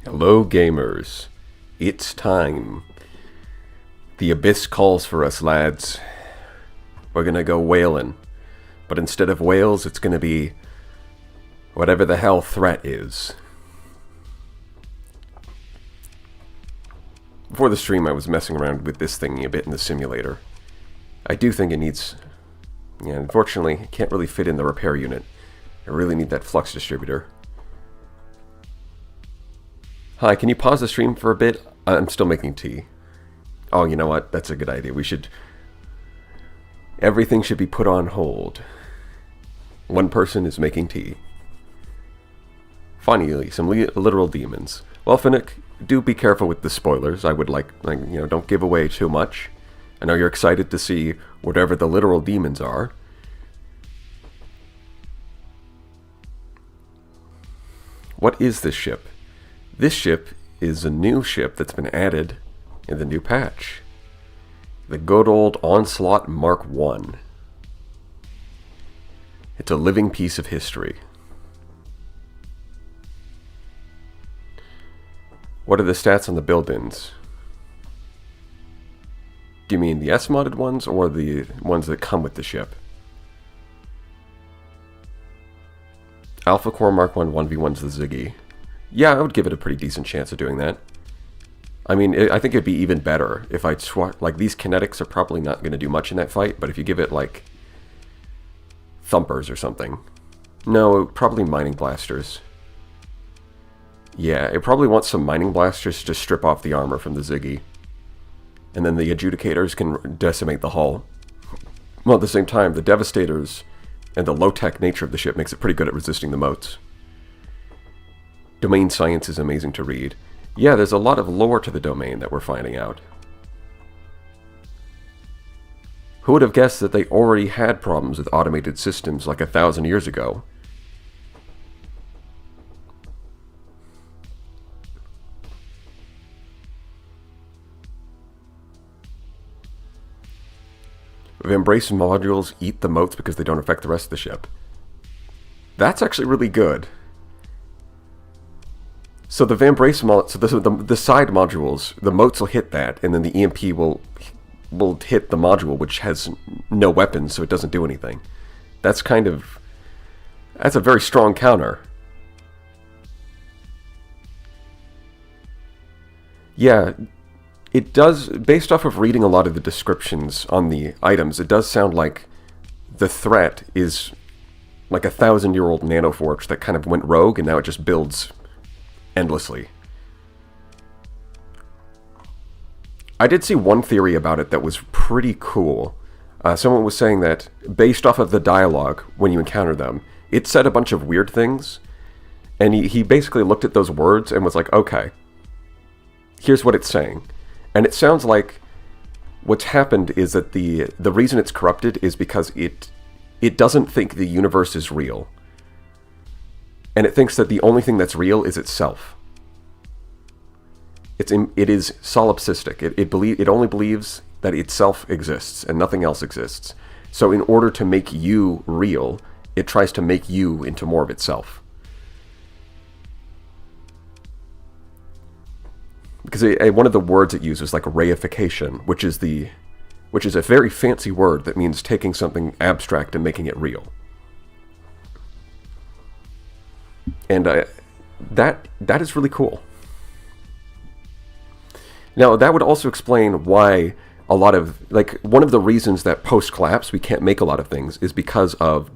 Hello, gamers. It's time. The abyss calls for us, lads. We're gonna go whaling. But instead of whales, it's gonna be whatever the hell threat is. Before the stream, I was messing around with this thingy a bit in the simulator. I do think it needs... Yeah, unfortunately, it can't really fit in the repair unit. I really need that flux distributor. Hi, can you pause the stream for a bit? I'm still making tea. Oh, you know what? That's a good idea. We should... Everything should be put on hold. One person is making tea. Finally, some literal demons. Well, Finnick, do be careful with the spoilers. I would don't give away too much. I know you're excited to see whatever the literal demons are. What is this ship? This ship is a new ship that's been added in the new patch. The good old Onslaught Mark I. It's a living piece of history. What are the stats on the build-ins? Do you mean the S-modded ones or the ones that come with the ship? Alpha Core Mark I 1v1's the Ziggy. Yeah, I would give it a pretty decent chance of doing that. I mean, I think it'd be even better if I'd swap... Like, these kinetics are probably not going to do much in that fight, but if you give it, like, thumpers or something. No, probably mining blasters. Yeah, it probably wants some mining blasters to strip off the armor from the Ziggy. And then the adjudicators can decimate the hull. Well, at the same time, the devastators and the low-tech nature of the ship makes it pretty good at resisting the motes. Domain science is amazing to read. Yeah, there's a lot of lore to the domain that we're finding out. Who would have guessed that they already had problems with automated systems like 1,000 years ago? Vambrace modules eat the motes because they don't affect the rest of the ship. That's actually really good. So the Vambrace the side modules, the motes will hit that, and then the EMP will hit the module, which has no weapons, so it doesn't do anything. That's a very strong counter. Yeah, it does, based off of reading a lot of the descriptions on the items, it does sound like the threat is like 1,000-year-old nanoforge that kind of went rogue, and now it just builds endlessly. I did see one theory about it that was pretty cool. Someone was saying that, based off of the dialogue, when you encounter them, it said a bunch of weird things, and he basically looked at those words and was like, okay, here's what it's saying. And it sounds like what's happened is that the reason it's corrupted is because it doesn't think the universe is real. And it thinks that the only thing that's real is itself. It is solipsistic. It only believes that itself exists and nothing else exists. So in order to make you real, it tries to make you into more of itself. Because one of the words it uses, like reification, which is a very fancy word that means taking something abstract and making it real. And that is really cool. Now, that would also explain why a lot of, like, one of the reasons that post-collapse we can't make a lot of things is because of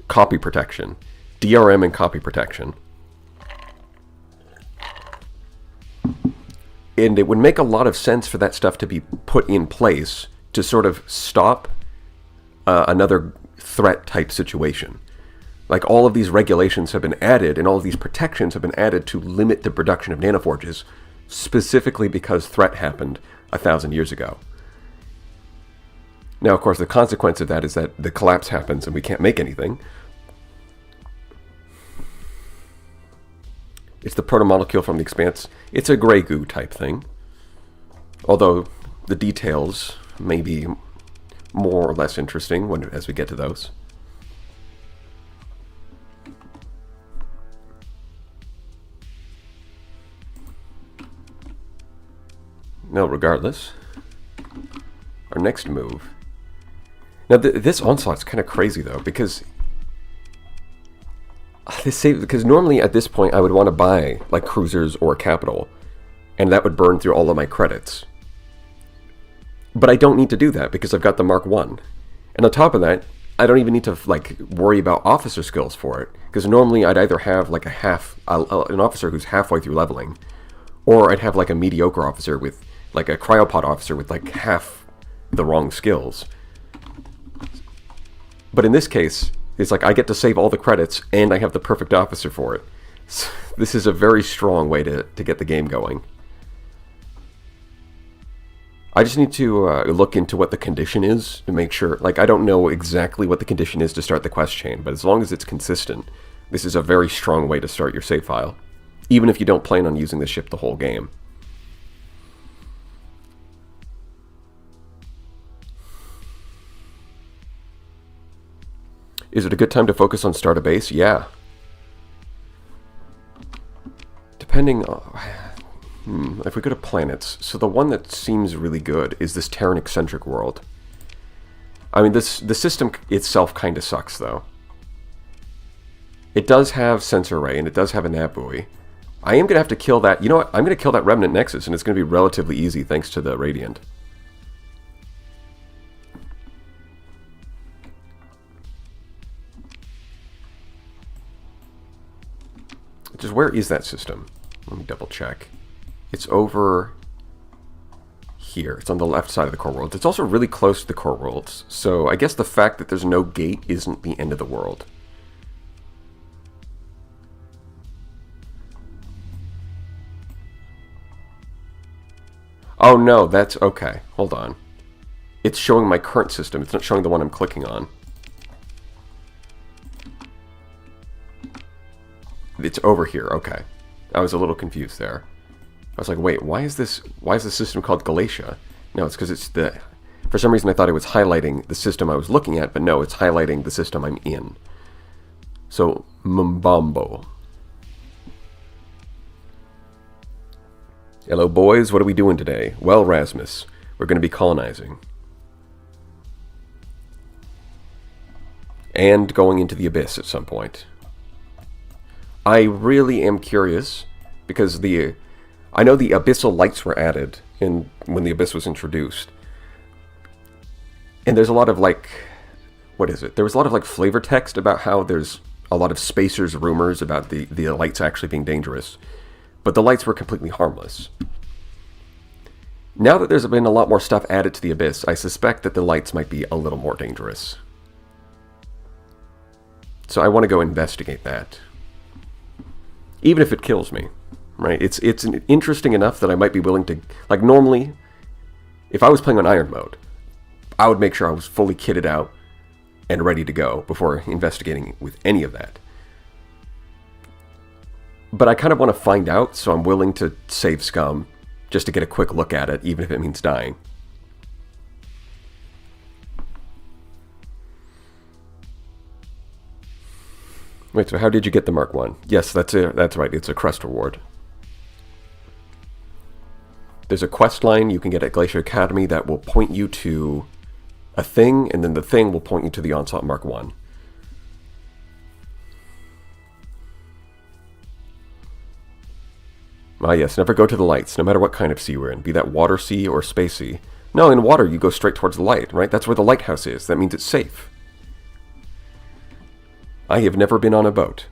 copy protection. DRM and copy protection. And it would make a lot of sense for that stuff to be put in place to sort of stop another threat-type situation. Like, all of these regulations have been added, and all of these protections have been added to limit the production of nanoforges, specifically because threat happened 1,000 years ago. Now, of course, the consequence of that is that the collapse happens and we can't make anything. It's the protomolecule from the Expanse. It's a gray goo type thing. Although the details may be more or less interesting as we get to those. Now, regardless, our next move. Now, this onslaught's kind of crazy, though, because because normally at this point I would want to buy like cruisers or capital, and that would burn through all of my credits. But I don't need to do that because I've got the Mark 1. And on top of that, I don't even need to like worry about officer skills for it, because normally I'd either have like an officer who's halfway through leveling, or I'd have like a mediocre officer with like a cryopod officer with like half the wrong skills. But in this case, it's like I get to save all the credits and I have the perfect officer for it. So this is a very strong way to get the game going. I just need to look into what the condition is to make sure. Like, I don't know exactly what the condition is to start the quest chain, but as long as it's consistent, this is a very strong way to start your save file, even if you don't plan on using the ship the whole game. Is it a good time to focus on start a base? Yeah. Depending on... if we go to planets, so the one that seems really good is this Terran-eccentric world. I mean, the system itself kind of sucks, though. It does have sensor array, and it does have a nav buoy. I am going to have to kill that... You know what? I'm going to kill that Remnant Nexus, and it's going to be relatively easy thanks to the Radiant. Just where is that system? Let me double check. It's over here. It's on the left side of the core world. It's also really close to the core worlds, so I guess the fact that there's no gate isn't the end of the world. Oh no, that's okay. Hold on. It's showing my current system. It's not showing the one I'm clicking on. It's over here. Okay. I was a little confused there. I was like, wait, why is the system called Galatia? No, it's because it's the... For some reason I thought it was highlighting the system I was looking at, but no, it's highlighting the system I'm in. So, Mbambo. Hello, boys. What are we doing today? Well, Rasmus, we're going to be colonizing. And going into the Abyss at some point. I really am curious, because I know the abyssal lights were added when the Abyss was introduced. And there's a lot of like, what is it? There was a lot of like flavor text about how there's a lot of spacers rumors about the lights actually being dangerous. But the lights were completely harmless. Now that there's been a lot more stuff added to the Abyss, I suspect that the lights might be a little more dangerous. So I want to go investigate that. Even if it kills me, right? It's interesting enough that I might be willing to... Like, normally, if I was playing on Iron Mode, I would make sure I was fully kitted out and ready to go before investigating with any of that. But I kind of want to find out, so I'm willing to save scum just to get a quick look at it, even if it means dying. Wait, so how did you get the Mark 1? Yes, that's right, it's a crest reward. There's a quest line you can get at Glacier Academy that will point you to a thing, and then the thing will point you to the Onslaught Mark 1. Ah yes, never go to the lights, no matter what kind of sea we're in, be that water sea or space sea. No, in water you go straight towards the light, right? That's where the lighthouse is. That means it's safe. I have never been on a boat.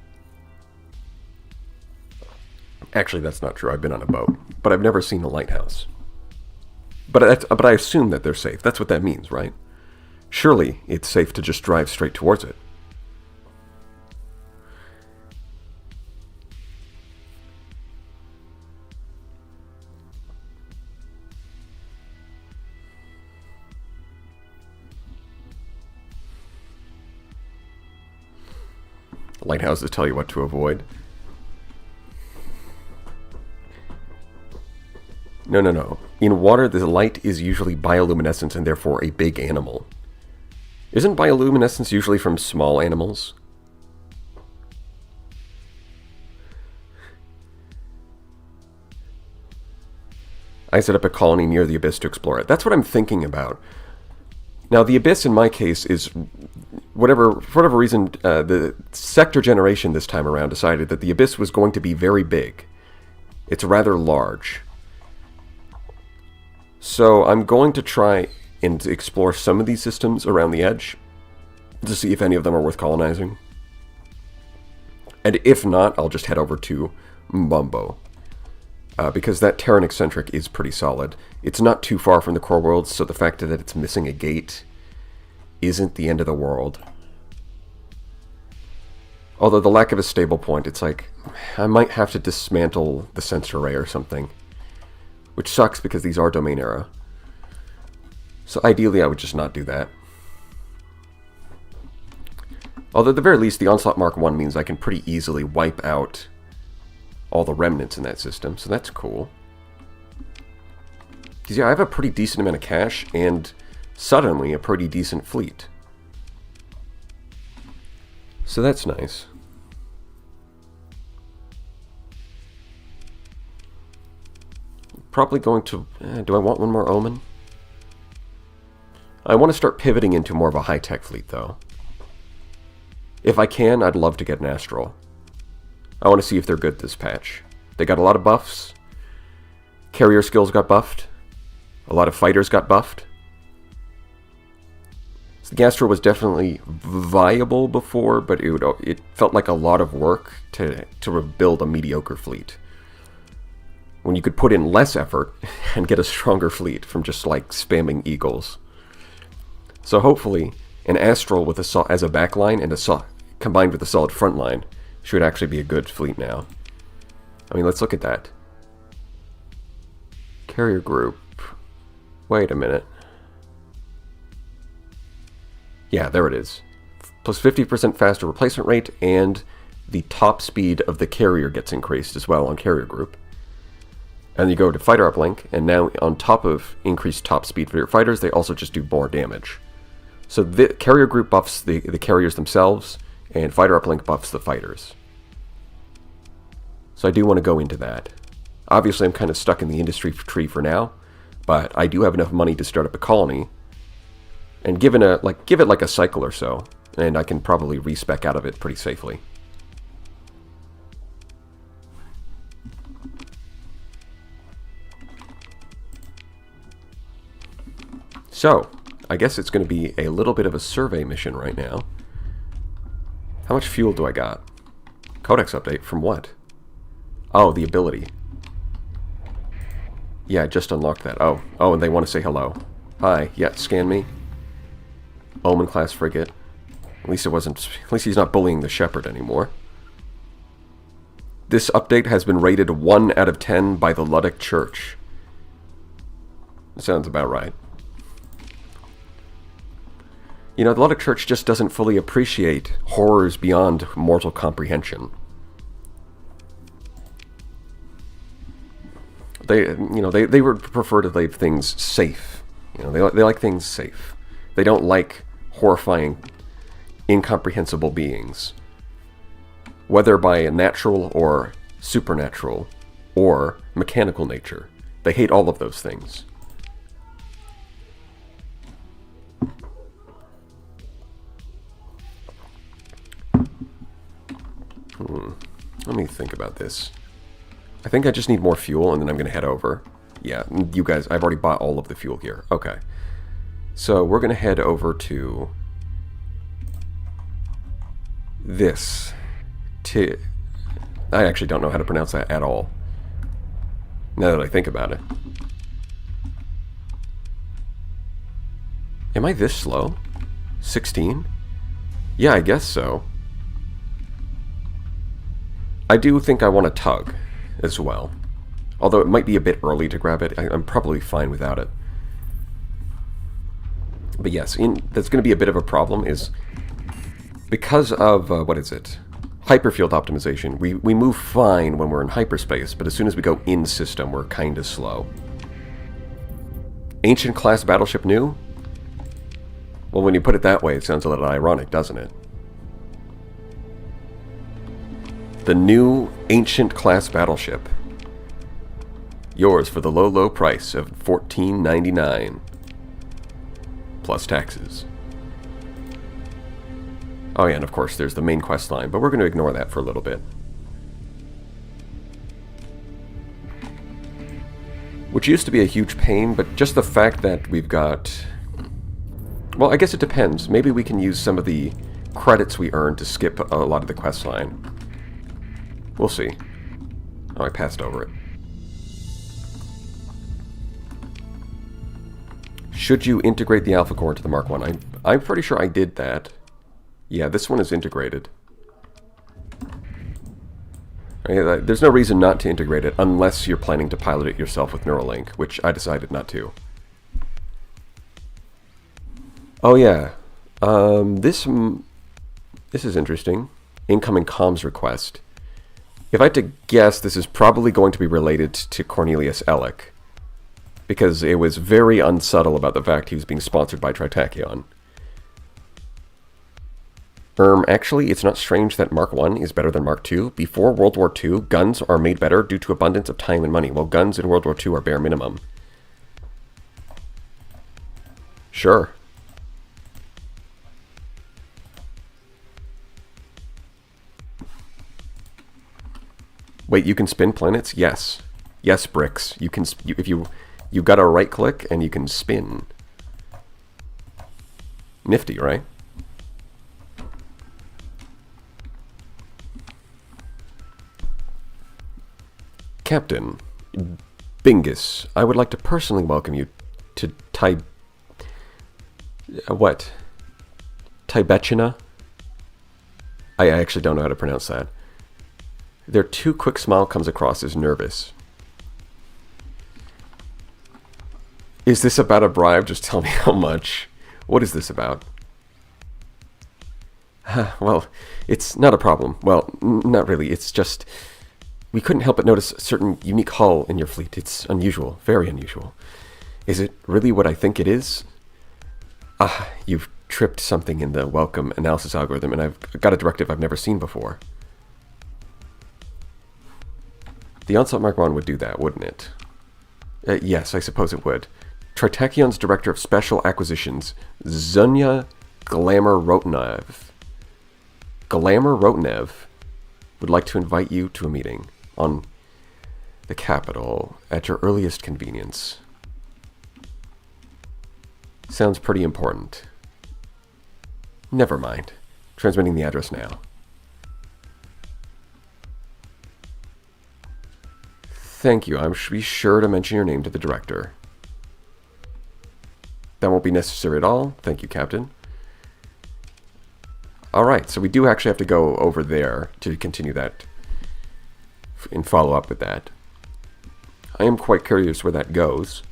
Actually, that's not true. I've been on a boat, but I've never seen a lighthouse. But I assume that they're safe. That's what that means, right? Surely it's safe to just drive straight towards it. Lighthouses tell you what to avoid. No. In water, the light is usually bioluminescence and therefore a big animal. Isn't bioluminescence usually from small animals? I set up a colony near the Abyss to explore it. That's what I'm thinking about. Now, the Abyss, in my case, is for whatever reason, the sector generation this time around decided that the Abyss was going to be very big. It's rather large. So I'm going to try and explore some of these systems around the edge to see if any of them are worth colonizing. And if not, I'll just head over to Mbombo. Because that Terran Eccentric is pretty solid. It's not too far from the core worlds, so the fact that it's missing a gate isn't the end of the world. Although the lack of a stable point, it's like, I might have to dismantle the sensor array or something. Which sucks because these are domain era. So ideally I would just not do that. Although at the very least the Onslaught Mark 1 means I can pretty easily wipe out all the remnants in that system, so that's cool. Because yeah, I have a pretty decent amount of cash, and suddenly a pretty decent fleet. So that's nice. Probably going to... do I want one more Omen? I want to start pivoting into more of a high-tech fleet, though. If I can, I'd love to get an Astral. I want to see if they're good this patch. They got a lot of buffs. Carrier skills got buffed. A lot of fighters got buffed. So the Gastro was definitely viable before, but it felt like a lot of work to rebuild a mediocre fleet. When you could put in less effort and get a stronger fleet from just like spamming Eagles. So hopefully an Astral with as a backline and combined with a solid front line should actually be a good fleet now. I mean, let's look at that. Carrier group. Wait a minute. Yeah, there it is. Plus 50% faster replacement rate, and the top speed of the carrier gets increased as well on carrier group. And you go to fighter uplink, and now on top of increased top speed for your fighters, they also just do more damage. So the carrier group buffs the carriers themselves, and fighter uplink buffs the fighters. So I do want to go into that. Obviously, I'm kind of stuck in the industry tree for now, but I do have enough money to start up a colony, and give it like a cycle or so, and I can probably respec out of it pretty safely. So, I guess it's going to be a little bit of a survey mission right now. How much fuel do I got? Codex update from what? Oh, the ability. Yeah, I just unlocked that. Oh, and they want to say hello. Hi, yeah, scan me. Omen class frigate. At least he's not bullying the Shepherd anymore. This update has been rated 1 out of 10 by the Ludic Church. Sounds about right. You know, the Ludic Church just doesn't fully appreciate horrors beyond mortal comprehension. They would prefer to leave things safe. You know, they like things safe. They don't like horrifying, incomprehensible beings. Whether by a natural or supernatural or mechanical nature. They hate all of those things. Let me think about this. I think I just need more fuel, and then I'm going to head over. Yeah, you guys, I've already bought all of the fuel here. Okay. So we're going to head over to this. I actually don't know how to pronounce that at all, now that I think about it. Am I this slow? 16? Yeah, I guess so. I do think I want a tug as well. Although it might be a bit early to grab it. I'm probably fine without it. But yes, that's going to be a bit of a problem is because of, what is it? Hyperfield optimization. We move fine when we're in hyperspace, but as soon as we go in-system, we're kind of slow. Ancient class battleship new? Well, when you put it that way, it sounds a little ironic, doesn't it? The new ancient class battleship. Yours for the low, low price of $14.99. Plus taxes. Oh yeah, and of course there's the main quest line, but we're going to ignore that for a little bit. Which used to be a huge pain, but just the fact that we've got... Well, I guess it depends. Maybe we can use some of the credits we earned to skip a lot of the quest line. We'll see. Oh, I passed over it. Should you integrate the Alpha Core into the Mark 1? I'm pretty sure I did that. Yeah, this one is integrated. There's no reason not to integrate it unless you're planning to pilot it yourself with Neuralink, which I decided not to. Oh yeah, this is interesting. Incoming comms request. If I had to guess, this is probably going to be related to Cornelius Ellick, because it was very unsubtle about the fact he was being sponsored by Tritachyon. Actually, it's not strange that Mark 1 is better than Mark 2. Before World War II, guns are made better due to abundance of time and money, while guns in World War II are bare minimum. Sure. Wait, you can spin planets? Yes. Yes, Bricks. You can, if you got a right click and you can spin. Nifty, right? Captain Bingus, I would like to personally welcome you to Tibetchina? I actually don't know how to pronounce that. Their too quick smile comes across as nervous. Is this about a bribe? Just tell me how much. What is this about? Well, it's not a problem. Well, not really. It's just... We couldn't help but notice a certain unique hull in your fleet. It's unusual. Very unusual. Is it really what I think it is? You've tripped something in the welcome analysis algorithm, and I've got a directive I've never seen before. The Onslaught Mark 1 would do that, wouldn't it? Yes, I suppose it would. Tritakyon's Director of Special Acquisitions, Zunya Glamour-Rotanev. Glamour-Rotanev would like to invite you to a meeting on the capital at your earliest convenience. Sounds pretty important. Never mind. Transmitting the address now. Thank you. I should be sure to mention your name to the director. That won't be necessary at all. Thank you, Captain. Alright, so we do actually have to go over there to continue that and follow up with that. I am quite curious where that goes.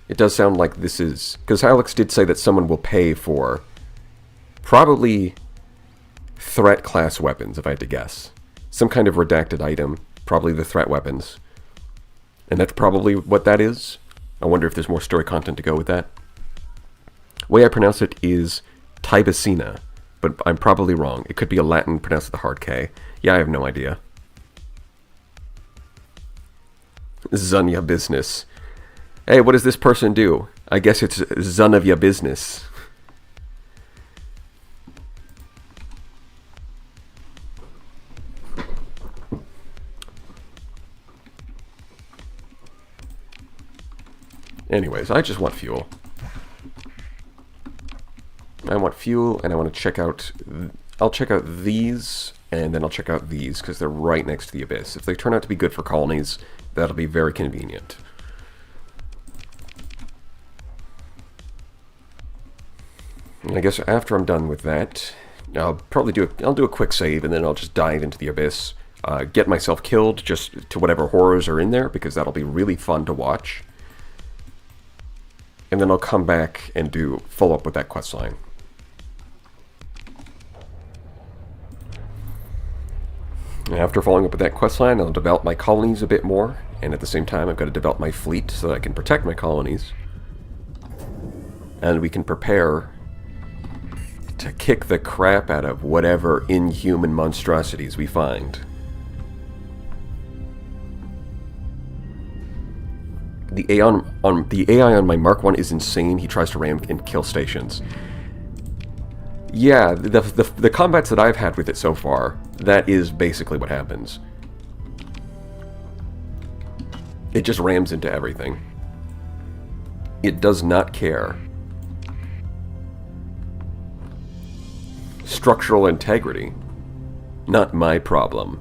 It does sound like this is... Because Alex did say that someone will pay for probably threat class weapons, if I had to guess. Some kind of redacted item, probably the threat weapons. And that's probably what that is. I wonder if there's more story content to go with that. The way I pronounce it is Tibacina, but I'm probably wrong. It could be a Latin pronounced with a hard K. Yeah, I have no idea. Zunya business. Hey, what does this person do? I guess it's Zun of ya business. Anyways, I just want fuel. I want fuel, and I want to check out... I'll check out these, and then I'll check out these, because they're right next to the Abyss. If they turn out to be good for colonies, that'll be very convenient. And I guess after I'm done with that, I'll probably do a quick save, and then I'll just dive into the Abyss. Get myself killed just to whatever horrors are in there, because that'll be really fun to watch. And then I'll come back and do follow-up with that quest line. And after following up with that quest line, I'll develop my colonies a bit more, and at the same time I've got to develop my fleet so that I can protect my colonies. And we can prepare to kick the crap out of whatever inhuman monstrosities we find. The AI on my Mark 1 is insane. He tries to ram and kill stations. Yeah, the combats that I've had with it so far, that is basically what happens. It just rams into everything. It does not care. Structural integrity. Not my problem.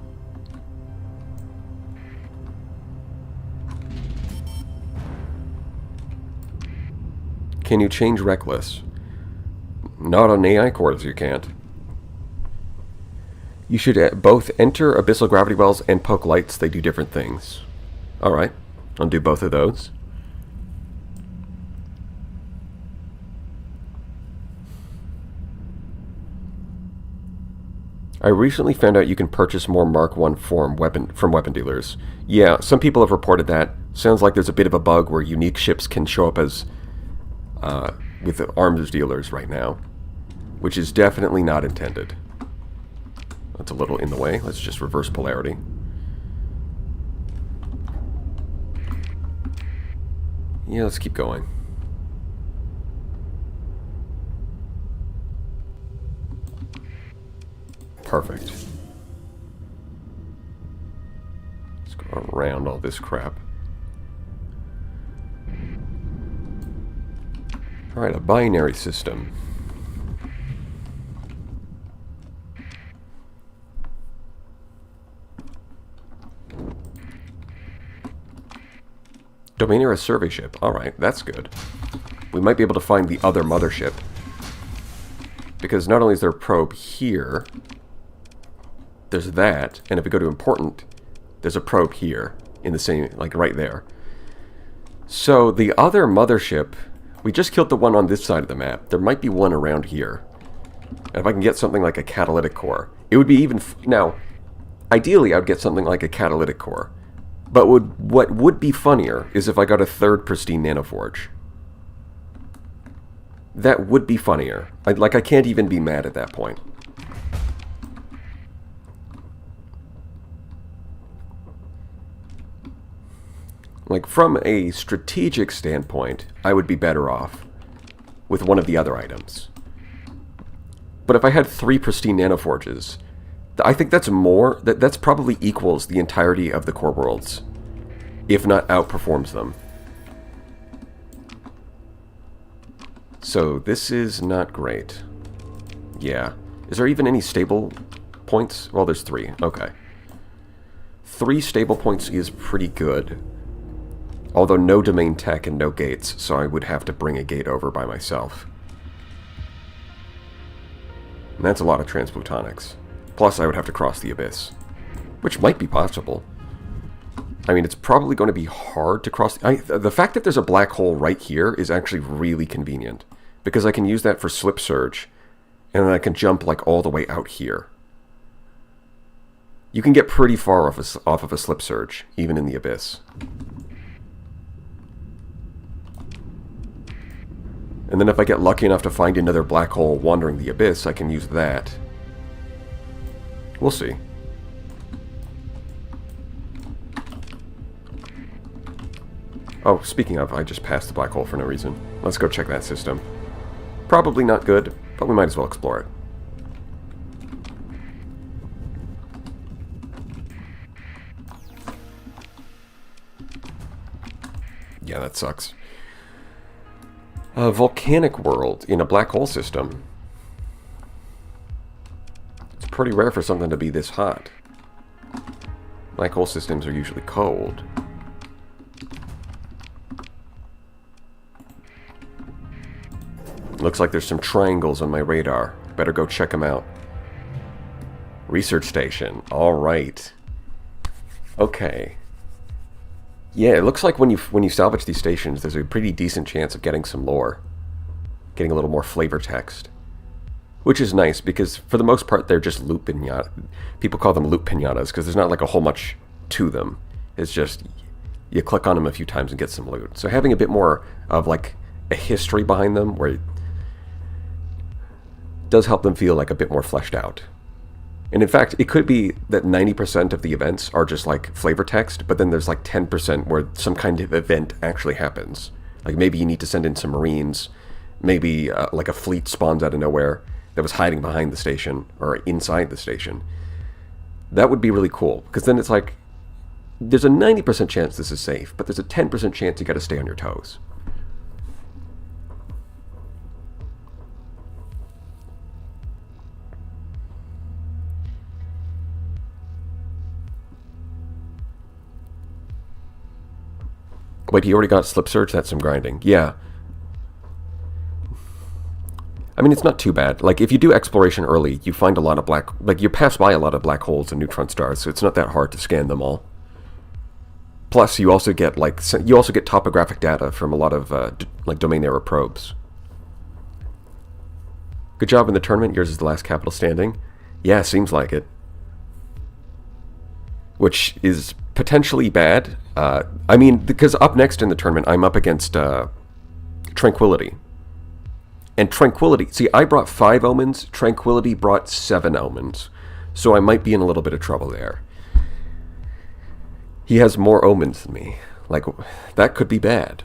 Can you change reckless? Not on AI cores, you can't. You should both enter abyssal gravity wells and poke lights. They do different things. Alright, I'll do both of those. I recently found out you can purchase more Mark 1 from weapon dealers. Yeah, some people have reported that. Sounds like there's a bit of a bug where unique ships can show up as with the arms dealers right now, which is definitely not intended. That's a little in the way. Let's just reverse polarity. Yeah, let's keep going. Perfect. Let's go around all this crap. Alright, a binary system. Domain era survey ship. Alright, that's good. We might be able to find the other mothership. Because not only is there a probe here, there's that, and if we go to important, there's a probe here, in the same, like right there. So the other mothership, we just killed the one on this side of the map. There might be one around here. And if I can get something like a catalytic core, it would be even... Now, ideally I would get something like a catalytic core. But what would be funnier is if I got a third pristine nanoforge. That would be funnier. I can't even be mad at that point. Like, from a strategic standpoint, I would be better off with one of the other items. But if I had 3 pristine nanoforges, I think that's more, that's probably equals the entirety of the core worlds, if not outperforms them. So this is not great. Yeah. Is there even any stable points? Well, there's 3. Okay. 3 stable points is pretty good. Although no domain tech and no gates, so I would have to bring a gate over by myself. And that's a lot of transplutonics. Plus, I would have to cross the abyss. Which might be possible. I mean, it's probably going to be hard to cross... the fact that there's a black hole right here is actually really convenient. Because I can use that for slip surge. And then I can jump, like, all the way out here. You can get pretty far off of a slip surge, even in the abyss. And then if I get lucky enough to find another black hole wandering the abyss, I can use that. We'll see. Oh, speaking of, I just passed the black hole for no reason. Let's go check that system. Probably not good, but we might as well explore it. Yeah, that sucks. A volcanic world in a black hole system. It's pretty rare for something to be this hot. Black hole systems are usually cold. Looks like there's some triangles on my radar. Better go check them out. Research station. Alright. Okay. Yeah, it looks like when you salvage these stations, there's a pretty decent chance of getting some lore. Getting a little more flavor text. Which is nice, because for the most part, they're just loot pinata. People call them loot pinatas, because there's not like a whole much to them. It's just, you click on them a few times and get some loot. So having a bit more of like a history behind them, where it does help them feel like a bit more fleshed out. And in fact, it could be that 90% of the events are just like flavor text, but then there's like 10% where some kind of event actually happens. Like maybe you need to send in some Marines, maybe like a fleet spawns out of nowhere that was hiding behind the station or inside the station. That would be really cool, because then it's like, there's a 90% chance this is safe, but there's a 10% chance you gotta stay on your toes. Wait, he already got Slip Surge? That's some grinding. Yeah. I mean, it's not too bad. Like, if you do exploration early, you find a lot of you pass by a lot of black holes and neutron stars, so it's not that hard to scan them all. Plus, you also get, topographic data from a lot of, domain era probes. Good job in the tournament. Yours is the last capital standing. Yeah, seems like it. Which is potentially bad. I mean, because up next in the tournament, I'm up against Tranquility. And Tranquility, see, I brought 5 omens, Tranquility brought 7 omens. So I might be in a little bit of trouble there. He has more omens than me. Like, that could be bad.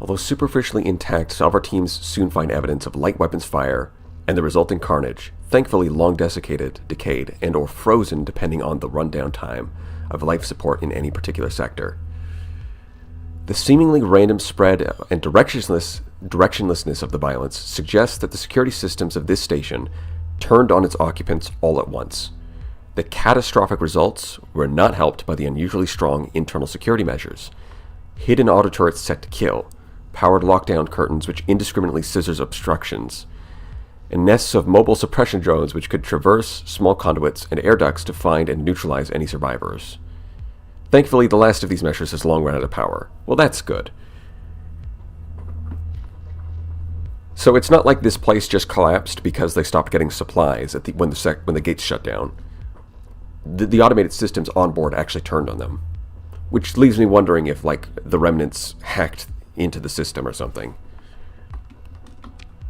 Although superficially intact, some of our teams soon find evidence of light weapons fire and the resulting carnage, thankfully long desiccated, decayed, and or frozen depending on the rundown time of life support in any particular sector. The seemingly random spread and directionlessness of the violence suggests that the security systems of this station turned on its occupants all at once. The catastrophic results were not helped by the unusually strong internal security measures. Hidden auto turrets set to kill, powered lockdown curtains which indiscriminately scissors obstructions, and nests of mobile suppression drones which could traverse small conduits and air ducts to find and neutralize any survivors. Thankfully, the last of these measures has long run out of power. Well, that's good. So it's not like this place just collapsed because they stopped getting supplies when the gates shut down. The automated systems on board actually turned on them. Which leaves me wondering if, the remnants hacked into the system or something.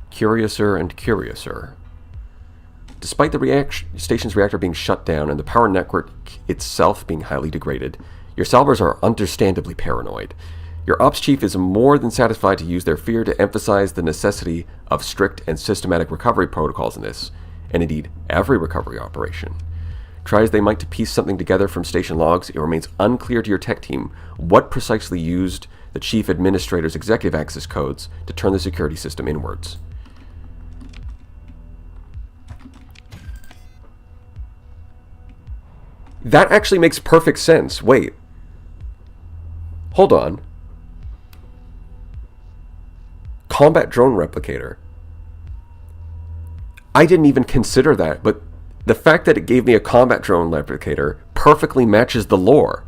Curiouser and curiouser. Despite the station's reactor being shut down and the power network itself being highly degraded, your salvors are understandably paranoid. Your ops chief is more than satisfied to use their fear to emphasize the necessity of strict and systematic recovery protocols in this, and indeed every recovery operation. Try as they might to piece something together from station logs, it remains unclear to your tech team what precisely used the chief administrator's executive access codes to turn the security system inwards. That actually makes perfect sense. Wait. Hold on. Combat drone replicator. I didn't even consider that, but the fact that it gave me a combat drone replicator perfectly matches the lore.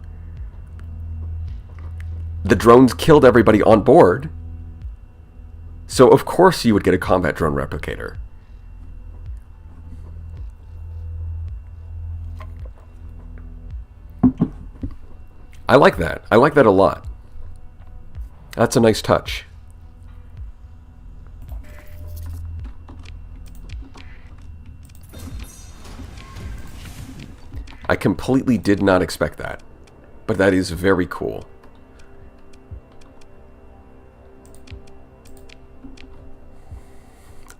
The drones killed everybody on board, so of course you would get a combat drone replicator. I like that. I like that a lot. That's a nice touch. I completely did not expect that, but that is very cool.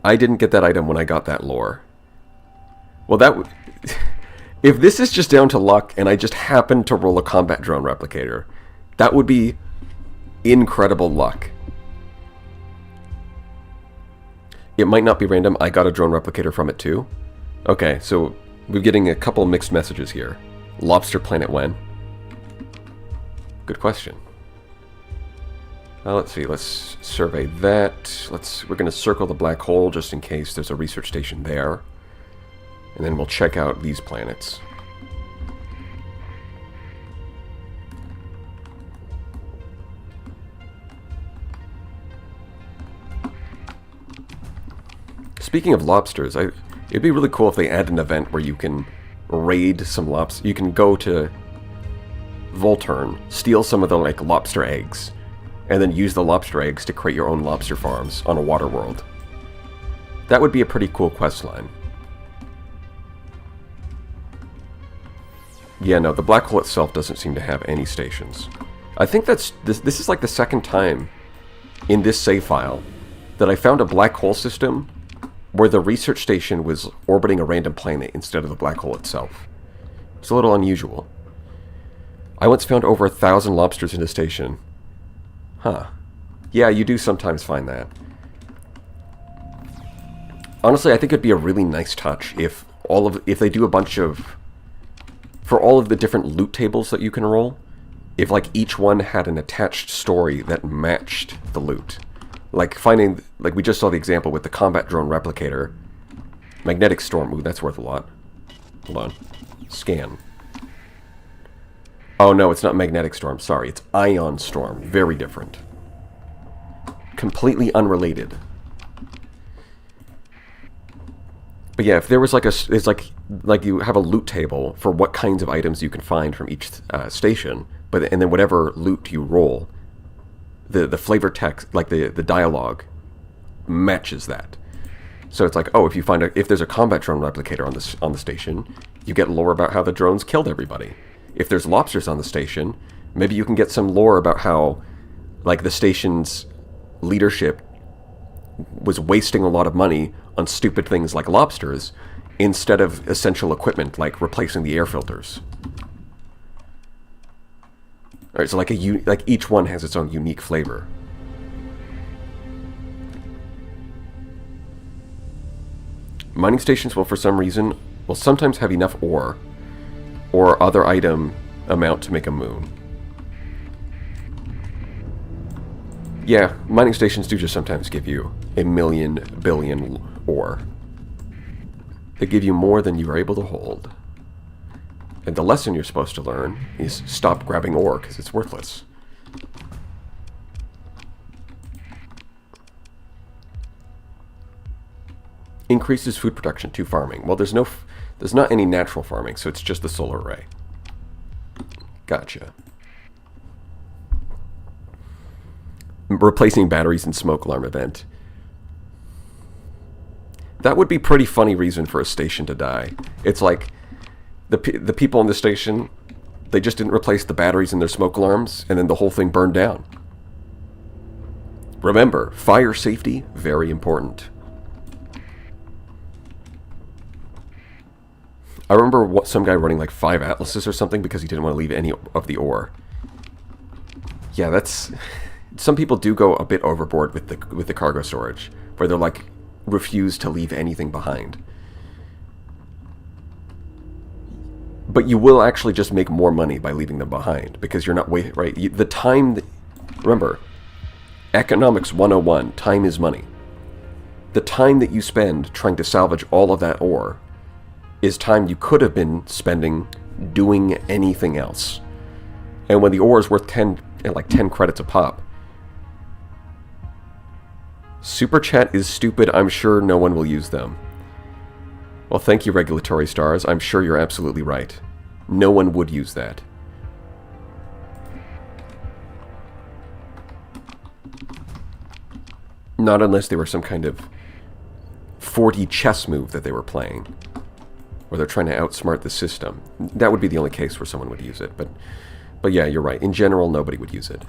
I didn't get that item when I got that lore. Well, that would... If this is just down to luck and I just happen to roll a combat drone replicator, that would be incredible luck. It might not be random. I got a drone replicator from it too. Okay, so we're getting a couple mixed messages here. Lobster planet when? Good question. Let's see, let's survey that. We're going to circle the black hole just in case there's a research station there. And then we'll check out these planets. Speaking of lobsters, it'd be really cool if they add an event where you can raid some lobsters. You can go to Volturn, steal some of the lobster eggs, and then use the lobster eggs to create your own lobster farms on a water world. That would be a pretty cool questline. Yeah, no, the black hole itself doesn't seem to have any stations. I think this is like the second time in this save file that I found a black hole system where the research station was orbiting a random planet instead of the black hole itself. It's a little unusual. I once found over 1,000 lobsters in a station. Huh. Yeah, you do sometimes find that. Honestly, I think it'd be a really nice touch if they do a bunch of... For all of the different loot tables that you can roll, if like each one had an attached story that matched the loot. Like finding, like we just saw the example with the combat drone replicator. Magnetic storm, ooh, that's worth a lot. Hold on. Scan. Oh no, it's not magnetic storm, sorry, it's ion storm. Very different. Completely unrelated. But yeah, if there was like it's like you have a loot table for what kinds of items you can find from each station, and then whatever loot you roll, the flavor text, like the dialogue, matches that. So it's like, oh, if there's a combat drone replicator on the station, you get lore about how the drones killed everybody. If there's lobsters on the station, maybe you can get some lore about how, like, the station's leadership was wasting a lot of money on stupid things like lobsters instead of essential equipment like replacing the air filters. Alright, so like each one has its own unique flavor. Mining stations will, for some reason, sometimes have enough ore or other item amount to make a moon. Yeah, mining stations do just sometimes give you 1,000,000 billion ore. They give you more than you are able to hold. And the lesson you're supposed to learn is stop grabbing ore because it's worthless. Increases food production to farming. Well, there's not any natural farming, so it's just the solar array. Gotcha. Replacing batteries in smoke alarm event. That would be pretty funny reason for a station to die. It's like the people in the station, they just didn't replace the batteries in their smoke alarms, and then the whole thing burned down. Remember, fire safety, very important. I remember some guy running like 5 atlases or something because he didn't want to leave any of the ore. Yeah, that's... Some people do go a bit overboard with the cargo storage, where they're like, refuse to leave anything behind. But you will actually just make more money by leaving them behind, because you're not waiting, right? The time... Remember, Economics 101, time is money. The time that you spend trying to salvage all of that ore is time you could have been spending doing anything else. And when the ore is worth 10 credits a pop, Super Chat is stupid. I'm sure no one will use them. Well, thank you, Regulatory Stars. I'm sure you're absolutely right. No one would use that. Not unless they were some kind of 4D chess move that they were playing, or they're trying to outsmart the system. That would be the only case where someone would use it. But yeah, you're right. In general, nobody would use it.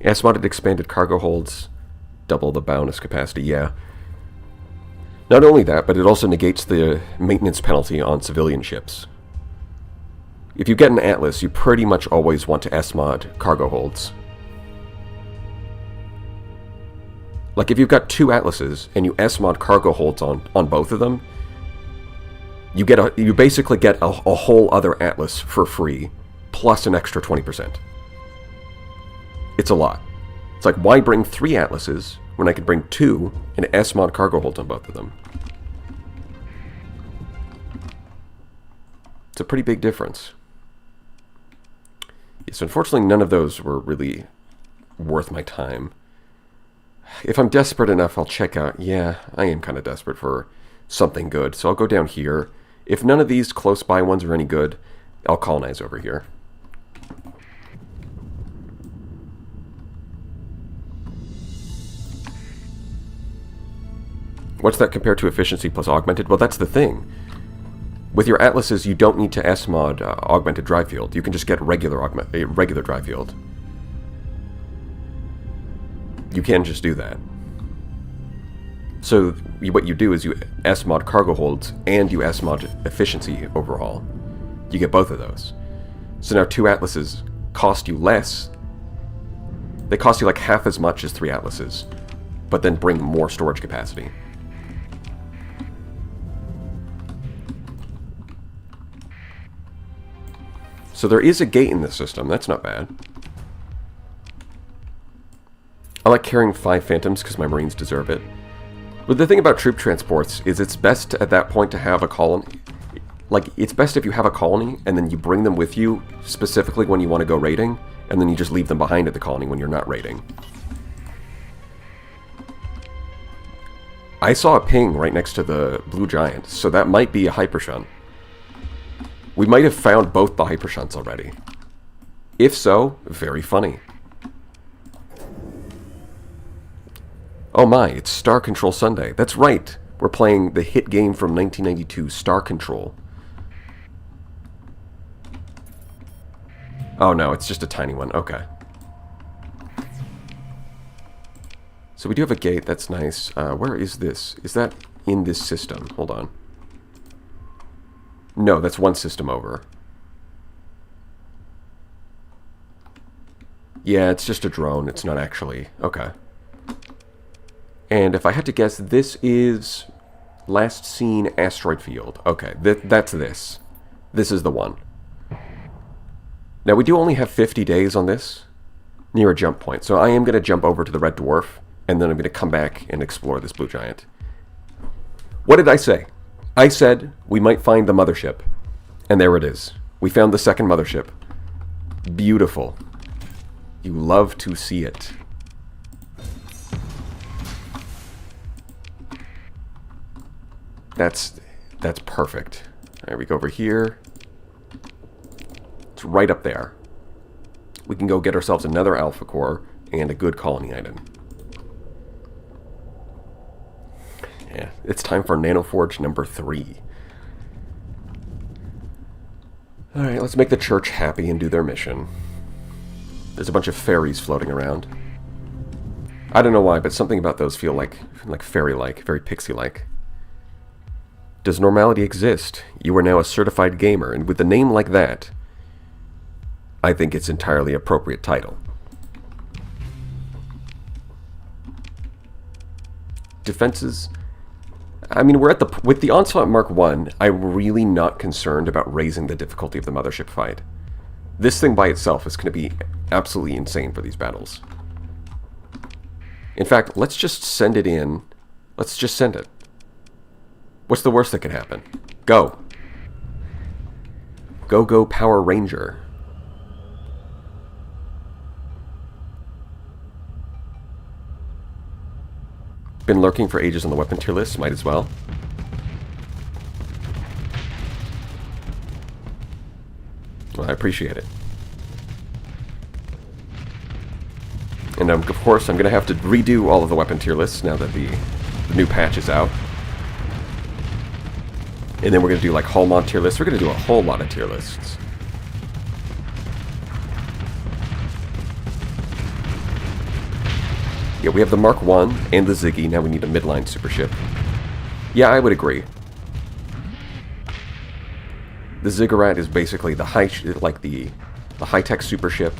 S-modded expanded cargo holds double the bonus capacity, yeah. Not only that, but it also negates the maintenance penalty on civilian ships. If you get an Atlas, you pretty much always want to S-mod cargo holds. Like if you've got 2 Atlases and you S-mod cargo holds on both of them, you basically get a whole other Atlas for free, plus an extra 20%. It's a lot. It's like, why bring 3 Atlases when I could bring 2 and S-mod cargo holds on both of them? It's a pretty big difference. Yes, unfortunately, none of those were really worth my time. If I'm desperate enough, I'll check out... Yeah, I am kind of desperate for something good, so I'll go down here. If none of these close by ones are any good, I'll colonize over here. What's that compared to efficiency plus augmented? Well, that's the thing. With your atlases, you don't need to S-mod augmented drive field. You can just get regular drive field. You can just do that. So what you do is you S-mod cargo holds and you S-mod efficiency overall. You get both of those. So now 2 atlases cost you less. They cost you like half as much as 3 atlases, but then bring more storage capacity. So there is a gate in this system. That's not bad. I like carrying 5 Phantoms because my Marines deserve it. But the thing about troop transports is it's best at that point to have a colony. Like, it's best if you have a colony and then you bring them with you specifically when you want to go raiding, and then you just leave them behind at the colony when you're not raiding. I saw a ping right next to the Blue Giant, so that might be a Hypershun. We might have found both the Hypershuns already. If so, very funny. Oh my, it's Star Control Sunday. That's right. We're playing the hit game from 1992, Star Control. Oh no, it's just a tiny one. Okay. So we do have a gate. That's nice. Where is this? Is that in this system? Hold on. No, that's one system over. Yeah, it's just a drone. It's not actually... Okay. And if I had to guess, this is last seen asteroid field. Okay, that's this. This is the one. Now, we do only have 50 days on this, near a jump point. So I am going to jump over to the Red Dwarf, and then I'm going to come back and explore this Blue Giant. What did I say? I said we might find the mothership. And there it is. We found the second mothership. Beautiful. You love to see it. That's perfect. Alright, we go over here. It's right up there. We can go get ourselves another Alpha Core and a good colony item. Yeah, it's time for Nanoforge number 3. Alright, let's make the church happy and do their mission. There's a bunch of fairies floating around. I don't know why, but something about those feel like fairy-like, very pixie-like. Does normality exist? You are now a certified gamer, and with a name like that, I think it's entirely appropriate title. Defenses... I mean, we're at the... With the Onslaught Mark 1, I'm really not concerned about raising the difficulty of the mothership fight. This thing by itself is going to be absolutely insane for these battles. In fact, let's just send it in. Let's just send it. What's the worst that could happen? Go. Go Power Ranger. Been lurking for ages on the weapon tier list, might as well. Well, I appreciate it. And of course, I'm going to have to redo all of the weapon tier lists now that the new patch is out. And then we're going to do like whole mod tier lists. We're going to do a whole lot of tier lists. Yeah, we have the Mark 1 and the Ziggy. Now we need a midline super ship. Yeah, I would agree. The Ziggurat is basically the high-tech super ship.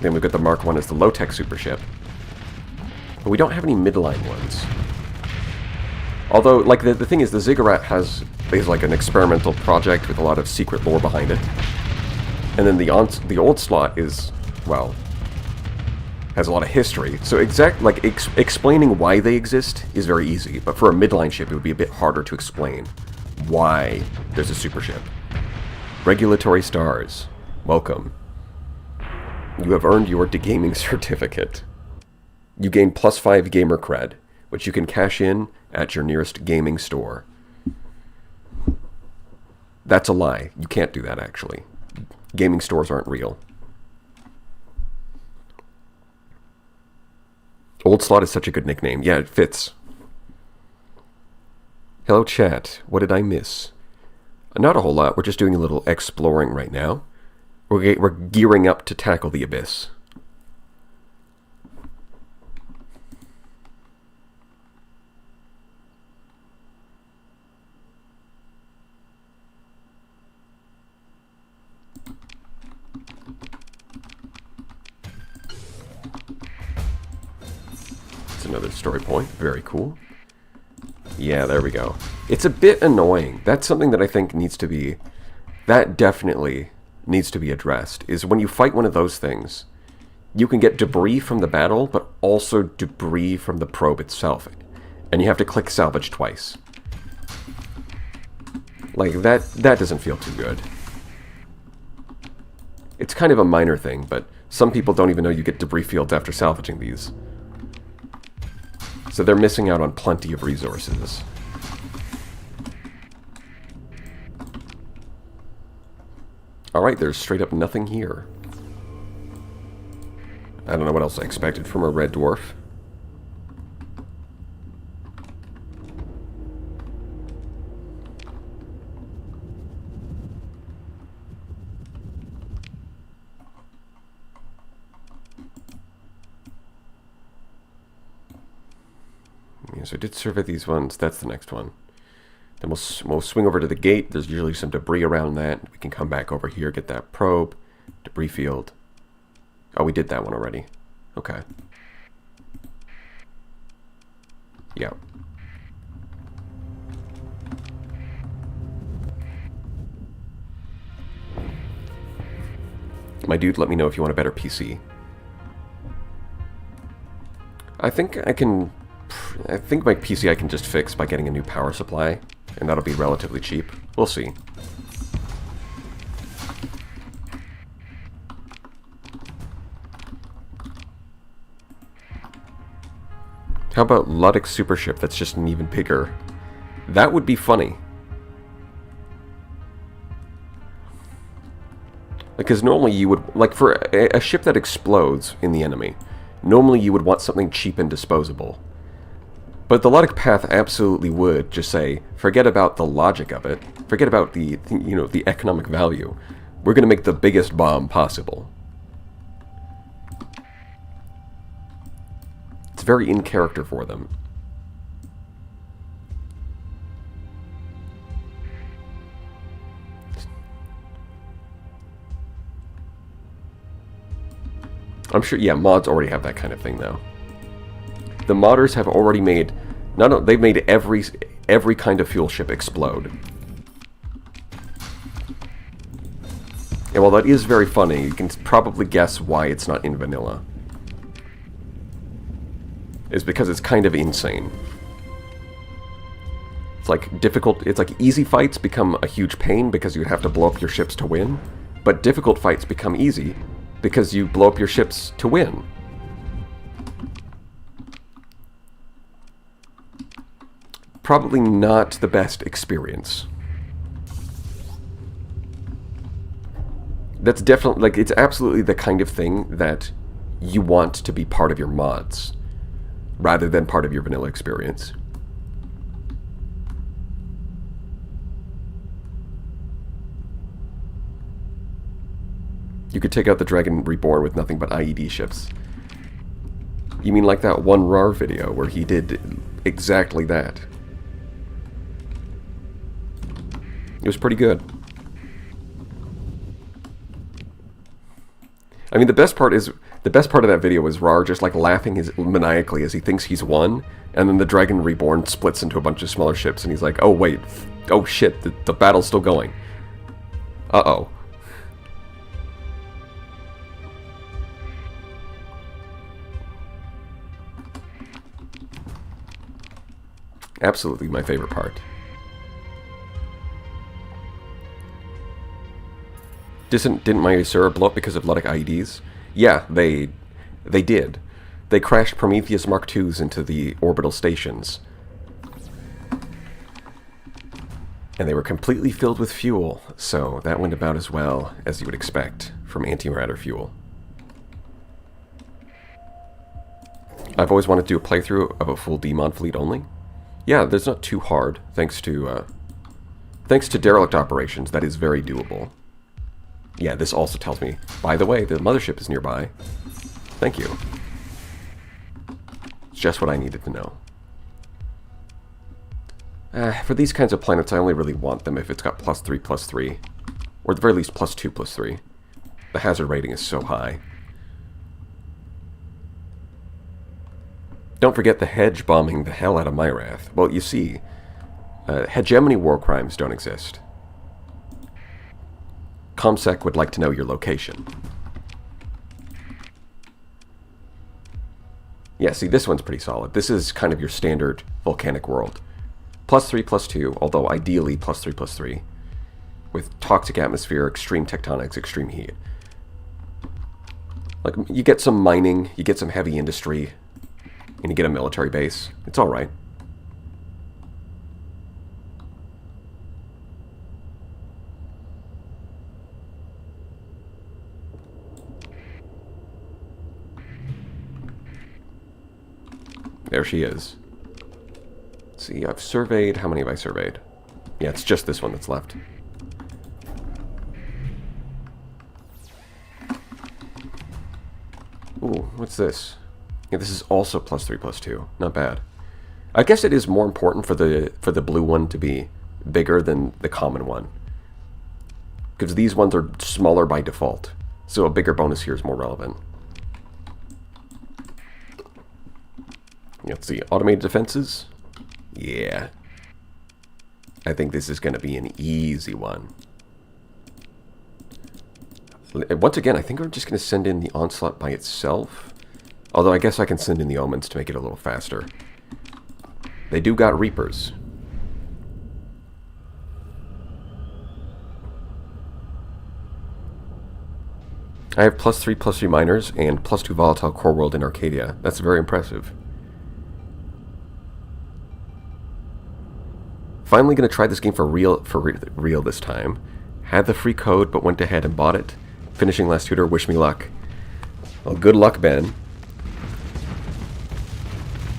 Then we've got the Mark 1 as the low-tech super ship. But we don't have any midline ones. Although, like, the thing is, the Ziggurat is like an experimental project with a lot of secret lore behind it. And then the old slot is, well, has a lot of history. So explaining why they exist is very easy. But for a midline ship, it would be a bit harder to explain why there's a super ship. Regulatory stars, welcome. You have earned your degaming certificate. You gain +5 gamer cred, which you can cash in at your nearest gaming store. That's a lie. You can't do that, actually. Gaming stores aren't real. Old Slot is such a good nickname. Yeah, it fits. Hello, chat. What did I miss? Not a whole lot. We're just doing a little exploring right now. We're gearing up to tackle the abyss. It's another story point. Very cool. Yeah, there we go. It's a bit annoying. That's something that I think needs to be... That definitely needs to be addressed, is when you fight one of those things, you can get debris from the battle, but also debris from the probe itself. And you have to click salvage twice. Like, that doesn't feel too good. It's kind of a minor thing, but some people don't even know you get debris fields after salvaging these. So they're missing out on plenty of resources. Alright, there's straight up nothing here. I don't know what else I expected from a red dwarf. Yeah, so I did survey these ones. That's the next one. Then we'll swing over to the gate. There's usually some debris around that. We can come back over here, get that probe, debris field. Oh, we did that one already. Okay. Yeah. My dude, let me know if you want a better PC. I think my PC I can just fix by getting a new power supply, and that'll be relatively cheap. We'll see. How about Luddic Super Ship that's just an even bigger? That would be funny. Because normally you would, like for a ship that explodes in the enemy, normally you would want something cheap and disposable. But the Luddic Path absolutely would just say, forget about the logic of it, forget about the economic value. We're going to make the biggest bomb possible. It's very in character for them. I'm sure, yeah, mods already have that kind of thing, though. The modders have already made, they've made every kind of fuel ship explode. And while that is very funny, you can probably guess why it's not in vanilla. It's because it's kind of insane. It's like easy fights become a huge pain because you have to blow up your ships to win, but difficult fights become easy because you blow up your ships to win. Probably not the best experience. That's definitely, like, it's absolutely the kind of thing that you want to be part of your mods, rather than part of your vanilla experience. You could take out the Dragon Reborn with nothing but IED ships. You mean like that one RAR video where he did exactly that? It was pretty good. I mean, the best part of that video was RAR just like laughing maniacally as he thinks he's won, and then the Dragon Reborn splits into a bunch of smaller ships, and he's like, "Oh wait, oh shit, the battle's still going. Uh-oh." Absolutely my favorite part. Didn't my Asura blow up because of Luddic IEDs? Yeah, they did. They crashed Prometheus Mark IIs into the orbital stations. And they were completely filled with fuel, so that went about as well as you would expect from antimatter fuel. I've always wanted to do a playthrough of a full demon fleet only. Yeah, that's not too hard, thanks to derelict operations. That is very doable. Yeah, this also tells me, by the way, the mothership is nearby. Thank you. It's just what I needed to know. For these kinds of planets, I only really want them if it's got +3/+3. Or at the very least, +2/+3. The hazard rating is so high. Don't forget the hedge bombing the hell out of Myrath. Well, you see, hegemony war crimes don't exist. ComSec would like to know your location. Yeah, see, this one's pretty solid. This is kind of your standard volcanic world. +3/+2, although ideally +3/+3. With toxic atmosphere, extreme tectonics, extreme heat. Like, you get some mining, you get some heavy industry, and you get a military base. It's alright. There she is. Let's see, I've surveyed... How many have I surveyed? Yeah, it's just this one that's left. Ooh, what's this? Yeah, this is also +3/+2. Not bad. I guess it is more important for the blue one to be bigger than the common one. Because these ones are smaller by default. So a bigger bonus here is more relevant. Let's see, automated defenses? Yeah. I think this is going to be an easy one. Once again, I think we're just going to send in the Onslaught by itself. Although I guess I can send in the Omens to make it a little faster. They do got Reapers. I have +3/+3 miners and +2 volatile core world in Arcadia. That's very impressive. Finally going to try this game for real this time. Had the free code, but went ahead and bought it. Finishing last tutor, wish me luck. Well, good luck, Ben.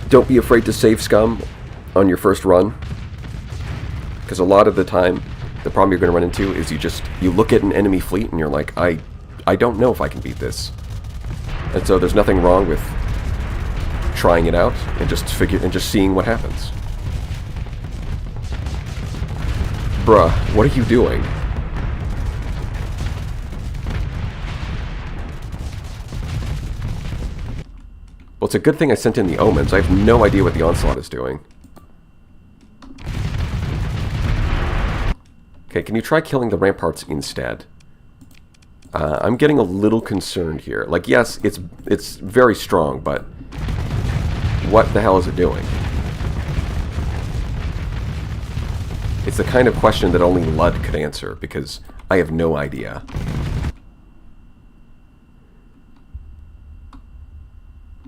Don't be afraid to save scum on your first run. Because a lot of the time, the problem you're going to run into is you look at an enemy fleet and you're like, I don't know if I can beat this. And so there's nothing wrong with trying it out and just seeing what happens. Bruh, what are you doing? Well, it's a good thing I sent in the Omens. I have no idea what the Onslaught is doing. Okay, can you try killing the ramparts instead? I'm getting a little concerned here. Like, yes, it's very strong, but what the hell is it doing? It's the kind of question that only Lud could answer, because I have no idea.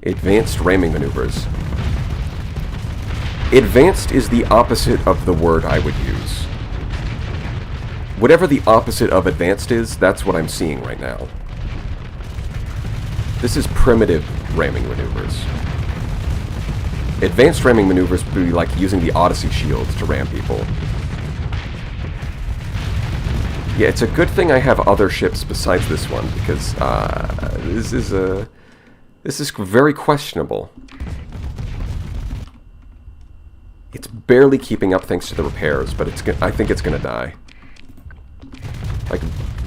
Advanced ramming maneuvers. Advanced is the opposite of the word I would use. Whatever the opposite of advanced is, that's what I'm seeing right now. This is primitive ramming maneuvers. Advanced ramming maneuvers would be like using the Odyssey shields to ram people. Yeah, it's a good thing I have other ships besides this one, because this is very questionable. It's barely keeping up thanks to the repairs, but I think it's gonna die. Like,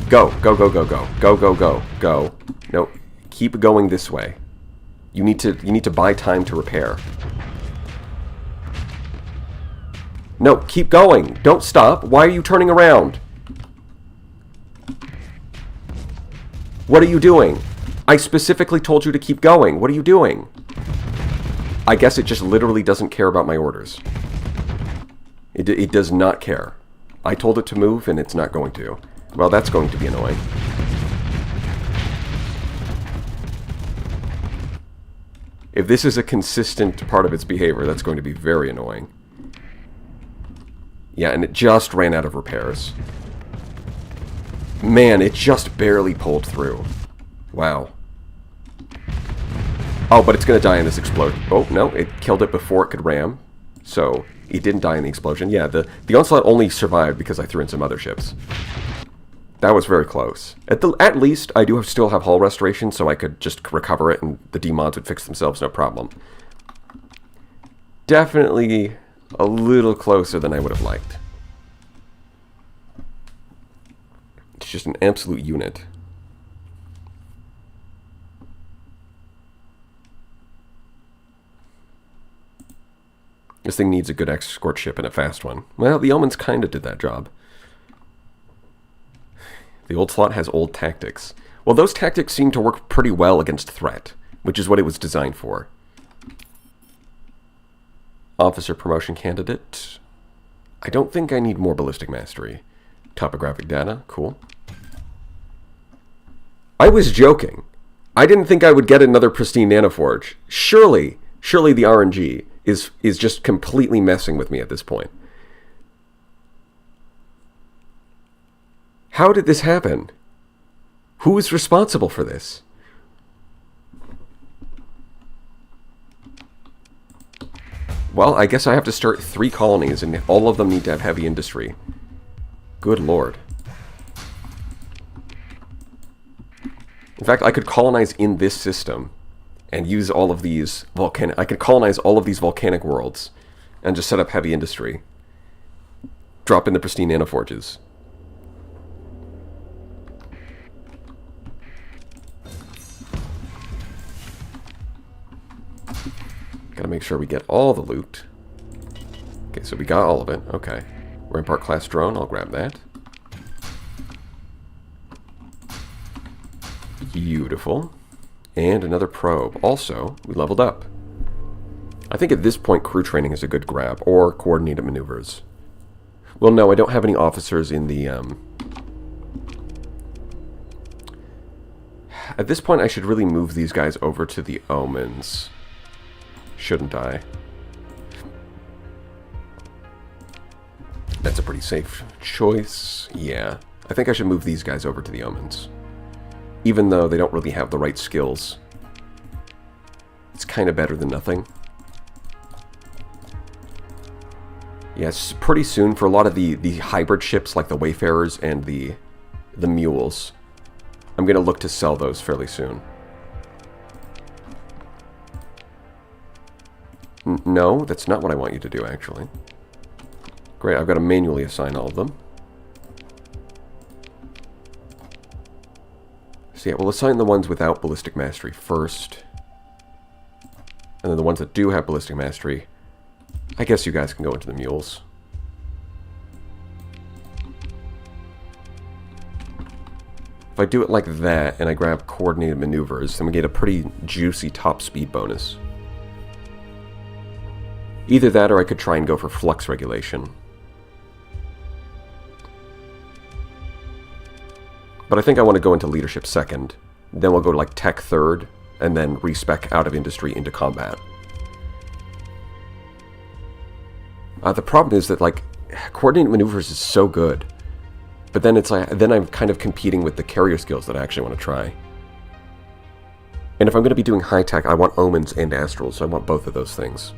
go. No, keep going this way. You need to buy time to repair. No, keep going. Don't stop. Why are you turning around? What are you doing? I specifically told you to keep going. What are you doing? I guess it just literally doesn't care about my orders. It does not care. I told it to move, and it's not going to. Well, that's going to be annoying. If this is a consistent part of its behavior, that's going to be very annoying. Yeah, and it just ran out of repairs. Man, it just barely pulled through. Wow. Oh, but it's going to die in this explosion. Oh, no, it killed it before it could ram. so it didn't die in the explosion. Yeah, the Onslaught only survived because I threw in some other ships. That was very close. At least, I do still have hull restoration, so I could just recover it, and the demods would fix themselves, no problem. Definitely a little closer than I would have liked. It's just an absolute unit. This thing needs a good escort ship and a fast one. Well, the Omens kind of did that job. The old slot has old tactics. Well, those tactics seem to work pretty well against threat, which is what it was designed for. Officer promotion candidate. I don't think I need more ballistic mastery. Topographic data, cool. I was joking. I didn't think I would get another pristine nanoforge. Surely the RNG is just completely messing with me at this point. How did this happen? Who is responsible for this? Well, I guess I have to start 3 colonies, and all of them need to have heavy industry. Good lord. In fact, I could colonize in this system and use all of these I could colonize all of these volcanic worlds and just set up heavy industry. Drop in the pristine nanoforges. Gotta make sure we get all the loot. Okay, so we got all of it. Okay. Rampart class drone, I'll grab that. Beautiful. And another probe. Also, we leveled up. I think at this point crew training is a good grab, or coordinated maneuvers. Well, no, I don't have any officers in the... At this point, I should really move these guys over to the Omens. Shouldn't I? That's a pretty safe choice. Yeah. I think I should move these guys over to the Omens. Even though they don't really have the right skills. It's kind of better than nothing. Yeah, it's pretty soon for a lot of the hybrid ships like the Wayfarers and the Mules. I'm going to look to sell those fairly soon. No, that's not what I want you to do, actually. Great, I've got to manually assign all of them. So yeah, we'll assign the ones without ballistic mastery first. And then the ones that do have ballistic mastery, I guess you guys can go into the Mules. If I do it like that, and I grab coordinated maneuvers, then we get a pretty juicy top speed bonus. Either that, or I could try and go for flux regulation. But I think I want to go into leadership second. Then we'll go to like tech third, and then respec out of industry into combat. The problem is that like coordinated maneuvers is so good, but then it's like then I'm kind of competing with the carrier skills that I actually want to try. And if I'm going to be doing high tech, I want Omens and Astrals, so I want both of those things.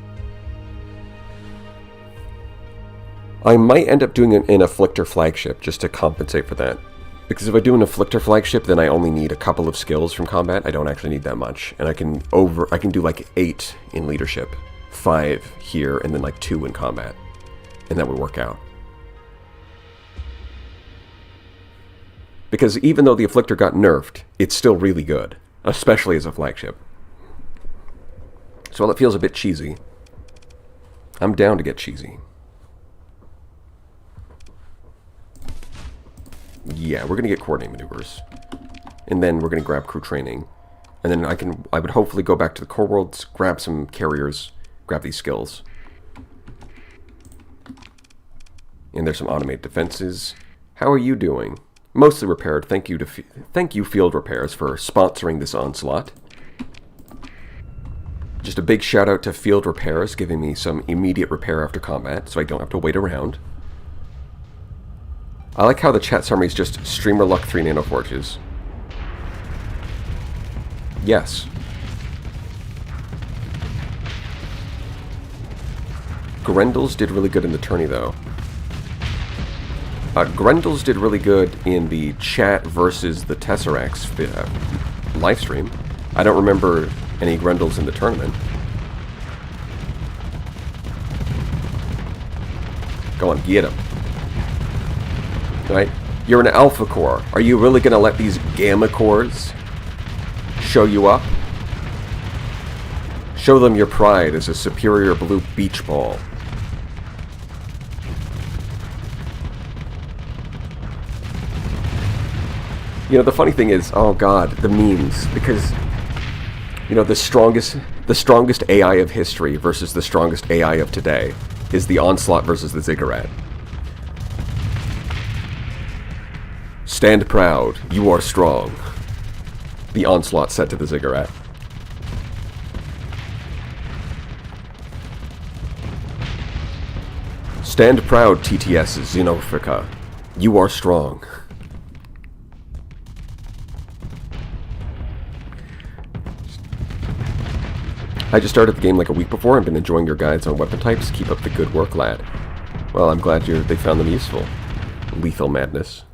I might end up doing an Afflictor flagship just to compensate for that. Because if I do an Afflictor flagship, then I only need a couple of skills from combat. I don't actually need that much. And I can do like 8 in leadership, 5 here, and then like 2 in combat. And that would work out. Because even though the Afflictor got nerfed, it's still really good. Especially as a flagship. So while it feels a bit cheesy, I'm down to get cheesy. Yeah, we're going to get coordinated maneuvers. And then we're going to grab crew training. And then I would hopefully go back to the core worlds, grab some carriers, grab these skills. And there's some automated defenses. How are you doing? Mostly repaired. Thank you Field Repairs for sponsoring this onslaught. Just a big shout out to Field Repairs, giving me some immediate repair after combat, so I don't have to wait around. I like how the chat summary is just Streamer Luck 3 Nanoforges. Yes. Grendel's did really good in the tourney, though. Grendel's did really good in the chat versus the Tesseract's live stream. I don't remember any Grendels in the tournament. Go on, get him. Right? You're an alpha core. Are you really going to let these gamma cores show you up? Show them your pride as a superior blue beach ball. You know, the funny thing is, oh god, the memes, because, you know, the strongest AI of history versus the strongest AI of today is the Onslaught versus the Ziggurat. Stand proud, you are strong. The Onslaught said to the Ziggurat. Stand proud, TTS Xenofrica. You are strong. I just started the game like a week before and been enjoying your guides on weapon types. Keep up the good work, lad. Well, I'm glad they found them useful. Lethal madness.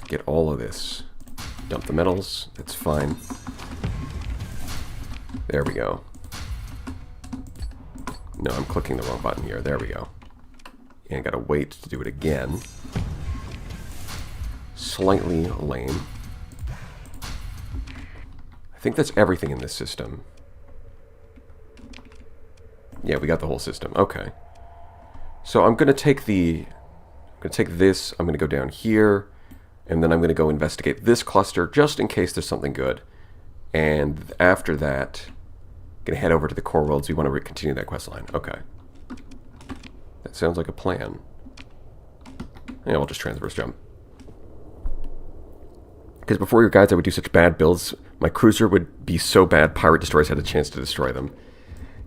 Get all of this. Dump the metals. That's fine. There we go. No, I'm clicking the wrong button here. There we go. And I gotta wait to do it again. Slightly lame. I think that's everything in this system. Yeah, we got the whole system. Okay. So I'm gonna take this. I'm gonna go down here, and then I'm gonna go investigate this cluster just in case there's something good. And after that, I'm gonna head over to the core worlds. We want to continue that quest line. Okay. That sounds like a plan. Yeah, we'll just transverse jump. Because before your guides, I would do such bad builds. My cruiser would be so bad, pirate destroyers had a chance to destroy them.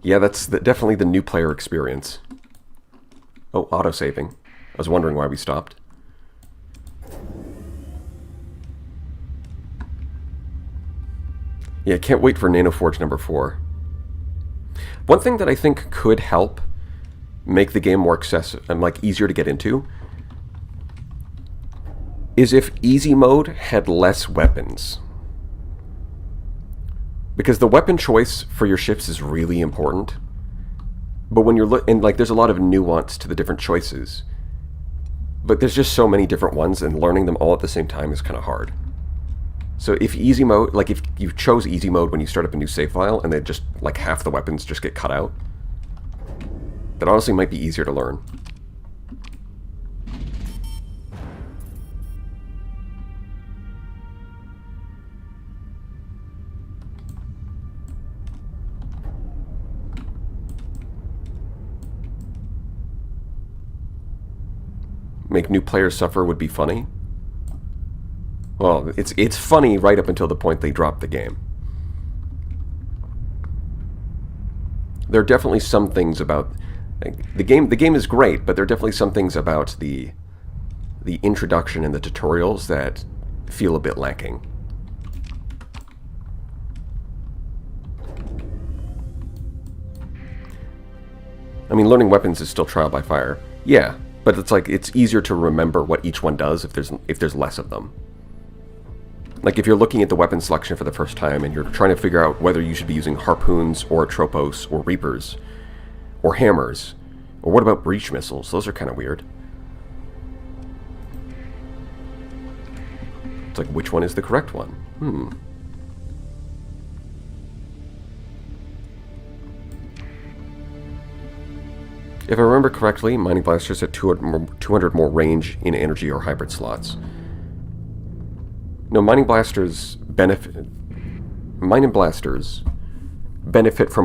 Yeah, that's definitely the new player experience. Oh, autosaving. I was wondering why we stopped. Yeah, can't wait for Nanoforge number 4. One thing that I think could help make the game more accessible and like easier to get into is if easy mode had less weapons. Because the weapon choice for your ships is really important. But when you're and like there's a lot of nuance to the different choices. But there's just so many different ones, and learning them all at the same time is kind of hard. So if easy mode, like if you chose easy mode when you start up a new save file and then just like half the weapons just get cut out, that honestly might be easier to learn. Make new players suffer would be funny. Well, it's funny right up until the point they drop the game. There are definitely some things about the game. The game is great, but there are definitely some things about the introduction and the tutorials that feel a bit lacking. I mean, learning weapons is still trial by fire. Yeah, but it's like it's easier to remember what each one does if there's less of them. Like if you're looking at the weapon selection for the first time and you're trying to figure out whether you should be using harpoons or tropos or reapers or hammers, or what about breach missiles? Those are kind of weird. It's like, which one is the correct one? If I remember correctly, mining blasters at 200 more range in energy or hybrid slots. No, mining blasters benefit from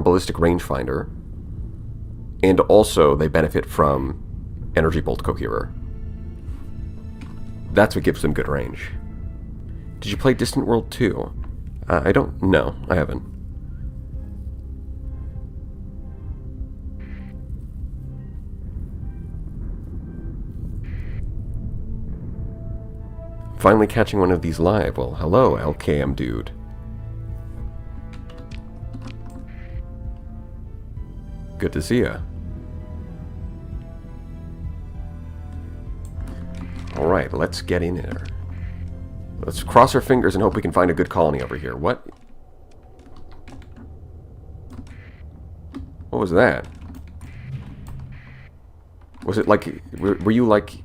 ballistic rangefinder, and also they benefit from energy bolt coherer. That's what gives them good range. Did you play Distant World 2? I don't know. I haven't. Finally catching one of these live. Well, hello, LKM dude. Good to see ya. Alright, let's get in there. Let's cross our fingers and hope we can find a good colony over here. What? What was that? Was it like... Were you like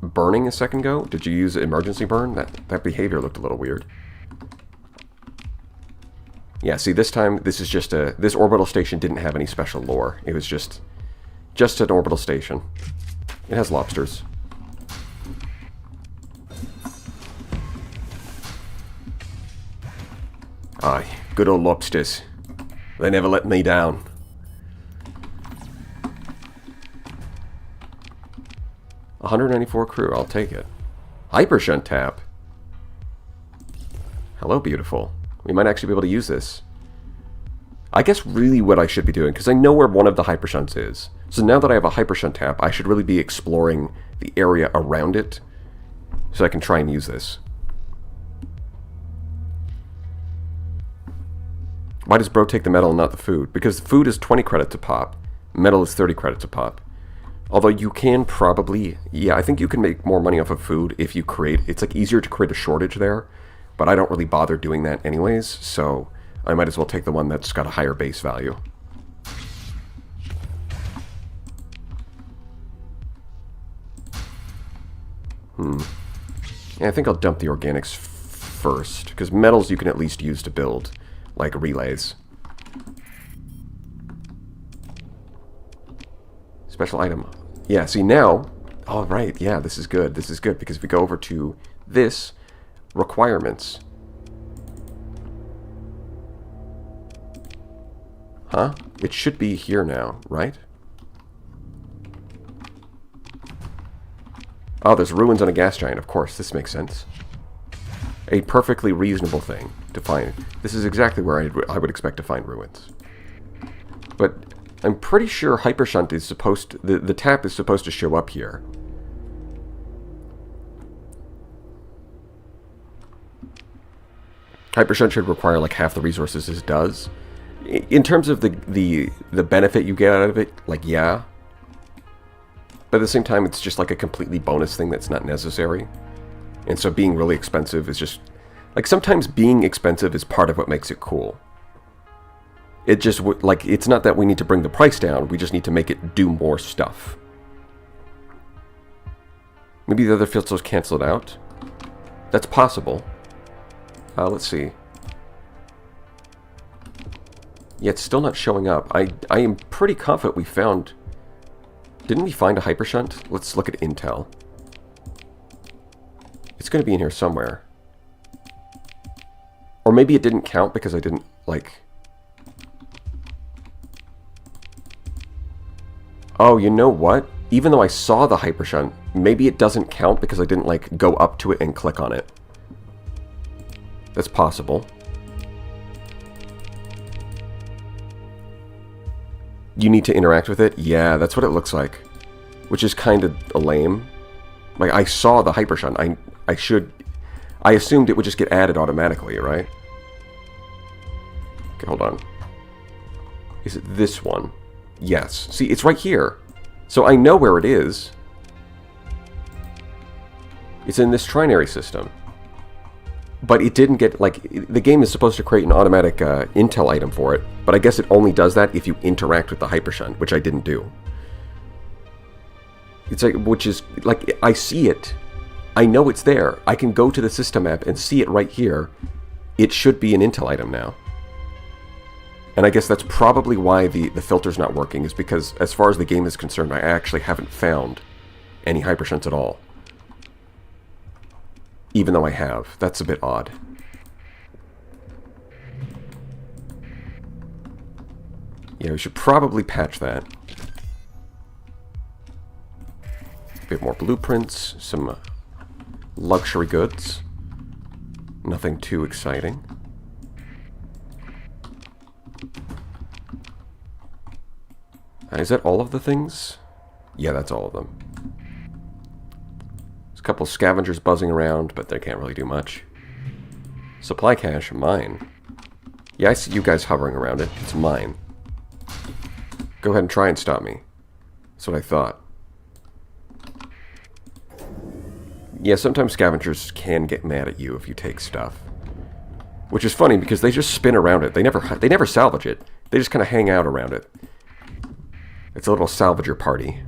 burning a second ago? Did you use emergency burn? That behavior looked a little weird. Yeah, see, this time, this is just a... This orbital station didn't have any special lore. It was just an orbital station. It has lobsters. Aye, good old lobsters. They never let me down. $194 crew, I'll take it. Hypershunt tap. Hello, beautiful. We might actually be able to use this. I guess really what I should be doing, because I know where one of the hypershunts is. So now that I have a hypershunt tap, I should really be exploring the area around it, so I can try and use this. Why does bro take the metal and not the food? Because food is 20 credits a pop. Metal is 30 credits a pop. Although you can probably... Yeah, I think you can make more money off of food if you create... It's like easier to create a shortage there. But I don't really bother doing that anyways. So I might as well take the one that's got a higher base value. Yeah, I think I'll dump the organics first. Because metals you can at least use to build, like relays. Special item. Yeah, see now... Oh, right, yeah, this is good. This is good, because if we go over to this, requirements. Huh? It should be here now, right? Oh, there's ruins on a gas giant, of course. This makes sense. A perfectly reasonable thing to find. This is exactly where I would expect to find ruins. But... I'm pretty sure Hypershunt is supposed to... The tap is supposed to show up here. Hypershunt should require like half the resources it does. In terms of the benefit you get out of it, like, yeah. But at the same time, it's just like a completely bonus thing that's not necessary. And so being really expensive is just... Like, sometimes being expensive is part of what makes it cool. It just, like, it's not that we need to bring the price down, we just need to make it do more stuff. Maybe the other filters cancel it out? That's possible. Let's see. Yeah, it's still not showing up. I am pretty confident we found... Didn't we find a hypershunt? Let's look at Intel. It's going to be in here somewhere. Or maybe it didn't count because I didn't, like... Oh, you know what? Even though I saw the hypershunt, maybe it doesn't count because I didn't, like, go up to it and click on it. That's possible. You need to interact with it? Yeah, that's what it looks like. Which is kind of lame. Like, I saw the hypershunt. I assumed it would just get added automatically, right? Okay, hold on. Is it this one? Yes. See, it's right here. So I know where it is. It's in this trinary system. But it didn't get, like, the game is supposed to create an automatic intel item for it, but I guess it only does that if you interact with the hypershunt, which I didn't do. It's like, which is, like, I see it. I know it's there. I can go to the system map and see it right here. It should be an intel item now. And I guess that's probably why the filter's not working, is because, as far as the game is concerned, I actually haven't found any hypershunts at all. Even though I have. That's a bit odd. Yeah, we should probably patch that. A bit more blueprints, some luxury goods. Nothing too exciting. Is that all of the things? Yeah, that's all of them. couple scavengers buzzing around, but they can't really do much. Supply cache, mine. Yeah, I see you guys hovering around it. It's mine. Go ahead and try and stop me. That's what I thought. Yeah, sometimes scavengers can get mad at you if you take stuff. Which is funny because they just spin around it. They never salvage it. They just kind of hang out around it. It's a little salvager party.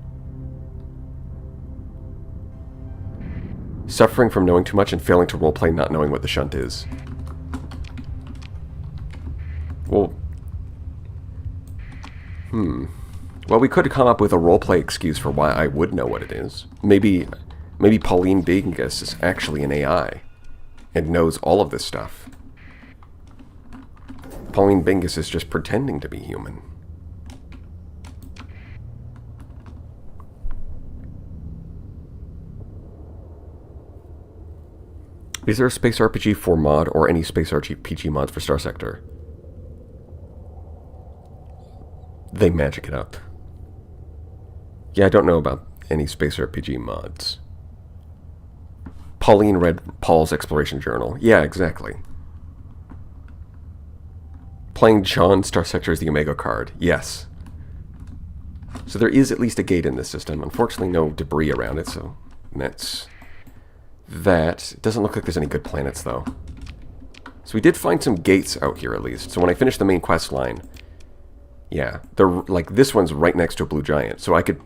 Suffering from knowing too much and failing to roleplay not knowing what the shunt is. Well... Well, we could come up with a roleplay excuse for why I would know what it is. Maybe Pauline Bingus is actually an AI and knows all of this stuff. Pauline Bingus is just pretending to be human. Is there a Space RPG 4 mod or any Space RPG mods for Starsector? They magic it up. Yeah, I don't know about any Space RPG mods. Pauline read Paul's Exploration Journal. Yeah, exactly. Playing John Starsector as the Omega card. Yes. So there is at least a gate in this system. Unfortunately, no debris around it, so that's that. It doesn't look like there's any good planets, though. So we did find some gates out here, at least. So when I finish the main quest line, yeah, they're like this one's right next to a blue giant. So I could,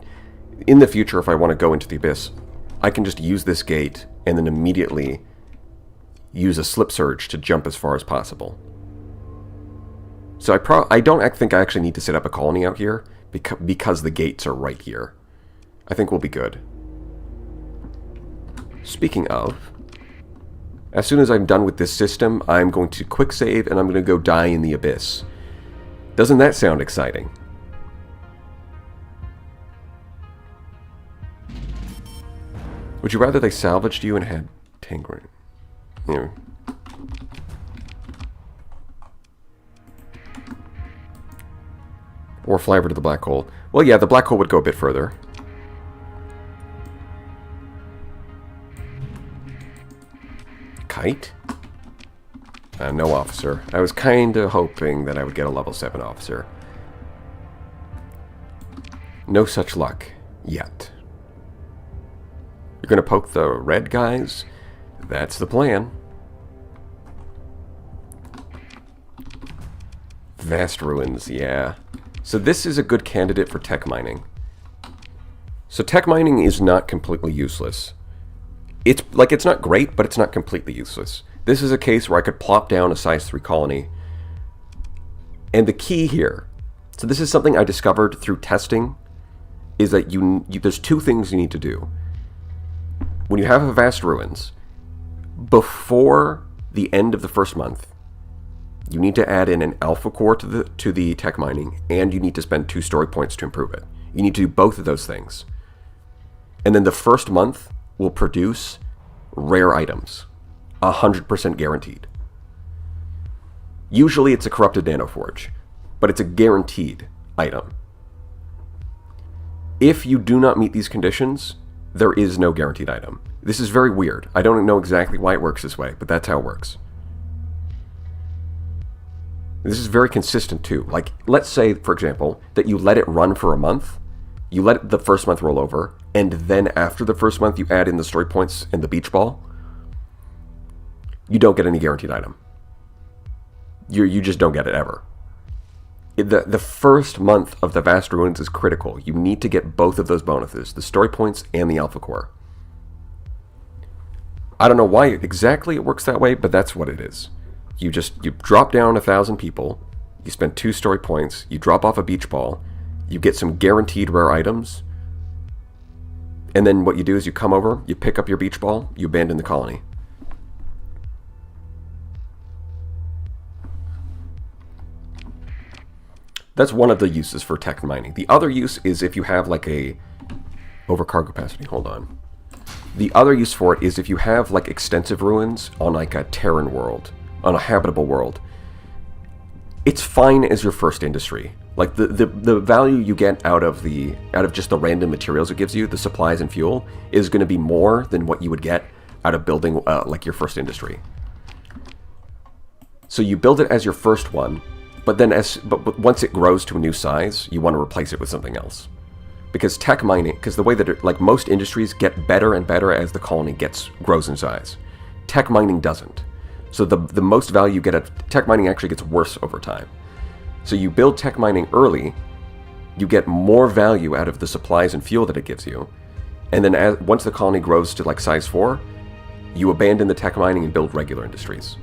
in the future, if I want to go into the abyss, I can just use this gate and then immediately use a slip surge to jump as far as possible. So I don't think I actually need to set up a colony out here because the gates are right here. I think we'll be good. Speaking of, as soon as I'm done with this system, I'm going to quick save and I'm going to go die in the abyss. Doesn't that sound exciting? Would you rather they salvaged you and had Tangren? Yeah. Or fly over to the black hole. Well, yeah, the black hole would go a bit further. Kite? No officer. I was kind of hoping that I would get a level 7 officer. No such luck. Yet. You're going to poke the red guys? That's the plan. Vast ruins, yeah. So this is a good candidate for tech mining. So tech mining is not completely useless. It's not great, but it's not completely useless. This is a case where I could plop down a size 3 colony. And the key here, so this is something I discovered through testing, is that there's two things you need to do. When you have a vast ruins, before the end of the first month, you need to add in an alpha core to the tech mining, and you need to spend 2 story points to improve it. You need to do both of those things. And then the first month will produce rare items. 100% guaranteed. Usually it's a corrupted nanoforge, but it's a guaranteed item. If you do not meet these conditions, there is no guaranteed item. This is very weird. I don't know exactly why it works this way, but that's how it works. This is very consistent too. Like, let's say, for example, that you let it run for a month, you let the first month roll over, and then after the first month you add in the story points and the beach ball, you don't get any guaranteed item. You just don't get it ever. The first month of the Vast Ruins is critical. You need to get both of those bonuses, the story points and the alpha core. I don't know why exactly it works that way, but that's what it is. You drop down 1,000 people, you spend 2 story points, you drop off a beach ball, you get some guaranteed rare items, and then what you do is you come over, you pick up your beach ball, you abandon the colony. That's one of the uses for tech mining. The other use is if you have like a overcargo capacity. Hold on. The other use for it is if you have like extensive ruins on like a Terran world, on a habitable world. It's fine as your first industry. Like the value you get out of just the random materials it gives you, the supplies and fuel, is going to be more than what you would get out of building like your first industry. So you build it as your first one, but then but once it grows to a new size, you want to replace it with something else. Because tech mining, because the way that like most industries get better and better as the colony grows in size, tech mining doesn't. So the most value you get at tech mining actually gets worse over time. So you build tech mining early, you get more value out of the supplies and fuel that it gives you, and then once the colony grows to like size 4, you abandon the tech mining and build regular industries.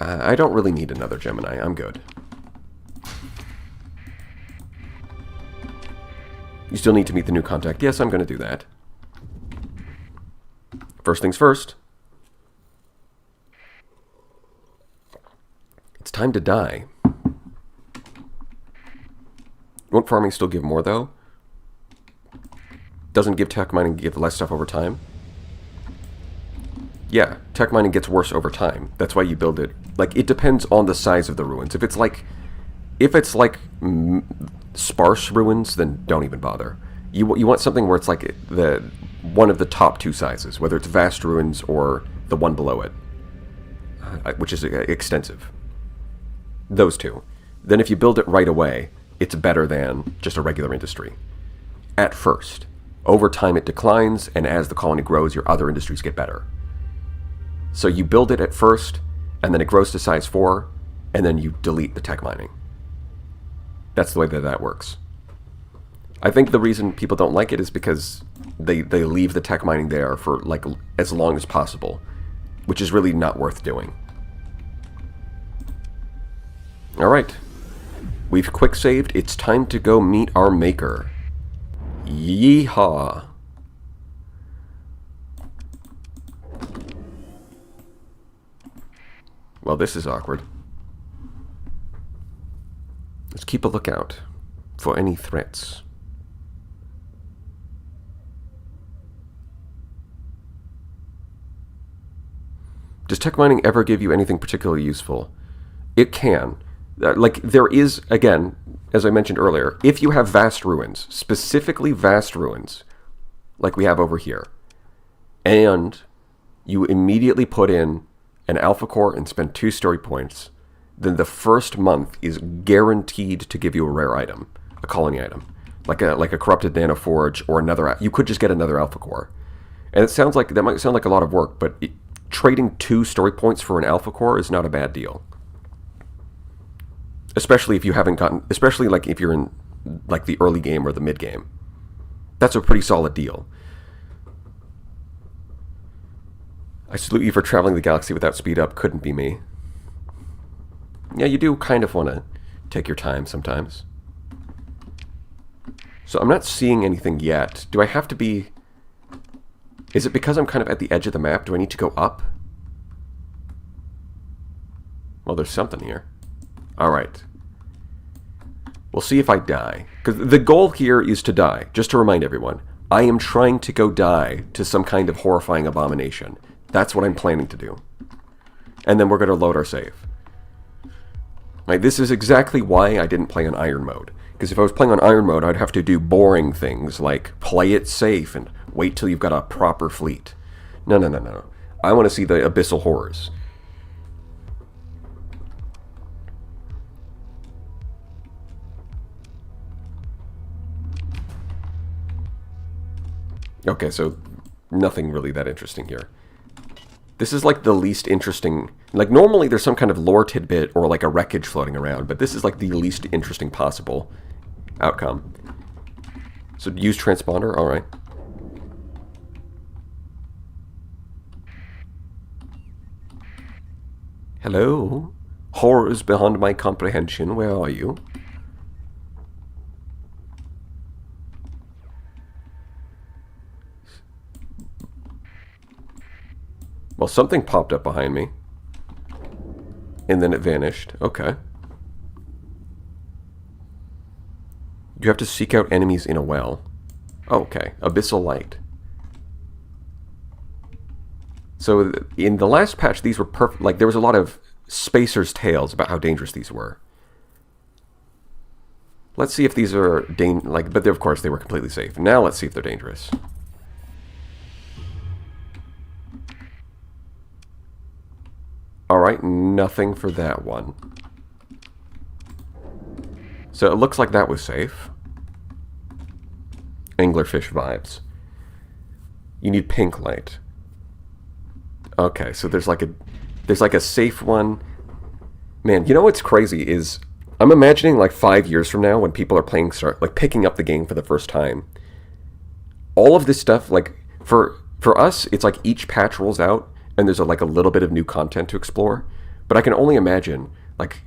I don't really need another Gemini. I'm good. You still need to meet the new contact. Yes, I'm going to do that. First things first. It's time to die. Won't farming still give more, though? Doesn't give tech mining give less stuff over time? Yeah, tech mining gets worse over time. That's why you build it. Like, it depends on the size of the ruins. If it's like sparse ruins, then don't even bother. You want something where it's like one of the top 2 sizes, whether it's vast ruins or the one below it, which is extensive. Those 2. Then if you build it right away, it's better than just a regular industry. At first. Over time it declines, and as the colony grows, your other industries get better. So you build it at first, and then it grows to size 4, and then you delete the tech mining. That's the way that works. I think the reason people don't like it is because they leave the tech mining there for like as long as possible, which is really not worth doing. Alright. We've quick saved. It's time to go meet our maker. Yeehaw. Well, this is awkward. Let's keep a lookout for any threats. Does tech mining ever give you anything particularly useful? It can. Like, there is, again, as I mentioned earlier, if you have vast ruins, specifically vast ruins, like we have over here, and you immediately put in an alpha core and spend 2 story points, then the first month is guaranteed to give you a rare item, a colony item, like a corrupted nanoforge or another. You could just get another alpha core, and that might sound like a lot of work, but trading 2 story points for an alpha core is not a bad deal. Especially if you haven't especially like if you're in like the early game or the mid game. That's a pretty solid deal. I salute you for traveling the galaxy without speed up. Couldn't be me. Yeah, you do kind of want to take your time sometimes. So I'm not seeing anything yet. Do I have to be... Is it because I'm kind of at the edge of the map? Do I need to go up? Well, there's something here. Alright. We'll see if I die. Because the goal here is to die. Just to remind everyone. I am trying to go die to some kind of horrifying abomination. That's what I'm planning to do. And then we're going to load our save. Right, this is exactly why I didn't play on Iron Mode. Because if I was playing on Iron Mode, I'd have to do boring things like play it safe and wait till you've got a proper fleet. No. I want to see the abyssal horrors. Okay, so nothing really that interesting here. This is like the least interesting... Like, normally there's some kind of lore tidbit or like a wreckage floating around, but this is like the least interesting possible outcome. So use transponder? Alright. Hello? Horrors beyond my comprehension, where are you? Well, something popped up behind me. And then it vanished. Okay. You have to seek out enemies in a well. Oh, okay. Abyssal light. So in the last patch, these were perfect. Like, there was a lot of spacers' tales about how dangerous these were. Let's see if these are but of course they were completely safe. Now let's see if they're dangerous. Alright, nothing for that one. So it looks like that was safe. Anglerfish vibes. You need pink light. Okay, so there's like a safe one. Man, you know what's crazy is I'm imagining like 5 years from now when people are picking up the game for the first time. All of this stuff, like for us, it's like each patch rolls out and there's a little bit of new content to explore. But I can only imagine like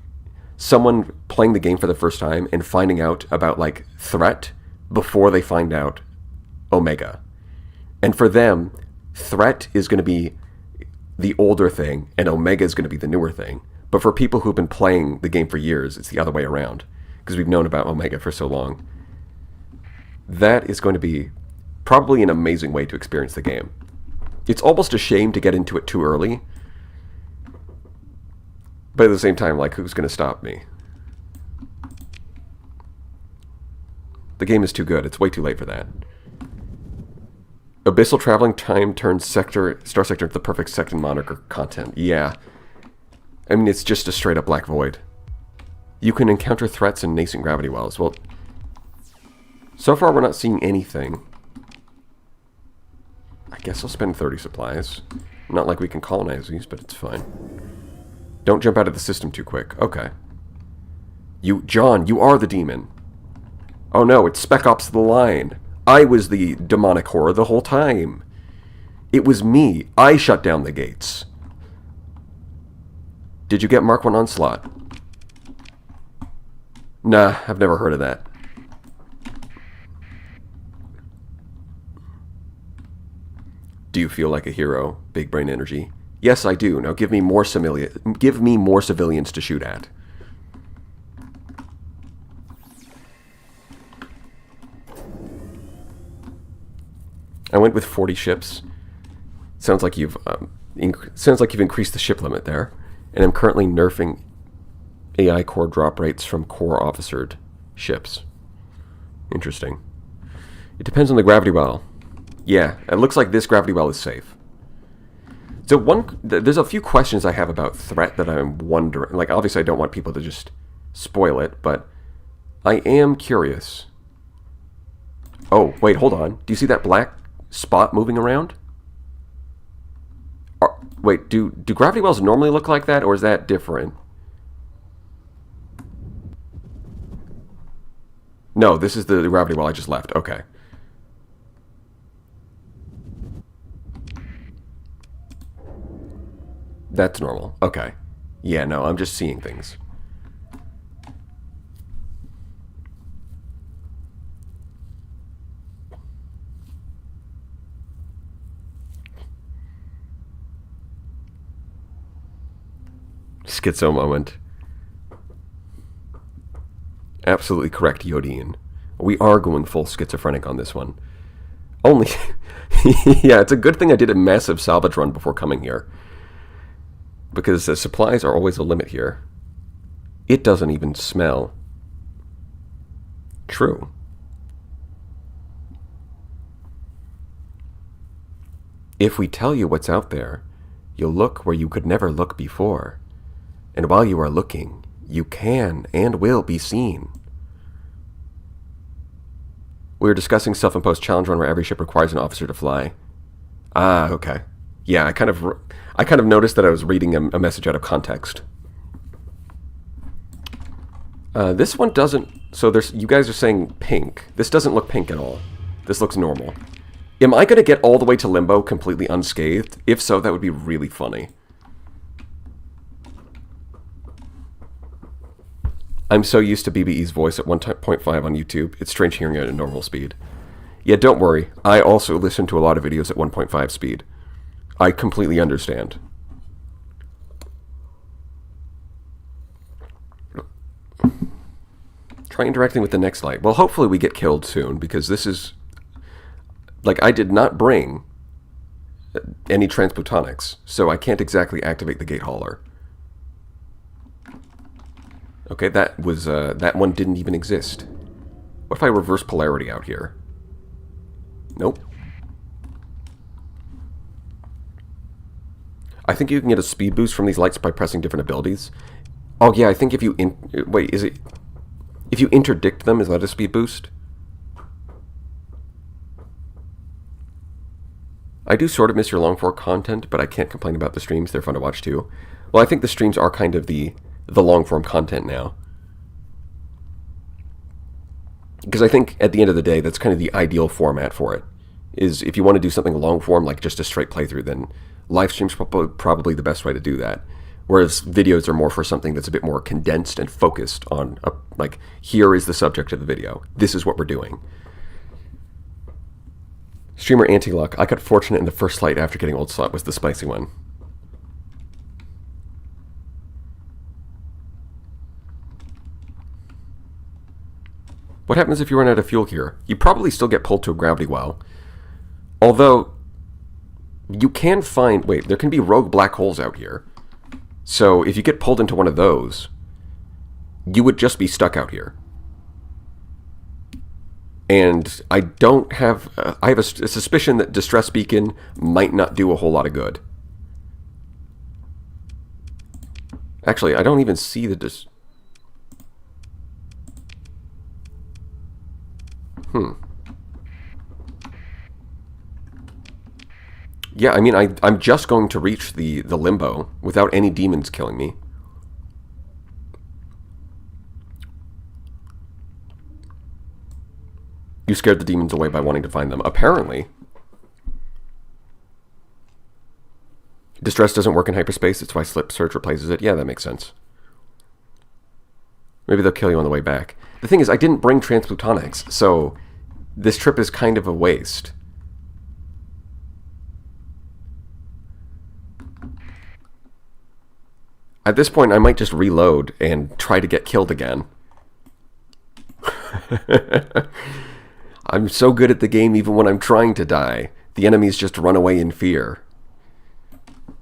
someone playing the game for the first time and finding out about like Threat before they find out Omega. And for them, Threat is going to be the older thing and Omega is going to be the newer thing. But for people who've been playing the game for years, it's the other way around because we've known about Omega for so long. That is going to be probably an amazing way to experience the game. It's almost a shame to get into it too early. But at the same time, like, who's going to stop me? The game is too good. It's way too late for that. Abyssal traveling time turns Starsector into the perfect second moniker content. Yeah. I mean, it's just a straight-up black void. You can encounter threats in nascent gravity wells. Well, so far we're not seeing anything. I guess I'll spend 30 supplies. Not like we can colonize these, but it's fine. Don't jump out of the system too quick. Okay. John, you are the demon. Oh no, it's Spec Ops the Line. I was the demonic horror the whole time. It was me. I shut down the gates. Did you get Mark 1 Onslaught? Nah, I've never heard of that. Do you feel like a hero? Big brain energy. Yes, I do. Now give me more civilians to shoot at. I went with 40 ships. Sounds like you've increased the ship limit there. And I'm currently nerfing AI core drop rates from core officered ships. Interesting. It depends on the gravity well. Yeah, it looks like this gravity well is safe. So there's a few questions I have about Threat that I'm wondering. Like, obviously I don't want people to just spoil it, but I am curious. Oh, wait, hold on. Do you see that black spot moving around? Wait, do gravity wells normally look like that, or is that different? No, this is the gravity well I just left. Okay. That's normal. Okay. Yeah, no, I'm just seeing things. Schizo moment. Absolutely correct, Yodine. We are going full schizophrenic on this one. Only... yeah, it's a good thing I did a massive salvage run before coming here. Because the supplies are always a limit here. It doesn't even smell. True. If we tell you what's out there, you'll look where you could never look before. And while you are looking, you can and will be seen. We were discussing self-imposed challenge run where every ship requires an officer to fly. Ah, okay. Yeah, I kind of noticed that I was reading a message out of context. This one doesn't... So you guys are saying pink. This doesn't look pink at all. This looks normal. Am I going to get all the way to Limbo completely unscathed? If so, that would be really funny. I'm so used to BBE's voice at 1.5 on YouTube, it's strange hearing it at normal speed. Yeah, don't worry. I also listen to a lot of videos at 1.5 speed. I completely understand. Try interacting with the next light. Well, hopefully we get killed soon, because this is... Like, I did not bring any transplutonics, so I can't exactly activate the gate hauler. Okay, that was, that one didn't even exist. What if I reverse polarity out here? Nope. I think you can get a speed boost from these lights by pressing different abilities. Oh yeah, I think if you wait, is it if you interdict them, is that a speed boost? I do sort of miss your long form content, but I can't complain about the streams. They're fun to watch too. Well, I think the streams are kind of the long form content now. Because I think at the end of the day, that's kind of the ideal format for it. Is if you want to do something long form, like just a straight playthrough, then live streams probably the best way to do that. Whereas videos are more for something that's a bit more condensed and focused on, like, here is the subject of the video. This is what we're doing. Streamer Anti-Luck. I got fortunate in the first light after getting Old Slot was the spicy one. What happens if you run out of fuel here? You probably still get pulled to a gravity well. Although, you can find... Wait, there can be rogue black holes out here. So, if you get pulled into one of those, you would just be stuck out here. And I don't have... I have a suspicion that Distress Beacon might not do a whole lot of good. Actually, I don't even see the... Yeah, I mean, I'm just going to reach the limbo without any demons killing me. You scared the demons away by wanting to find them. Apparently. Distress doesn't work in hyperspace, that's why Slip Search replaces it. Yeah, that makes sense. Maybe they'll kill you on the way back. The thing is, I didn't bring Transplutonics, so this trip is kind of a waste. At this point, I might just reload and try to get killed again. I'm so good at the game even when I'm trying to die. The enemies just run away in fear.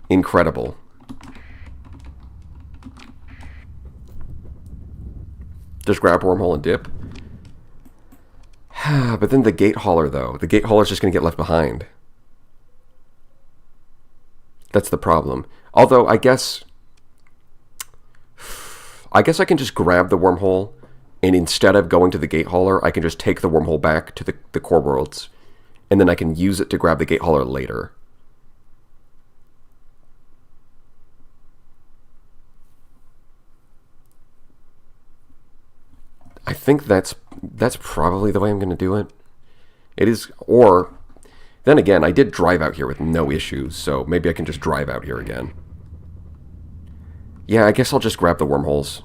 Incredible. Just grab wormhole and dip. But then the gate hauler, though. The gate hauler's just going to get left behind. That's the problem. Although, I guess I can just grab the wormhole, and instead of going to the gate hauler, I can just take the wormhole back to the core worlds, and then I can use it to grab the gate hauler later. I think that's probably the way I'm going to do it. It is, or then again, I did drive out here with no issues, so maybe I can just drive out here again. Yeah, I guess I'll just grab the wormholes.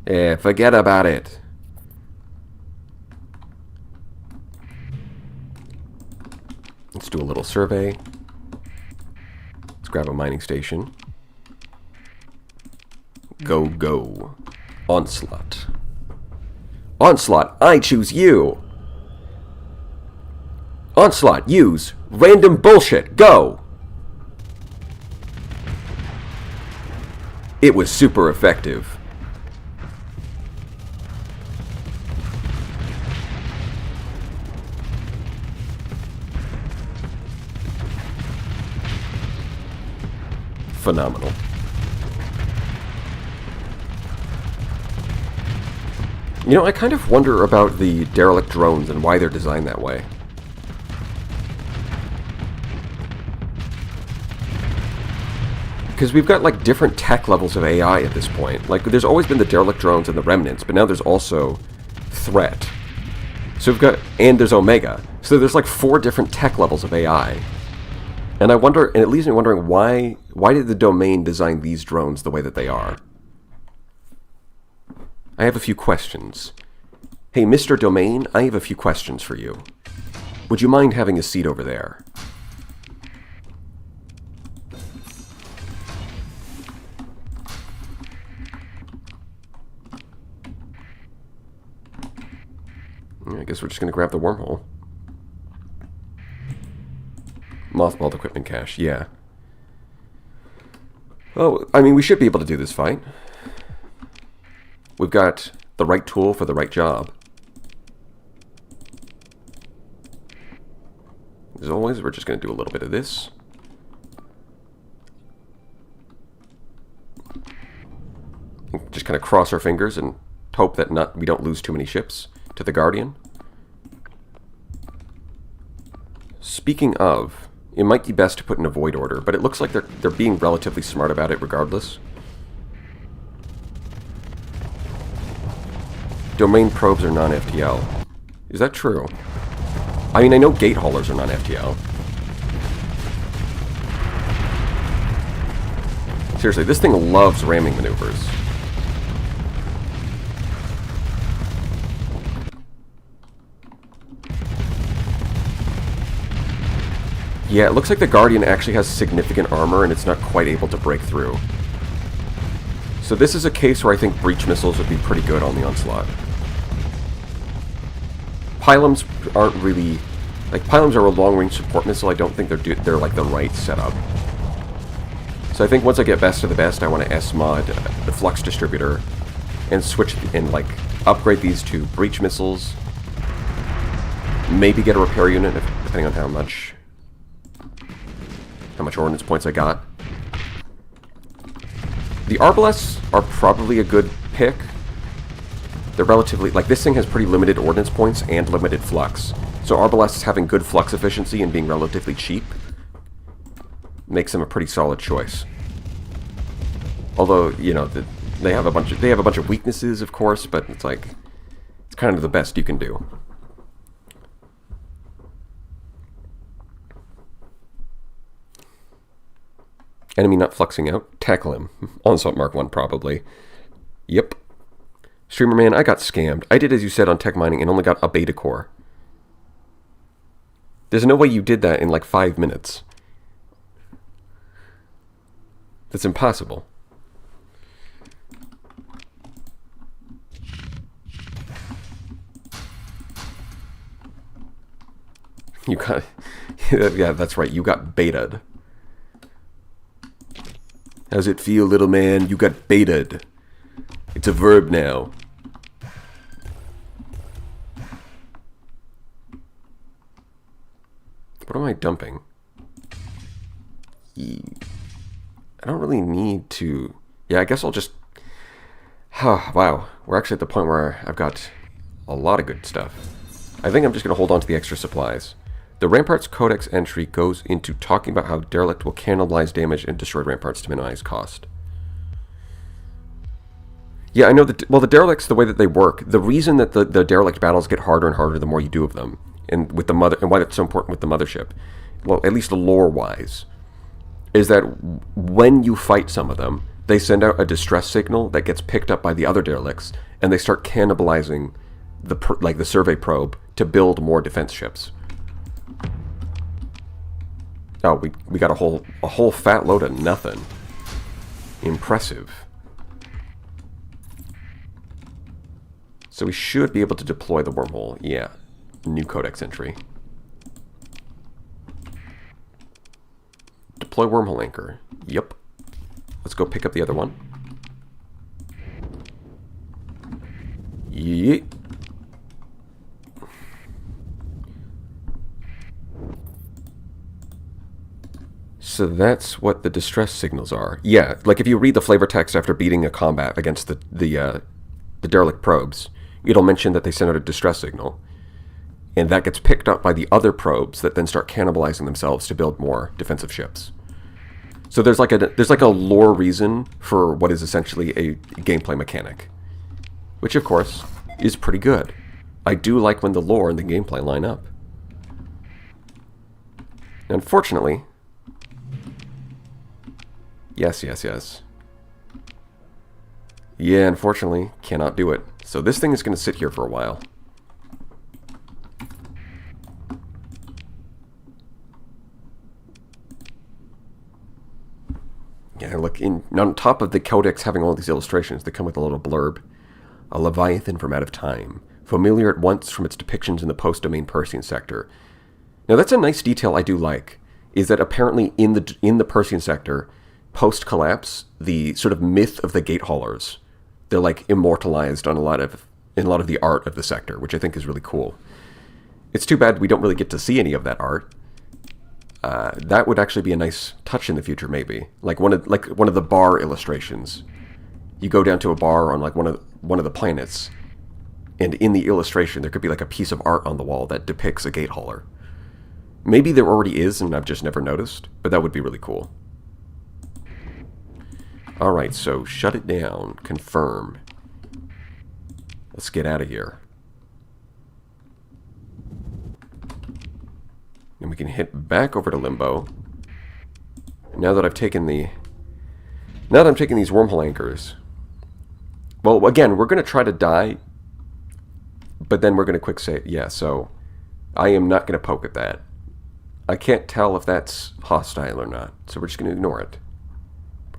Forget about it. Let's do a little survey. Let's grab a mining station. Go, go. Onslaught. Onslaught, I choose you! Onslaught, use random bullshit, go! It was super effective. Phenomenal. You know, I kind of wonder about the derelict drones and why they're designed that way. Because we've got, like, different tech levels of AI at this point. Like, there's always been the derelict drones and the remnants, but now there's also threat. So we've got, and there's Omega. So there's, like, 4 different tech levels of AI. And I wonder, and it leaves me wondering, why did the Domain design these drones the way that they are? I have a few questions. Hey, Mr. Domain, I have a few questions for you. Would you mind having a seat over there? I guess we're just going to grab the wormhole. Mothballed equipment cache, yeah. Oh, I mean, we should be able to do this fight. We've got the right tool for the right job. As always, we're just going to do a little bit of this. Just kind of cross our fingers and hope that we don't lose too many ships to the Guardian. Speaking of, it might be best to put in a void order, but it looks like they're being relatively smart about it regardless. Domain probes are non-FTL. Is that true? I mean, I know gate haulers are non-FTL. Seriously, this thing loves ramming maneuvers. Yeah, it looks like the Guardian actually has significant armor and it's not quite able to break through. So this is a case where I think breach missiles would be pretty good on the Onslaught. Pylons aren't really... Like, pylons are a long-range support missile. I don't think they're like the right setup. So I think once I get best of the best, I want to S-mod the Flux Distributor and switch and, like, upgrade these to breach missiles. Maybe get a repair unit, depending on how much ordnance points I got. The Arbalests are probably a good pick. They're relatively... Like, this thing has pretty limited ordnance points and limited flux. So Arbalests having good flux efficiency and being relatively cheap makes them a pretty solid choice. Although, you know, they have a bunch of weaknesses, of course, but it's like... It's kind of the best you can do. Enemy not fluxing out. Tackle him. Onslaught Mark 1, probably. Yep. Streamer man, I got scammed. I did as you said on tech mining and only got a beta core. There's no way you did that in like 5 minutes. That's impossible. You got... Yeah, that's right. You got betaed. How's it feel, little man? You got betaed. It's a verb now. What am I dumping? I don't really need to... Yeah, I guess I'll just... Oh, wow. We're actually at the point where I've got a lot of good stuff. I think I'm just going to hold on to the extra supplies. The Ramparts Codex entry goes into talking about how Derelict will cannibalize damage and destroy Ramparts to minimize cost. Yeah, I know that... Well, the Derelicts, the way that they work, the reason that the Derelict battles get harder and harder the more you do of them, and with the mother, and why that's so important with the mothership, well, at least lore-wise, is that when you fight some of them, they send out a distress signal that gets picked up by the other Derelicts, and they start cannibalizing the survey probe to build more defense ships. Oh, we got a whole fat load of nothing. Impressive. So we should be able to deploy the wormhole. Yeah. New codex entry. Deploy wormhole anchor. Yep. Let's go pick up the other one. Yeet. So that's what the distress signals are. Yeah, like if you read the flavor text after beating a combat against the derelict probes, it'll mention that they sent out a distress signal. And that gets picked up by the other probes that then start cannibalizing themselves to build more defensive ships. So there's like a lore reason for what is essentially a gameplay mechanic. Which, of course, is pretty good. I do like when the lore and the gameplay line up. Unfortunately... Yes. Yeah, unfortunately, cannot do it. So this thing is going to sit here for a while. Yeah, look, on top of the codex having all these illustrations, they come with a little blurb. A Leviathan from out of time, familiar at once from its depictions in the post-domain Persean sector. Now that's a nice detail I do like, is that apparently in the Persean sector, post-collapse, the sort of myth of the gate haulers They're like immortalized on in a lot of the art of the sector, which I think is really cool. It's too bad we don't really get to see any of that art. That would actually be a nice touch in the future, maybe. Like one of the bar illustrations. You go down to a bar on like one of the planets, and in the illustration there could be like a piece of art on the wall that depicts a gate hauler. Maybe there already is, and I've just never noticed, but that would be really cool. Alright, so shut it down. Confirm. Let's get out of here. And we can hit back over to Limbo. Now that I'm taking these wormhole anchors. Well, again, we're going to try to die, but then we're going to quick save. Yeah, so I am not going to poke at that. I can't tell if that's hostile or not, so we're just going to ignore it.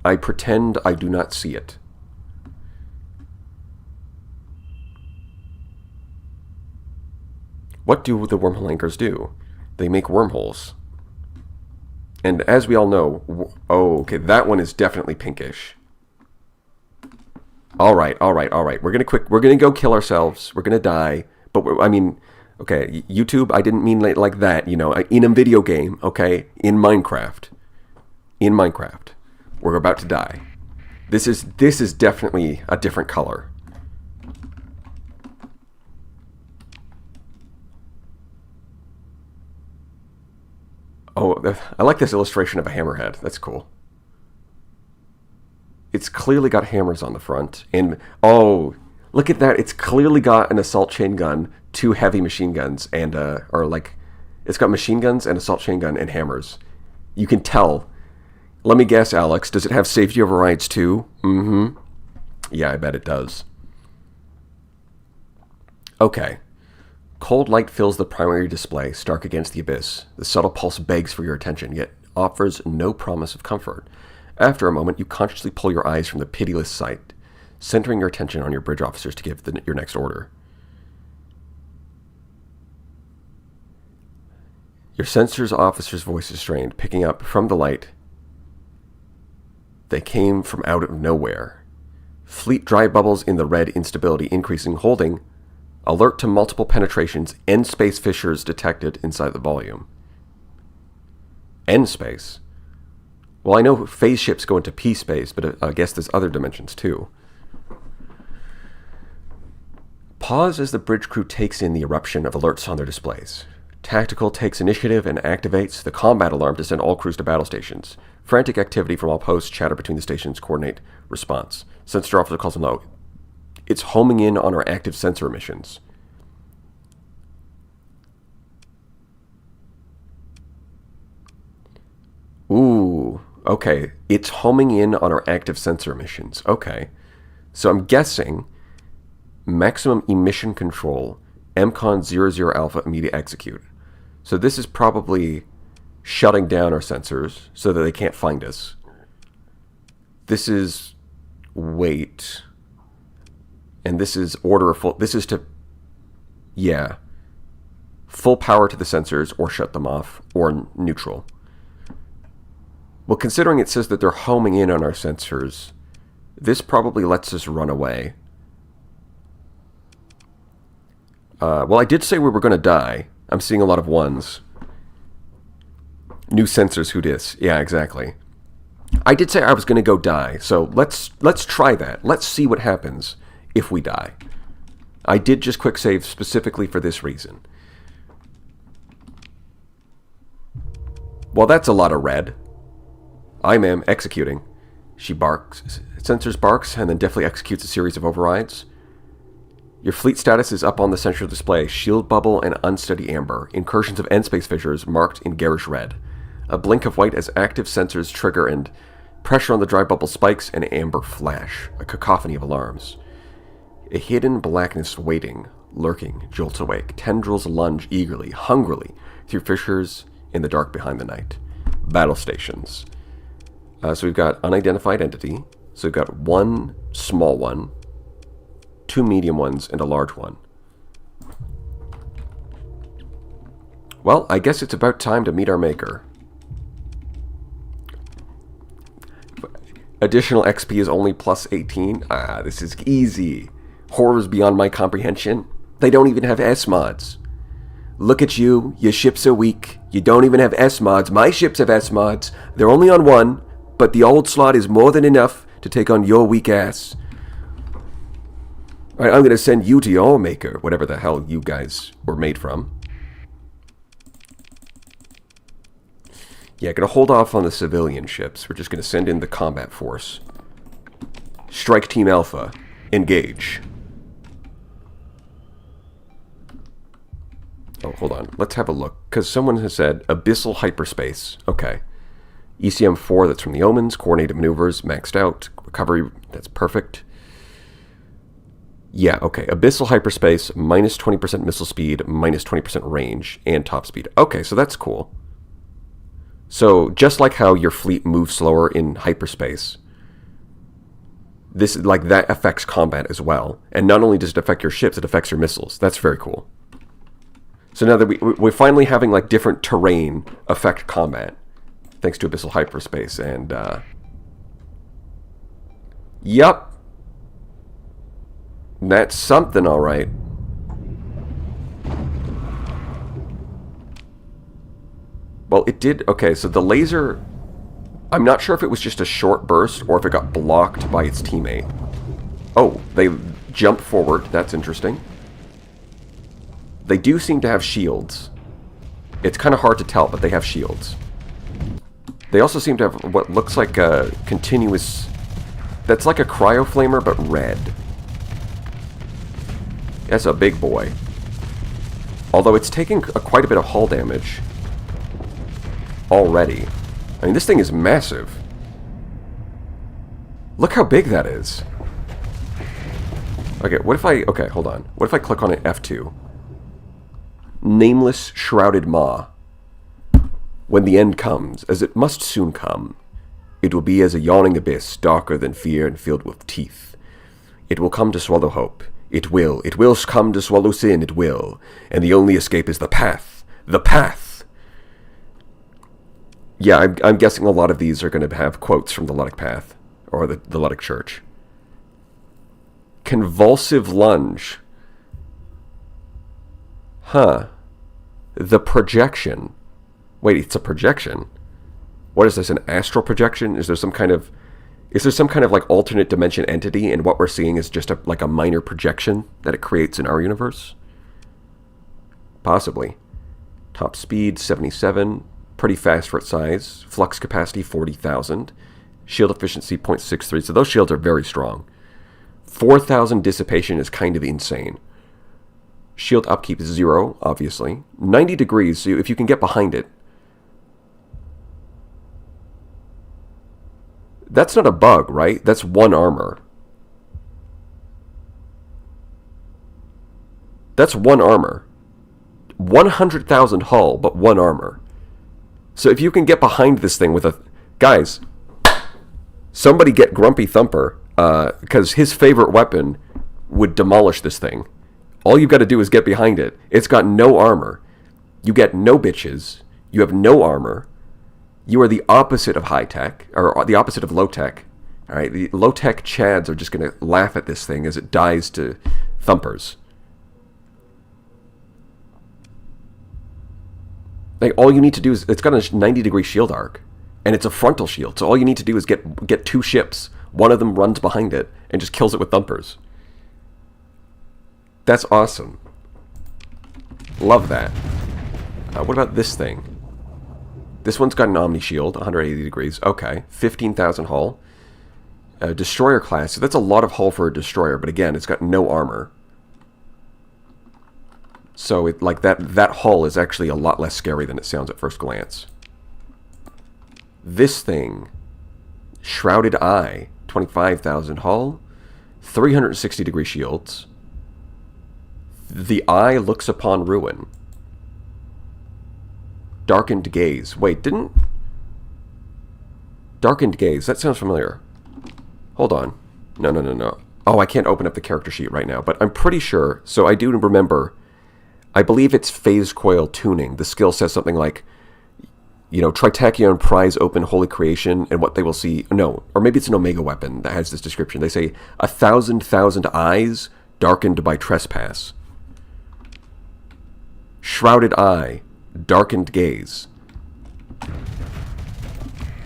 I pretend I do not see it. What do the wormhole anchors do? They make wormholes. And as we all know... Oh, okay, that one is definitely pinkish. Alright. We're gonna go kill ourselves. We're gonna die. But, I mean... Okay, YouTube, I didn't mean like that, you know. In a video game, okay? In Minecraft. We're about to die. This is definitely a different color. Oh, I like this illustration of a hammerhead. That's cool. It's clearly got hammers on the front. And, oh, look at that. It's clearly got an assault chain gun, 2 heavy machine guns, and, it's got machine guns, and assault chain gun, and hammers. You can tell. Let me guess, Alex. Does it have safety overrides too? Mm-hmm. Yeah, I bet it does. Okay. Cold light fills the primary display, stark against the abyss. The subtle pulse begs for your attention, yet offers no promise of comfort. After a moment, you consciously pull your eyes from the pitiless sight, centering your attention on your bridge officers to give your next order. Your sensor's officer's voice is strained, picking up from the light. They came from out of nowhere. Fleet dry bubbles in the red instability increasing, holding... Alert to multiple penetrations. End space fissures detected inside the volume. End space? Well, I know phase ships go into P space, but I guess there's other dimensions too. Pause as the bridge crew takes in the eruption of alerts on their displays. Tactical takes initiative and activates the combat alarm to send all crews to battle stations. Frantic activity from all posts, chatter between the stations, coordinate response. Sensor officer calls them low. It's homing in on our active sensor emissions. Ooh, okay. It's homing in on our active sensor emissions. Okay. So I'm guessing maximum emission control, MCON 00 alpha, immediate execute. So this is probably shutting down our sensors so that they can't find us. This is wait. And this is order full. This is to, yeah, full power to the sensors or shut them off or neutral. Well, considering it says that they're homing in on our sensors, this probably lets us run away. Well, I did say we were going to die. I'm seeing a lot of ones. New sensors, who dis? Yeah, exactly. I did say I was going to go die, so let's try that. Let's see what happens if we die. I did just quick save specifically for this reason. Well, that's a lot of red. I am executing. She barks. Sensors barks and then deftly executes a series of overrides. Your fleet status is up on the central display. Shield bubble and unsteady amber. Incursions of end space fissures marked in garish red. A blink of white as active sensors trigger and pressure on the dry bubble spikes and amber flash. A cacophony of alarms. A hidden blackness waiting, lurking, jolts awake. Tendrils lunge eagerly, hungrily, through fissures in the dark behind the night. Battle stations. So we've got unidentified entity. So we've got one small one, 2 medium ones, and a large one. Well, I guess it's about time to meet our maker. Additional XP is only plus 18. Ah, this is easy. Horrors beyond my comprehension. They don't even have S mods. Look at you. Your ships are weak. You don't even have S mods. My ships have S mods. They're only on 1, but the old slot is more than enough to take on your weak ass. Alright, I'm going to send you to your maker, whatever the hell you guys were made from. Yeah, going to hold off on the civilian ships. We're just going to send in the combat force. Strike Team Alpha. Engage. Oh, hold on. Let's have a look. Because someone has said Abyssal Hyperspace. Okay. ECM-4, that's from the Omens. Coordinated Maneuvers, maxed out. Recovery, that's perfect. Yeah, okay. Abyssal Hyperspace, minus 20% missile speed, minus 20% range, and top speed. Okay, so that's cool. So, just like how your fleet moves slower in hyperspace, this like that affects combat as well. And not only does it affect your ships, it affects your missiles. That's very cool. So now that we're finally having like different terrain affect combat, thanks to Abyssal Hyperspace, and yup, that's something, all right. Well, it did. Okay, so the laser, I'm not sure if it was just a short burst or if it got blocked by its teammate. Oh, they jumped forward. That's interesting. They do seem to have shields. It's kind of hard to tell, but they have shields. They also seem to have what looks like a continuous... That's like a cryoflamer, but red. That's a big boy. Although it's taking quite a bit of hull damage already. I mean, this thing is massive. Look how big that is. Okay, what if I... Okay, hold on. What if I click on it F2? Nameless Shrouded Maw. When the end comes, as it must soon come, it will be as a yawning abyss, darker than fear and filled with teeth. It will come to swallow hope. It will come to swallow sin, it will. And the only escape is the path. The path! Yeah, I'm guessing a lot of these are going to have quotes from the Ludic Path, or the Ludic Church. Convulsive Lunge. Huh. The Projection. Wait, it's a projection? What is this, an astral projection? Is there some kind of like alternate dimension entity, and what we're seeing is just like a minor projection that it creates in our universe? Possibly. Top speed 77, pretty fast for its size. Flux capacity 40,000. Shield efficiency 0.63, so those shields are very strong. 4,000 dissipation is kind of insane. Shield upkeep is 0, obviously. 90 degrees, so if you can get behind it. That's not a bug, right? That's 1 armor. That's 1 armor. 100,000 hull, but 1 armor. So if you can get behind this thing with a... Guys, somebody get Grumpy Thumper, because his favorite weapon would demolish this thing. All you've got to do is get behind it. It's got no armor. You get no bitches. You have no armor. You are the opposite of high-tech, or the opposite of low-tech. All right, the low-tech chads are just going to laugh at this thing as it dies to thumpers. Like, all you need to do is, it's got a 90-degree shield arc, and it's a frontal shield, so all you need to do is get 2 ships. One of them runs behind it and just kills it with thumpers. That's awesome. Love that. What about this thing? This one's got an Omni Shield, 180 degrees. Okay, 15,000 hull. Destroyer class, so that's a lot of hull for a destroyer, but again, it's got no armor. So it, like that hull is actually a lot less scary than it sounds at first glance. This thing, Shrouded Eye, 25,000 hull, 360 degree shields. The eye looks upon ruin. Darkened Gaze. Wait, didn't... Darkened Gaze, that sounds familiar. Hold on. No. Oh, I can't open up the character sheet right now, but I'm pretty sure, so I do remember, I believe it's Phase Coil Tuning. The skill says something like, Tritachyon prize open holy creation, and what they will see... No, or maybe it's an Omega weapon that has this description. They say, 1,000 eyes darkened by trespass. Shrouded eye, darkened gaze.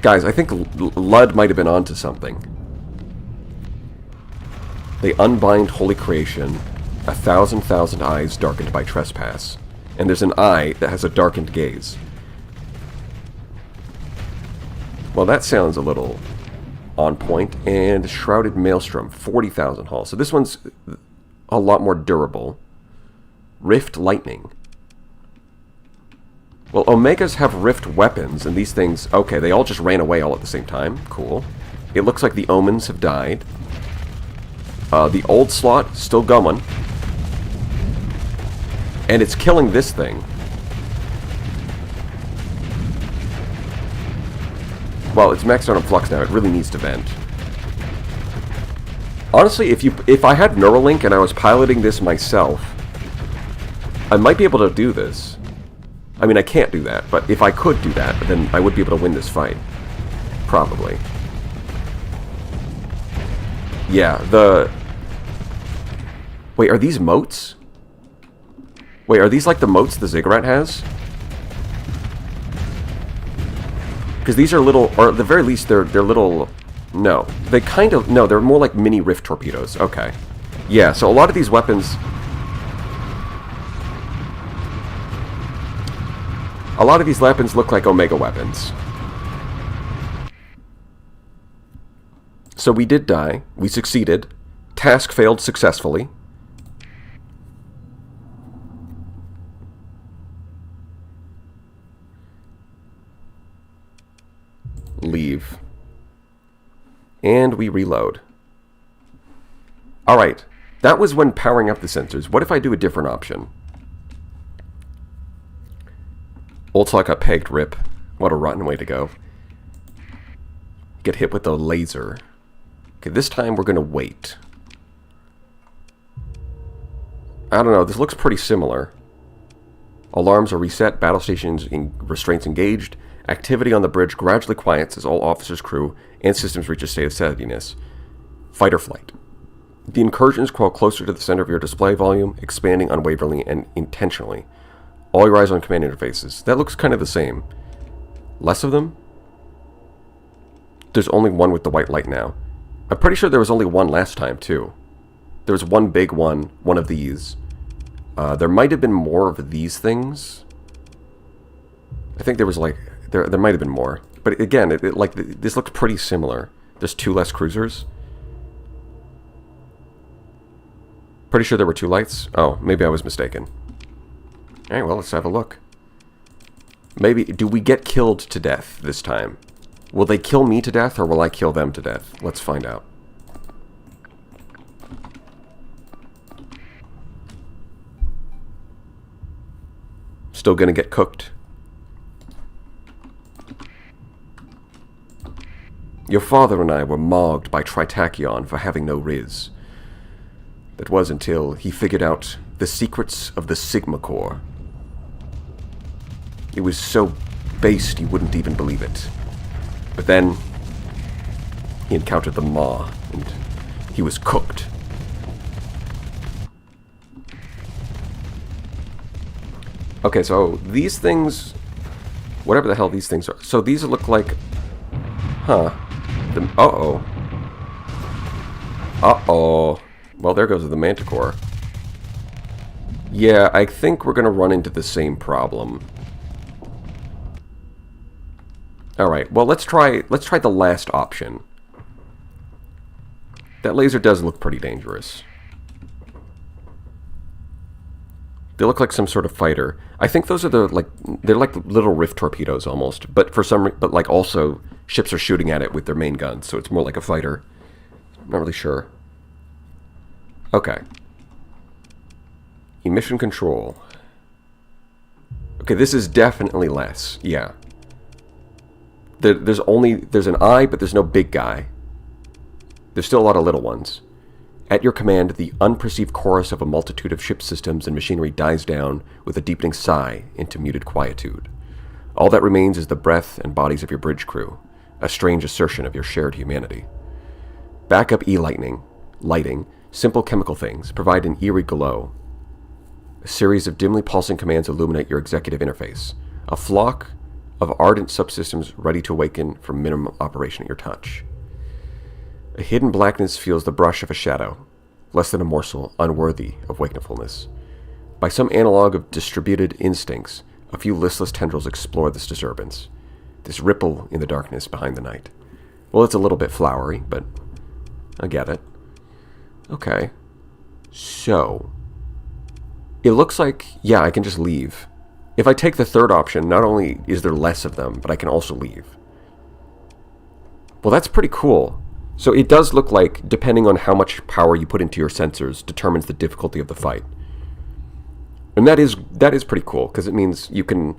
Guys, I think Lud might have been onto something. They unbind holy creation, 1,000 eyes darkened by trespass. And there's an eye that has a darkened gaze. Well, that sounds a little on point. And Shrouded Maelstrom, 40,000 hull. So this one's a lot more durable. Rift Lightning. Well, Omegas have Rift weapons, and these things... Okay, they all just ran away all at the same time. Cool. It looks like the Omens have died. The old slot, still going. And it's killing this thing. Well, it's maxed out on Flux now. It really needs to vent. Honestly, if I had Neuralink and I was piloting this myself, I might be able to do this. I mean, I can't do that, but if I could do that, then I would be able to win this fight. Probably. Yeah, Wait, are these moats? Wait, are these like the moats the Ziggurat has? Because these are little, or at the very least, they're little... No. They kind of... No, they're more like mini rift torpedoes. Okay. Yeah, so a lot of these weapons... A lot of these weapons look like Omega weapons. So we did die. We succeeded. Task failed successfully. Leave. And we reload. Alright. That was when powering up the sensors. What if I do a different option? Old slot got pegged, rip. What a rotten way to go. Get hit with the laser. Okay, this time we're going to wait. I don't know, this looks pretty similar. Alarms are reset, battle stations restraints engaged. Activity on the bridge gradually quiets as all officers, crew, and systems reach a state of steadiness. Fight or flight. The incursions crawl closer to the center of your display volume, expanding unwaveringly and intentionally. All your eyes on command interfaces. That looks kind of the same. Less of them? There's only one with the white light now. I'm pretty sure there was only one last time, too. There was one big one of these. There might have been more of these things. I think there was like... There might have been more. But again, this looks pretty similar. There's two less cruisers. Pretty sure there were two lights. Oh, maybe I was mistaken. Alright, well, let's have a look. Maybe, do we get killed to death this time? Will they kill me to death, or will I kill them to death? Let's find out. Still gonna get cooked. Your father and I were mogged by Tritachyon for having no Riz. That was until he figured out the secrets of the Sigma Core. It was so based you wouldn't even believe it. But then, he encountered the Maw, and he was cooked. Okay, so these things... Whatever the hell these things are. So these look like... Huh. Uh-oh. Uh-oh. Well, there goes the Manticore. Yeah, I think we're going to run into the same problem. Alright, well, let's try the last option. That laser does look pretty dangerous. They look like some sort of fighter. I think those are they're like little rift torpedoes almost, but like also ships are shooting at it with their main guns, so it's more like a fighter. I'm not really sure. Okay. Emission control. Okay, this is definitely less. Yeah. There's an eye, but there's no big guy. There's still a lot of little ones. At your command, the unperceived chorus of a multitude of ship systems and machinery dies down with a deepening sigh into muted quietude. All that remains is the breath and bodies of your bridge crew, a strange assertion of your shared humanity. Backup lighting, simple chemical things, provide an eerie glow. A series of dimly pulsing commands illuminate your executive interface. A flock of ardent subsystems ready to awaken from minimum operation at your touch. A hidden blackness feels the brush of a shadow, less than a morsel, unworthy of wakefulness. By some analog of distributed instincts, a few listless tendrils explore this disturbance, this ripple in the darkness behind the night. Well, it's a little bit flowery, but I get it. Okay. So, it looks like, yeah, I can just leave. If I take the third option, not only is there less of them, but I can also leave. Well, that's pretty cool. So it does look like, depending on how much power you put into your sensors, determines the difficulty of the fight. And that is pretty cool, because it means you can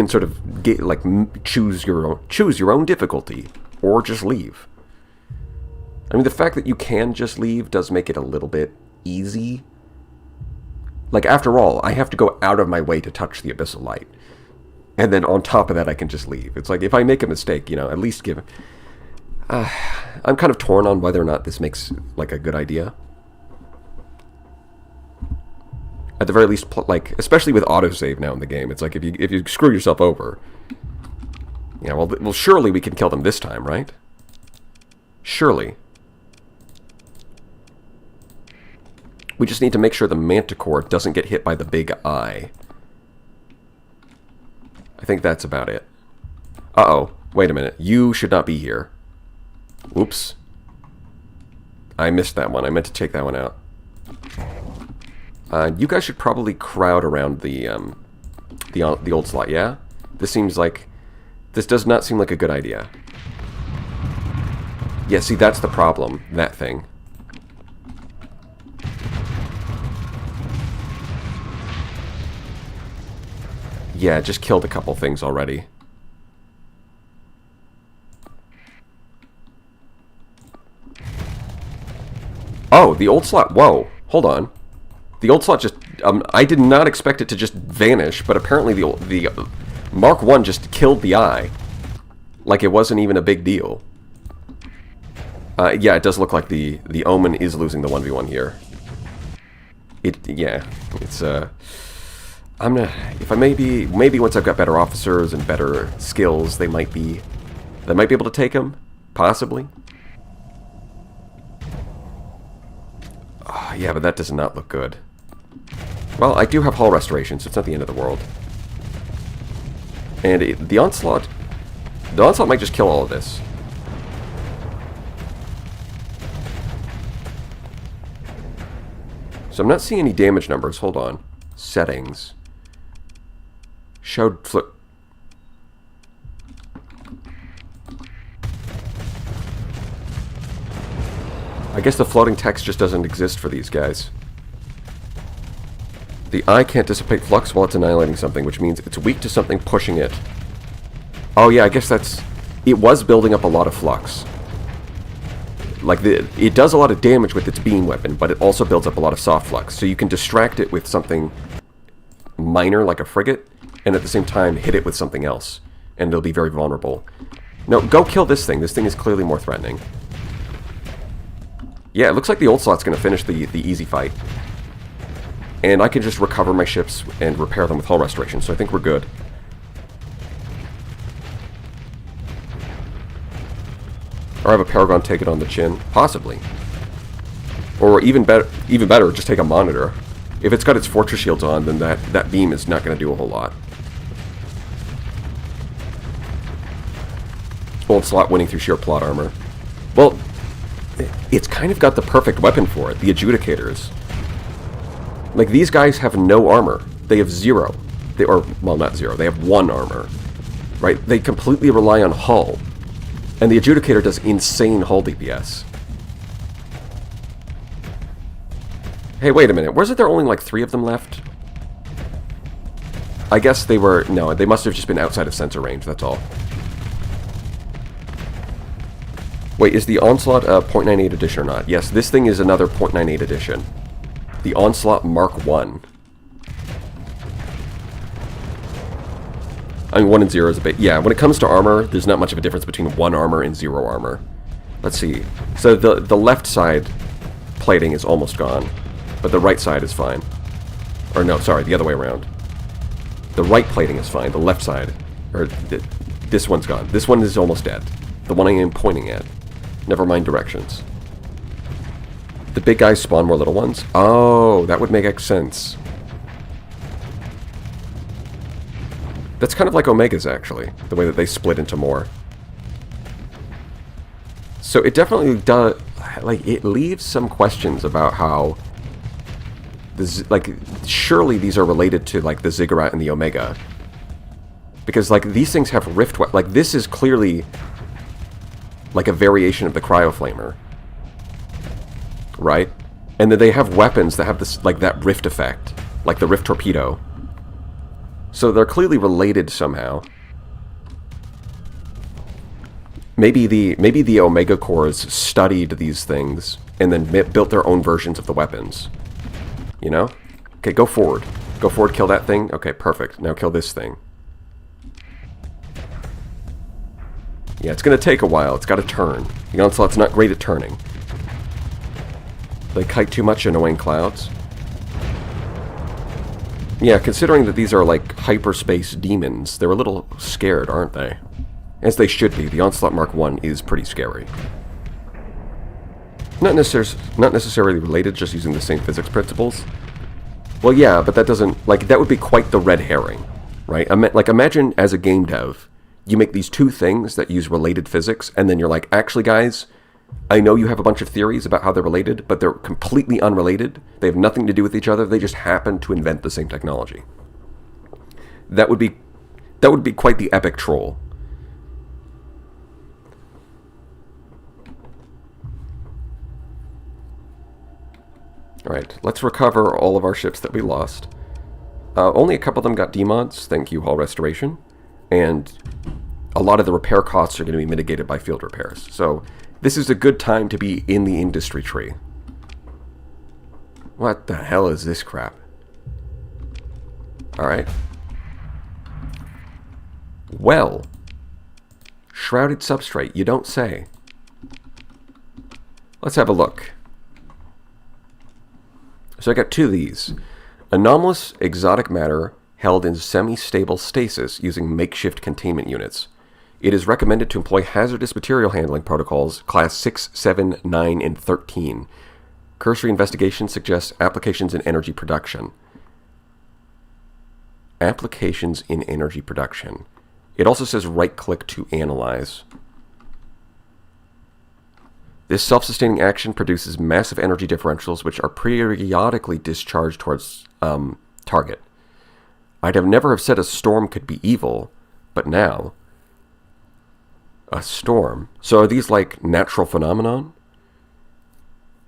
sort of get, like, choose your own difficulty, or just leave. I mean, the fact that you can just leave does make it a little bit easy. Like, after all, I have to go out of my way to touch the abyssal light. And then on top of that, I can just leave. It's like, if I make a mistake, at least give... I'm kind of torn on whether or not this makes, like, a good idea. At the very least, like, especially with autosave now in the game, it's like, if you screw yourself over... Yeah, well, surely we can kill them this time, right? Surely. We just need to make sure the Manticore doesn't get hit by the big eye. I think that's about it. Uh-oh. Wait a minute. You should not be here. Oops. I missed that one. I meant to take that one out. You guys should probably crowd around the old slot, yeah? This does not seem like a good idea. Yeah, see, that's the problem. That thing. Yeah, just killed a couple things already. Oh, the old slot. Whoa, hold on. The old slot just... I did not expect it to just vanish, but apparently the Mark 1 just killed the eye. Like it wasn't even a big deal. Yeah, it does look like the Omen is losing the 1v1 here. Yeah, it's... if I maybe once I've got better officers and better skills, they might be able to take him, possibly. Yeah, but that does not look good. Well, I do have hull restoration, so it's not the end of the world. And the onslaught might just kill all of this. So I'm not seeing any damage numbers. Hold on. Settings. Showed flip. I guess the floating text just doesn't exist for these guys. The eye can't dissipate flux while it's annihilating something, which means it's weak to something pushing it. Oh yeah, I guess that's... It was building up a lot of flux. Like, it does a lot of damage with its beam weapon, but it also builds up a lot of soft flux. So you can distract it with something minor, like a frigate, and at the same time hit it with something else. And it'll be very vulnerable. No, go kill this thing. This thing is clearly more threatening. Yeah, it looks like the old slot's going to finish the easy fight. And I can just recover my ships and repair them with hull restoration, so I think we're good. Or have a Paragon take it on the chin. Possibly. Or even better, just take a monitor. If it's got its fortress shields on, then that beam is not going to do a whole lot. Old slot winning through sheer plot armor. Well, it's kind of got the perfect weapon for it, the Adjudicators. Like, these guys have no armor. They have zero. Well, not zero. They have 1 armor. Right? They completely rely on hull. And the Adjudicator does insane hull DPS. Hey, wait a minute. Wasn't there only like 3 of them left? I guess they were... No, they must have just been outside of sensor range, that's all. Wait, is the Onslaught a .98 edition or not? Yes, this thing is another .98 edition. The Onslaught Mark 1. I mean, 1 and 0 is a bit... Yeah, when it comes to armor, there's not much of a difference between 1 armor and 0 armor. Let's see. So the left side plating is almost gone, but the right side is fine. Or no, sorry, the other way around. The right plating is fine, the left side... Or this one's gone. This one is almost dead. The one I am pointing at. Never mind directions. The big guys spawn more little ones? Oh, that would make sense. That's kind of like Omegas, actually. The way that they split into more. So it definitely does... Like, it leaves some questions about how... Like, surely these are related to, like, the Ziggurat and the Omega. Because, like, these things have rift... Like, this is clearly... like a variation of the Cryoflamer. Right? And then they have weapons that have this, like, that rift effect. Like the rift torpedo. So they're clearly related somehow. Maybe the Omega cores studied these things and then built their own versions of the weapons. You know? Okay, go forward. Go forward, kill that thing. Okay, perfect. Now kill this thing. Yeah, it's going to take a while. It's got to turn. The Onslaught's not great at turning. They kite too much, annoying clouds. Yeah, considering that these are like hyperspace demons, they're a little scared, aren't they? As they should be. The Onslaught Mark I is pretty scary. Not necessarily related, just using the same physics principles. Well, yeah, but that doesn't... Like, that would be quite the red herring, right? Like, imagine as a game dev, you make these two things that use related physics, and then you're like, actually, guys, I know you have a bunch of theories about how they're related, but they're completely unrelated. They have nothing to do with each other. They just happen to invent the same technology. That would be quite the epic troll. Alright, let's recover all of our ships that we lost. Only a couple of them got demods, thank you, Hull Restoration. And a lot of the repair costs are going to be mitigated by field repairs. So this is a good time to be in the industry tree. What the hell is this crap? Alright. Well. Shrouded substrate, you don't say. Let's have a look. So I got two of these. Anomalous exotic matter held in semi-stable stasis using makeshift containment units. It is recommended to employ hazardous material handling protocols class 6, 7, 9, and 13. Cursory investigation suggests applications in energy production. Applications in energy production. It also says right-click to analyze. This self-sustaining action produces massive energy differentials which are periodically discharged towards target. I'd have never have said a storm could be evil, but now... A storm? So are these like natural phenomenon?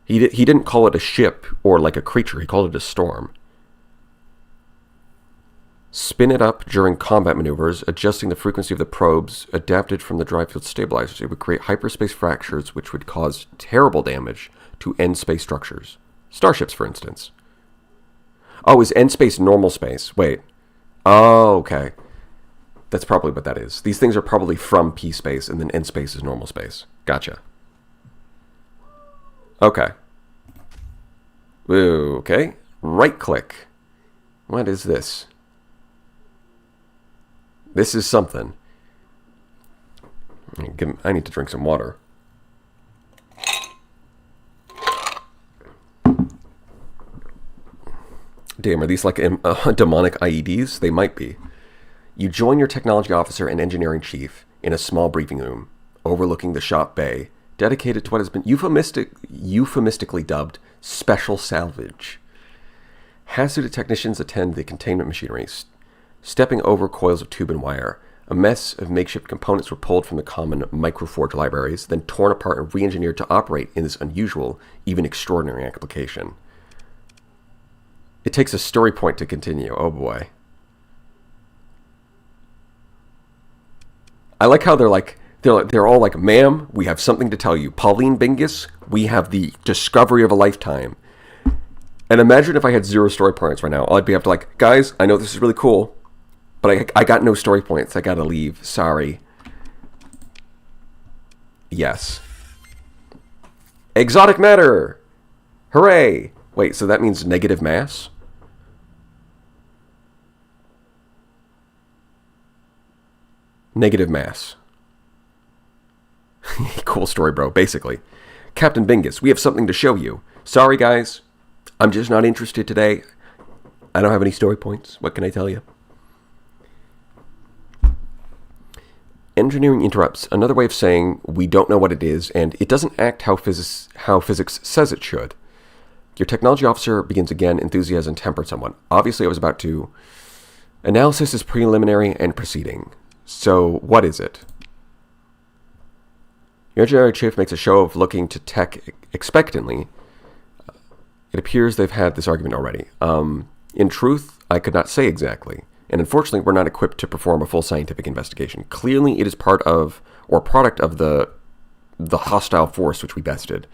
He didn't call it a ship or like a creature, he called it a storm. Spin it up during combat maneuvers, adjusting the frequency of the probes adapted from the drive field stabilizers. It would create hyperspace fractures which would cause terrible damage to end space structures. Starships, for instance. Oh, is end space normal space? Wait. Oh, okay. That's probably what that is. These things are probably from P space, and then end space is normal space. Gotcha. Okay. Okay. Right click. What is this? This is something. I need to drink some water. Damn, are these like demonic IEDs? They might be. You join your technology officer and engineering chief in a small briefing room overlooking the shop bay, dedicated to what has been euphemistically dubbed special salvage. Hazardous technicians attend the containment machinery, stepping over coils of tube and wire. A mess of makeshift components were pulled from the common microforge libraries, then torn apart and re-engineered to operate in this unusual, even extraordinary application. It takes a story point to continue. Oh boy. I like how they're all like, ma'am, we have something to tell you. Pauline Bingus, we have the discovery of a lifetime. And imagine if I had 0 story points right now. I'd be up to like, guys, I know this is really cool, but But I got no story points. I gotta leave. Sorry. Yes. Exotic matter! Hooray! Wait, so that means negative mass? Negative mass. Cool story, bro. Basically. Captain Bingus, we have something to show you. Sorry, guys. I'm just not interested today. I don't have any story points. What can I tell you? Engineering interrupts. Another way of saying we don't know what it is, and it doesn't act how physics says it should. Your technology officer begins again, enthusiasm tempered somewhat. Obviously, I was about to... Analysis is preliminary and proceeding. So, what is it? Your engineering chief makes a show of looking to tech expectantly. It appears they've had this argument already. In truth, I could not say exactly. And unfortunately, we're not equipped to perform a full scientific investigation. Clearly, it is part of, or product of the hostile force which we bested.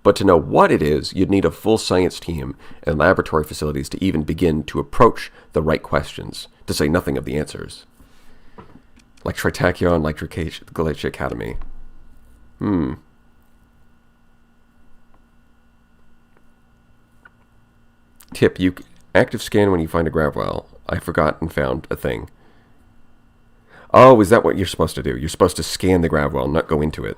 But to know what it is, you'd need a full science team and laboratory facilities to even begin to approach the right questions, to say nothing of the answers. Like Tritachyon, like Glacier Academy. Tip, you active scan when you find a grav well. I forgot and found a thing. Oh, is that what you're supposed to do? You're supposed to scan the grav well, not go into it.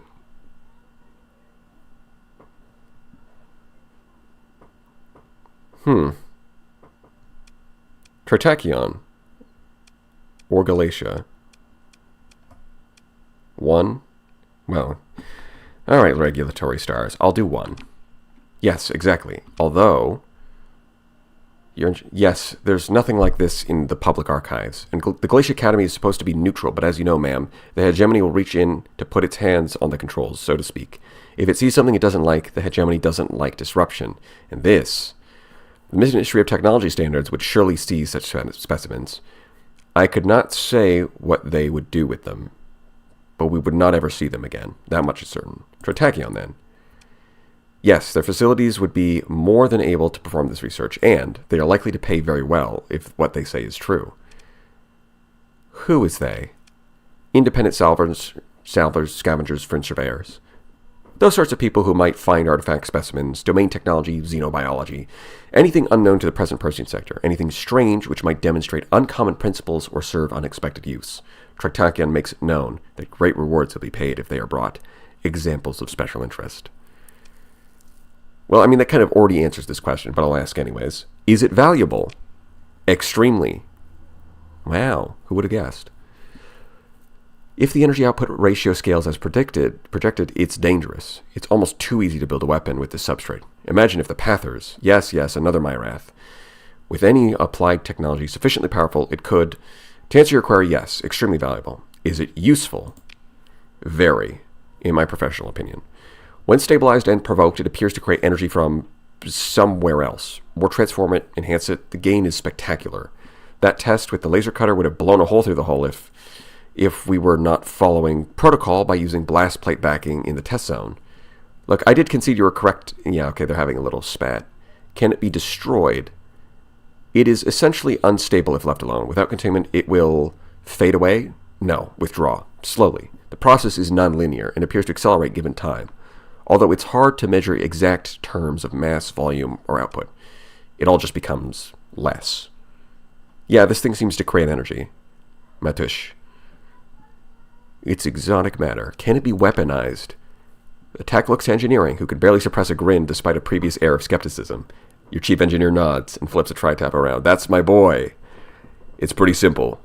Tritachyon. Or Galatia. 1. Well, alright, regulatory stars. I'll do 1. Yes, exactly. Although... Yes, there's nothing like this in the public archives. And the Glacier Academy is supposed to be neutral, but as you know, ma'am, the hegemony will reach in to put its hands on the controls, so to speak. If it sees something it doesn't like, the hegemony doesn't like disruption. And this... The Ministry of Technology standards would surely seize such specimens. I could not say what they would do with them, but we would not ever see them again. That much is certain. Tritachyon, then. Yes, their facilities would be more than able to perform this research, and they are likely to pay very well if what they say is true. Who is they? Independent salvers, scavengers, fringe surveyors. Those sorts of people who might find artifact specimens, domain technology, xenobiology, anything unknown to the present Persean sector, anything strange which might demonstrate uncommon principles or serve unexpected use. Tritachyon makes it known that great rewards will be paid if they are brought. Examples of special interest. Well, I mean, that kind of already answers this question, but I'll ask anyways. Is it valuable? Extremely. Wow, who would have guessed? If the energy output ratio scales as projected, it's dangerous. It's almost too easy to build a weapon with this substrate. Imagine if the Pathers, yes, another Myrath, with any applied technology sufficiently powerful, it could... To answer your query, yes, extremely valuable. Is it useful? Very, in my professional opinion. When stabilized and provoked, it appears to create energy from somewhere else. Or transform it, enhance it. The gain is spectacular. That test with the laser cutter would have blown a hole through the hull if we were not following protocol by using blast plate backing in the test zone. Look, I did concede you were correct. Yeah, okay, they're having a little spat. Can it be destroyed? It is essentially unstable if left alone. Without containment, it will fade away? No, withdraw. Slowly. The process is non-linear and appears to accelerate given time. Although it's hard to measure exact terms of mass, volume, or output. It all just becomes less. Yeah, this thing seems to create energy. Matush. It's exotic matter. Can it be weaponized? Attack looks to engineering, who could barely suppress a grin despite a previous air of skepticism. Your chief engineer nods and flips a tri-tap around. That's my boy. It's pretty simple.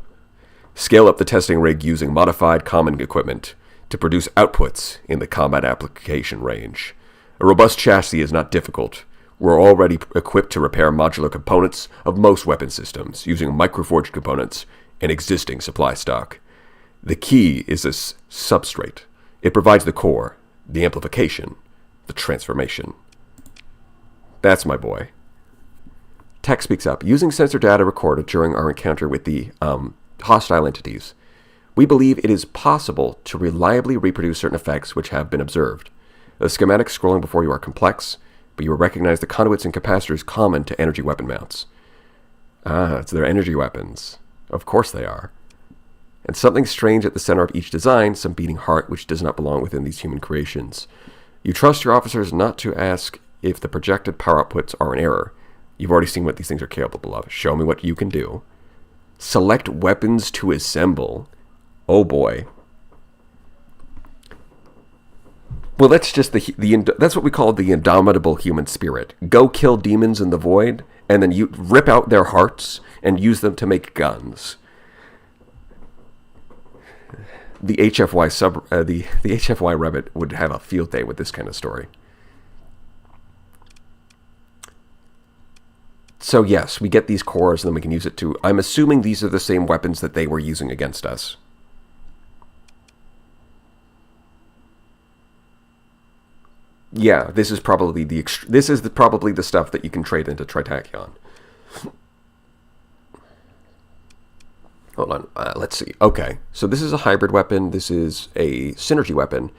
Scale up the testing rig using modified common equipment to produce outputs in the combat application range. A robust chassis is not difficult. We're already equipped to repair modular components of most weapon systems using microforged components and existing supply stock. The key is this substrate. It provides the core, the amplification, the transformation. That's my boy. Tech speaks up. Using sensor data recorded during our encounter with the hostile entities, we believe it is possible to reliably reproduce certain effects which have been observed. The schematics scrolling before you are complex, but you will recognize the conduits and capacitors common to energy weapon mounts. Ah, it's their energy weapons. Of course they are. and something strange at the center of each design, some beating heart which does not belong within these human creations. You trust your officers not to ask if the projected power outputs are in error. You've already seen what these things are capable of. Show me what you can do. Select weapons to assemble. Oh boy. Well, that's just that's what we call the indomitable human spirit. Go kill demons in the void, and then you rip out their hearts and use them to make guns. The HFY the HFY Reddit would have a field day with this kind of story. So yes, we get these cores, and then we can use it to... I'm assuming these are the same weapons that they were using against us. Yeah, this is probably probably the stuff that you can trade into Tritachyon. Hold on, let's see. Okay, so this is a hybrid weapon. This is a synergy weapon.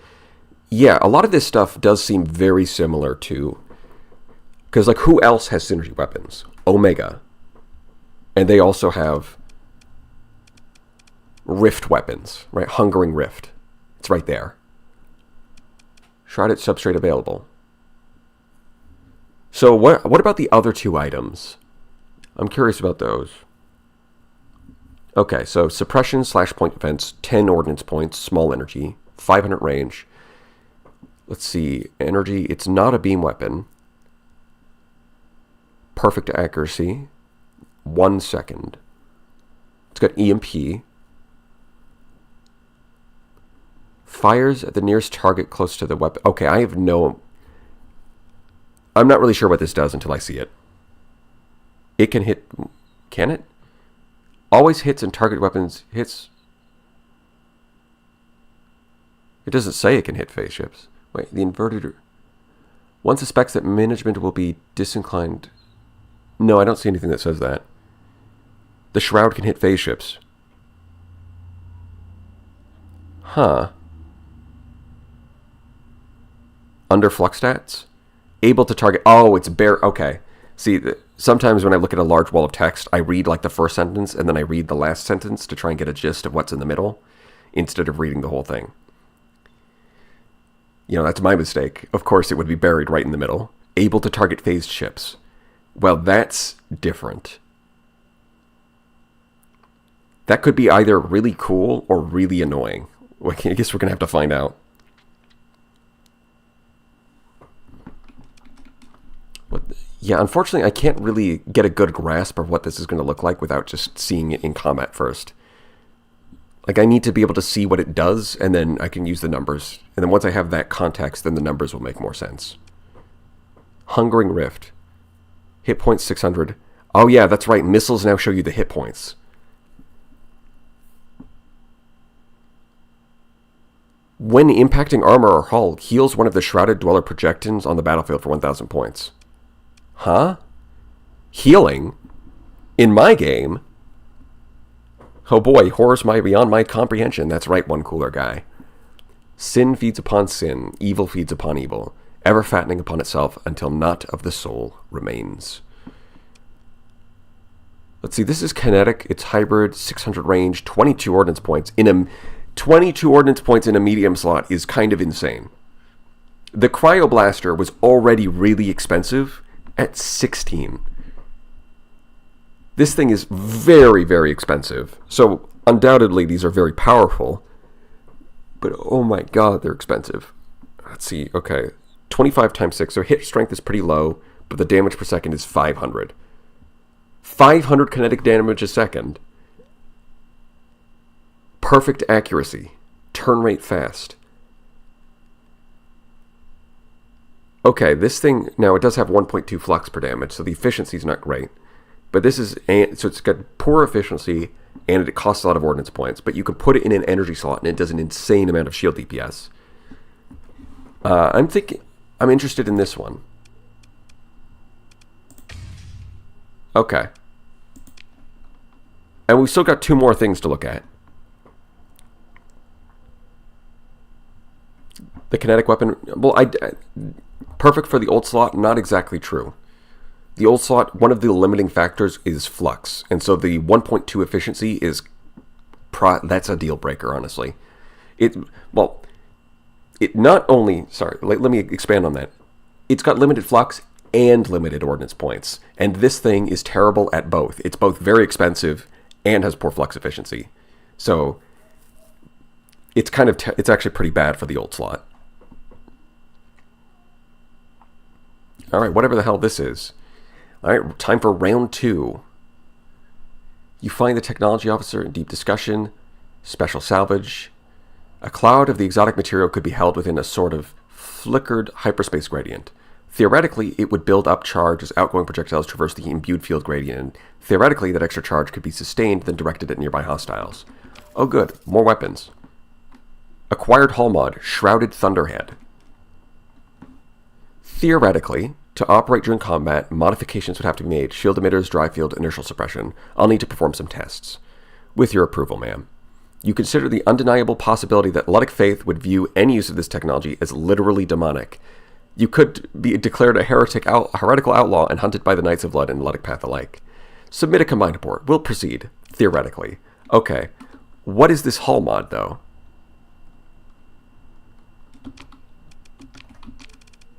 Yeah, a lot of this stuff does seem very similar to... Because, like, who else has synergy weapons? Omega. And they also have rift weapons, right? Hungering Rift. It's right there. Shrouded substrate available. So what about the other two items? I'm curious about those. Okay, so suppression / point defense, 10 ordnance points, small energy, 500 range. Let's see, energy, it's not a beam weapon. Perfect accuracy, 1 second. It's got EMP. Fires at the nearest target close to the weapon. Okay, I'm not really sure what this does until I see it. It can hit... Can it? Always hits and target weapons hits... It doesn't say it can hit phase ships. Wait, the inverted... One suspects that management will be disinclined... No, I don't see anything that says that. The Shroud can hit phase ships. Huh. Under flux stats? Able to target... Oh, it's bare... Okay. See, sometimes when I look at a large wall of text, I read like the first sentence, and then I read the last sentence to try and get a gist of what's in the middle, instead of reading the whole thing. You know, that's my mistake. Of course, it would be buried right in the middle. Able to target phased ships. Well, that's different. That could be either really cool or really annoying. Well, I guess we're going to have to find out. Yeah, unfortunately, I can't really get a good grasp of what this is going to look like without just seeing it in combat first. Like, I need to be able to see what it does, and then I can use the numbers. And then once I have that context, then the numbers will make more sense. Hungering Rift. Hit points 600. Oh yeah, that's right. Missiles now show you the hit points. When impacting armor or hull, heals one of the Shrouded Dweller projectiles on the battlefield for 1,000 points. Huh? Healing? In my game? Oh boy, horrors beyond my comprehension. That's right, one cooler guy. Sin feeds upon sin, evil feeds upon evil, ever fattening upon itself until naught of the soul remains. Let's see, this is kinetic, it's hybrid, 600 range, 22 ordnance points. 22 ordnance points in a medium slot is kind of insane. The Cryoblaster was already really expensive at 16. This thing is very, very expensive. So, undoubtedly, these are very powerful. But, oh my god, they're expensive. Let's see, okay. 25 times 6, so hit strength is pretty low, but the damage per second is 500. 500 kinetic damage a second. Perfect accuracy. Turn rate fast. Okay, this thing, now it does have 1.2 flux per damage, so the efficiency is not great. But this is, so it's got poor efficiency, and it costs a lot of ordnance points, but you can put it in an energy slot, and it does an insane amount of shield DPS. I'm interested in this one. Okay. And we've still got 2 more things to look at. The kinetic weapon, well, perfect for the old slot, not exactly true. The old slot, one of the limiting factors is flux, and so the 1.2 efficiency is that's a deal breaker, honestly. It well, it not only let me expand on that. It's got limited flux and limited ordnance points, and this thing is terrible at both. It's both very expensive and has poor flux efficiency. So it's it's actually pretty bad for the old slot. All right, whatever the hell this is. All right, time for round 2. You find the technology officer in deep discussion. Special salvage. A cloud of the exotic material could be held within a sort of flickered hyperspace gradient. Theoretically, it would build up charge as outgoing projectiles traverse the imbued field gradient, and theoretically, that extra charge could be sustained then directed at nearby hostiles. Oh good, more weapons. Acquired hull mod, Shrouded Thunderhead. Theoretically, to operate during combat, modifications would have to be made. Shield emitters, dry field, inertial suppression. I'll need to perform some tests. With your approval, ma'am. You consider the undeniable possibility that Ludic Faith would view any use of this technology as literally demonic. You could be declared a heretical outlaw and hunted by the Knights of Blood and Ludic Path alike. Submit a combined report. We'll proceed, theoretically. Okay. What is this hull mod, though?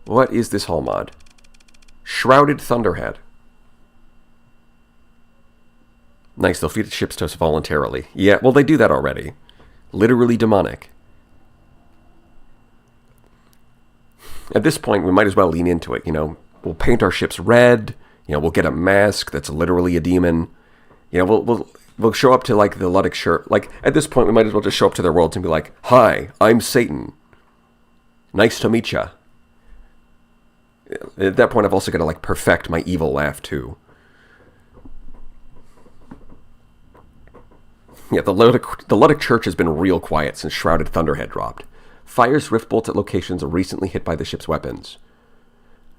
What is this hull mod? Shrouded Thunderhead. Nice, they'll feed ships to us voluntarily. Yeah, well, they do that already. Literally demonic. At this point, we might as well lean into it, We'll paint our ships red. We'll get a mask that's literally a demon. We'll show up to, like, the Ludic shirt. Like, at this point, we might as well just show up to their worlds and be like, "Hi, I'm Satan. Nice to meet ya." At that point, I've also got to, like, perfect my evil laugh, too. Yeah, the Ludic Church has been real quiet since Shrouded Thunderhead dropped. Fires rift bolts at locations recently hit by the ship's weapons.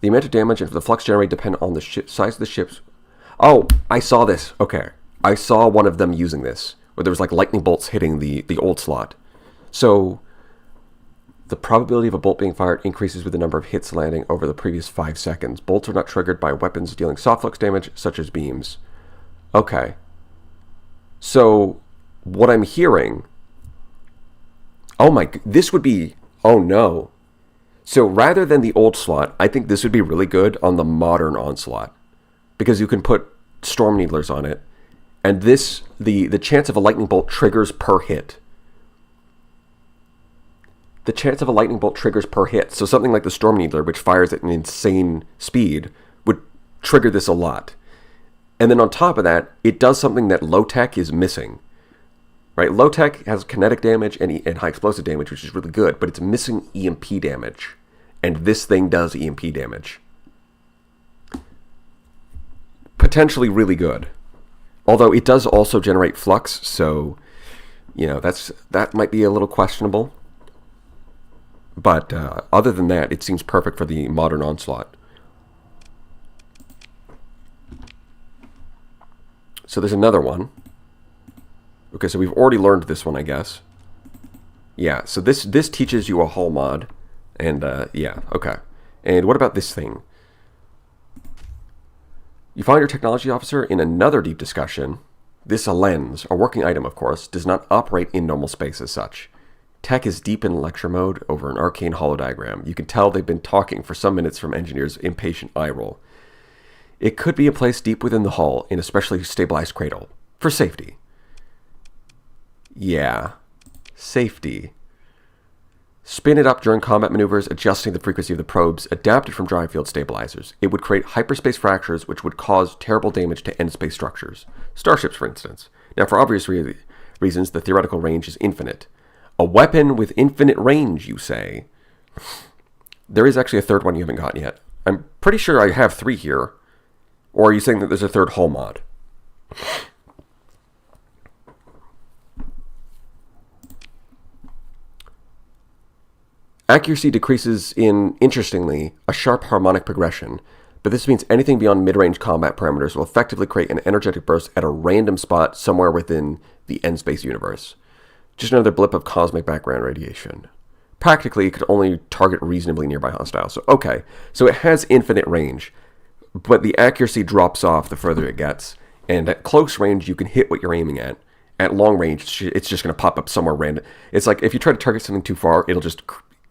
The amount of damage and the flux generated depend on the size of the ships. Oh, I saw this. Okay. I saw one of them using this, where there was, like, lightning bolts hitting the old slot. So the probability of a bolt being fired increases with the number of hits landing over the previous 5 seconds. Bolts are not triggered by weapons dealing soft flux damage, such as beams. Okay. So what I'm hearing... this would be... Oh, no. So rather than the old slot, I think this would be really good on the modern onslaught. Because you can put Storm Needlers on it. And this, the chance of a lightning bolt triggers per hit. The chance of a lightning bolt triggers per hit. So something like the Storm Needler, which fires at an insane speed, would trigger this a lot. And then on top of that, it does something that low-tech is missing. Right? Low-tech has kinetic damage and high explosive damage, which is really good, but it's missing EMP damage. And this thing does EMP damage. Potentially really good. Although it does also generate flux, so, that might be a little questionable. But other than that, it seems perfect for the modern onslaught. So there's another one. Okay, so we've already learned this one, I guess. Yeah, so this teaches you a hull mod. And, yeah, okay. And what about this thing? You find your technology officer in another deep discussion. This a lens, a working item, of course, does not operate in normal space as such. Tech is deep in lecture mode over an arcane holodiagram. You can tell they've been talking for some minutes from engineers' impatient eye roll. It could be a place deep within the hull in a specially stabilized cradle. For safety. Yeah. Safety. Spin it up during combat maneuvers, adjusting the frequency of the probes, adapted from dry field stabilizers. It would create hyperspace fractures, which would cause terrible damage to end space structures. Starships, for instance. Now, for obvious reasons, the theoretical range is infinite. A weapon with infinite range, you say? There is actually a third one you haven't gotten yet. I'm pretty sure I have 3 here. Or are you saying that there's a third hull mod? Accuracy decreases in, interestingly, a sharp harmonic progression, but this means anything beyond mid-range combat parameters will effectively create an energetic burst at a random spot somewhere within the end-space universe. Just another blip of cosmic background radiation. Practically, it could only target reasonably nearby hostiles. So, okay, so it has infinite range, but the accuracy drops off the further it gets, and at close range, you can hit what you're aiming at, At long range, it's just going to pop up somewhere random. It's like if you try to target something too far, it'll just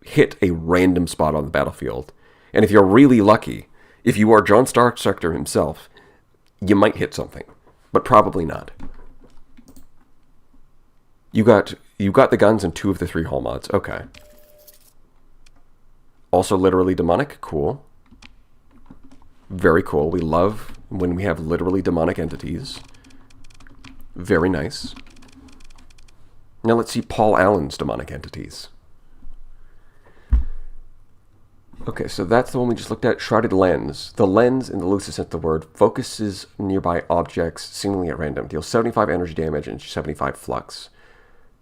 hit a random spot on the battlefield. And if you're really lucky, if you are John Starsector himself, you might hit something, but probably not. You got the guns and 2 of the 3 hull mods. Okay. Also literally demonic. Cool. Very cool. We love when we have literally demonic entities. Very nice. Now let's see Paul Allen's demonic entities. Okay, so that's the one we just looked at. Shrouded Lens. The lens, in the loosest sense of the word, focuses nearby objects seemingly at random. Deals 75 energy damage and 75 flux.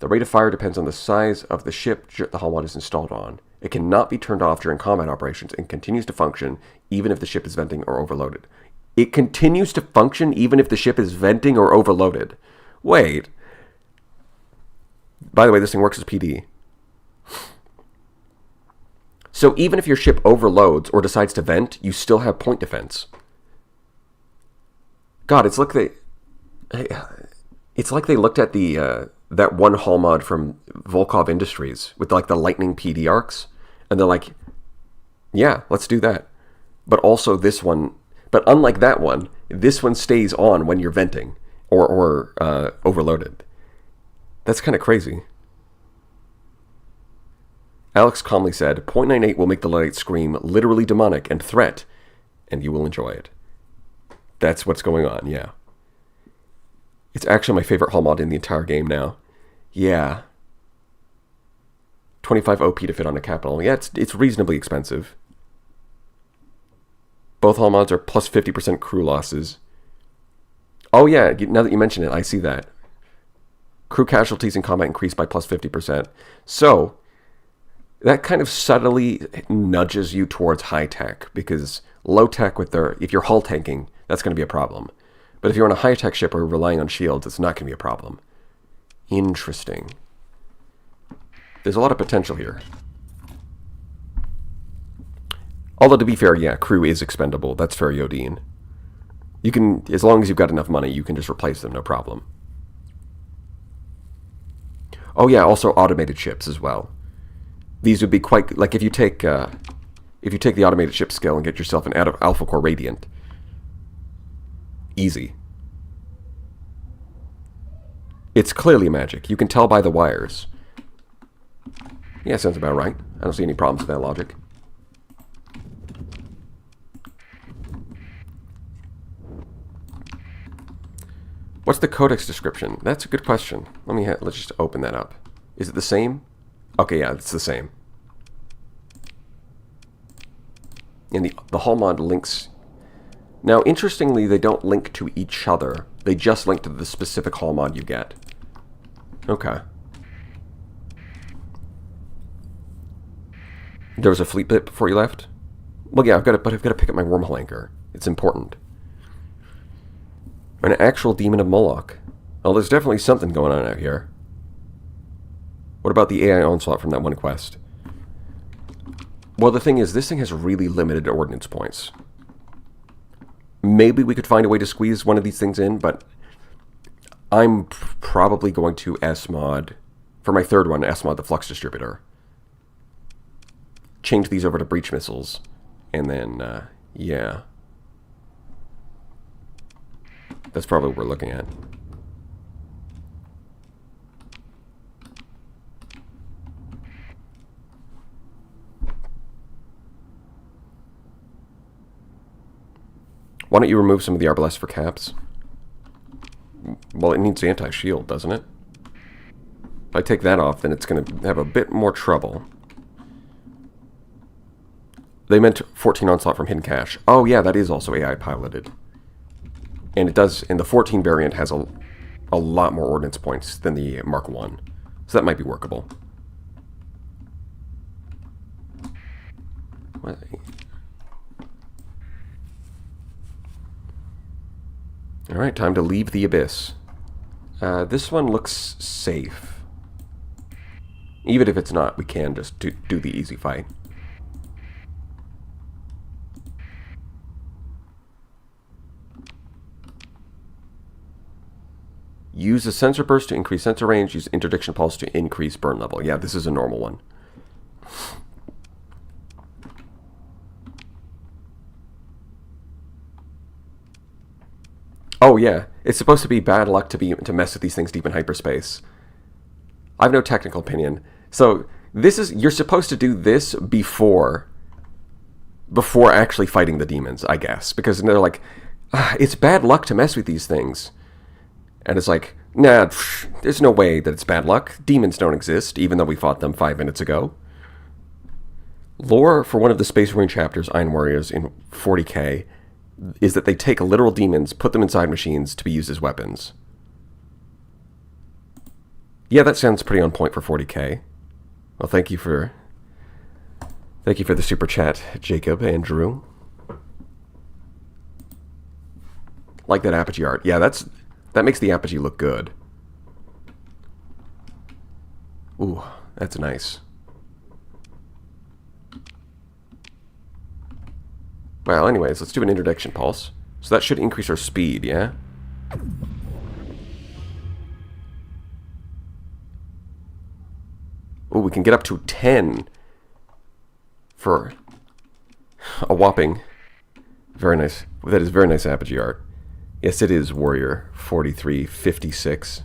The rate of fire depends on the size of the ship the hull mod is installed on. It cannot be turned off during combat operations and continues to function even if the ship is venting or overloaded. It continues to function even if the ship is venting or overloaded. Wait. By the way, this thing works as PD. So even if your ship overloads or decides to vent, you still have point defense. God, it's like they looked at the that one hull mod from Volkov Industries with like the lightning PD arcs, and they're like, yeah, let's do that. But also this one, but unlike that one, this one stays on when you're venting or overloaded. That's kind of crazy. Alex calmly said, .98 will make the light scream literally demonic and threat, and you will enjoy it. That's what's going on, yeah. It's actually my favorite hull mod in the entire game now. Yeah. 25 OP to fit on a capital. Yeah, it's reasonably expensive. Both hull mods are plus 50% crew losses. Oh yeah, now that you mention it, I see that. Crew casualties in combat increased by plus 50%. So, that kind of subtly nudges you towards high tech, because low tech if you're hull tanking, that's going to be a problem. But if you're on a high tech ship or relying on shields, it's not going to be a problem. Interesting. There's a lot of potential here. Although to be fair, yeah, crew is expendable. That's fair, Yodine. You can, as long as you've got enough money, you can just replace them, no problem. Oh yeah, also automated ships as well. These would be quite, like if you take the automated ship skill and get yourself an Alpha Core Radiant. Easy. It's clearly magic. You can tell by the wires. Yeah, sounds about right. I don't see any problems with that logic. What's the codex description? That's a good question. Let's just open that up. Is it the same? Okay, yeah, it's the same. And the hull mod links. Now, interestingly, they don't link to each other. They just link to the specific hull mod you get. Okay. There was a fleet bit before you left? Well, yeah, I've got to pick up my wormhole anchor. It's important. An actual demon of Moloch. Oh, there's definitely something going on out here. What about the AI onslaught from that one quest? Well, the thing is, this thing has really limited ordnance points. Maybe we could find a way to squeeze one of these things in, but I'm probably going to S-mod, for my third one, S-mod the Flux Distributor. Change these over to breach missiles, and then, yeah. That's probably what we're looking at. Why don't you remove some of the arbalest for caps? Well, it needs anti-shield, doesn't it? If I take that off, then it's going to have a bit more trouble. They meant 14 onslaught from hidden cache. Oh yeah, that is also AI piloted. And it does, and the 14 variant has a lot more ordnance points than the Mark 1. So that might be workable. What? Alright, time to leave the abyss. This one looks safe. Even if it's not, we can just do the easy fight. Use a sensor burst to increase sensor range. Use interdiction pulse to increase burn level. Yeah, this is a normal one. Oh yeah, it's supposed to be bad luck to mess with these things deep in hyperspace. I have no technical opinion. So this is, you're supposed to do this before actually fighting the demons, I guess, because they're like, it's bad luck to mess with these things, and it's like, nah, there's no way that it's bad luck. Demons don't exist, even though we fought them 5 minutes ago. Lore for one of the Space Marine chapters, Iron Warriors, in 40k, is that they take literal demons, put them inside machines to be used as weapons. Yeah, that sounds pretty on point for 40k. Well, thank you for the super chat, Jacob and Drew. Like that apogee art. Yeah, that makes the apogee look good. Ooh, that's nice. Well, anyways, let's do an interdiction pulse. So that should increase our speed, yeah? Ooh, we can get up to 10 for a whopping. Very nice. That is very nice apogee art. Yes, it is Warrior 4356.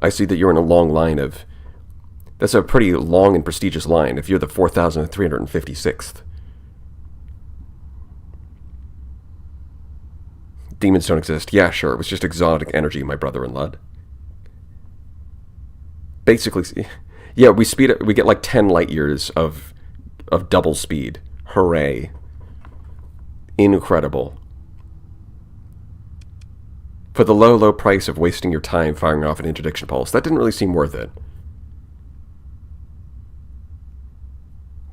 I see that you're in a long line of... That's a pretty long and prestigious line if you're the 4,356th. Demons don't exist. Yeah, sure. It was just exotic energy, my brother-in-law. Basically, yeah, we get like 10 light years of double speed. Hooray. Incredible. For the low, low price of wasting your time firing off an interdiction pulse, that didn't really seem worth it.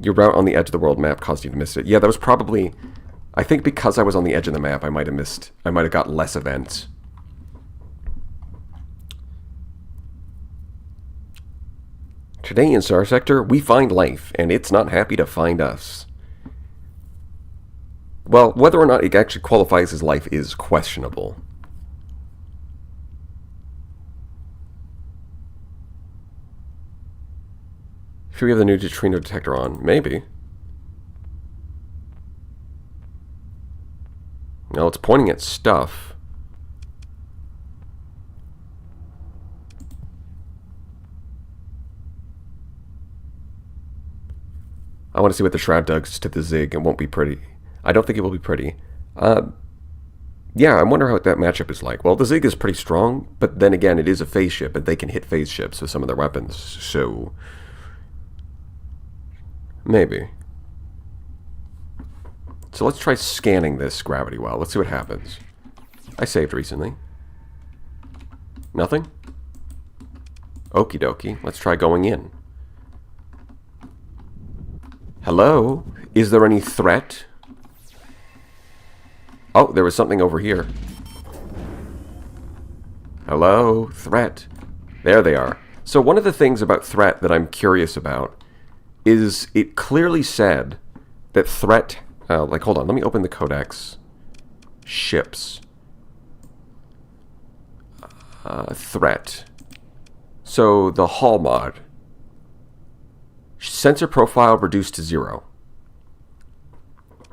Your route on the edge of the world map caused you to miss it. Yeah, that was probably... I think because I was on the edge of the map, I might have got less events. Today in Starsector, we find life, and it's not happy to find us. Well, whether or not it actually qualifies as life is questionable. Should we have the new neutrino detector on? Maybe. No, it's pointing at stuff. I want to see what the Shroud does to the Zig. It won't be pretty. I don't think it will be pretty. Yeah, I wonder how that matchup is like. Well, the Zig is pretty strong, but then again, it is a phase ship, and they can hit phase ships with some of their weapons, so... Maybe. So let's try scanning this gravity well. Let's see what happens. I saved recently. Nothing? Okie dokie. Let's try going in. Hello? Is there any threat? Oh, there was something over here. Hello? Threat. There they are. So one of the things about threat that I'm curious about is it clearly said that threat... hold on, let me open the codex. Ships. Threat. So, the Hull mod. Sensor profile reduced to 0.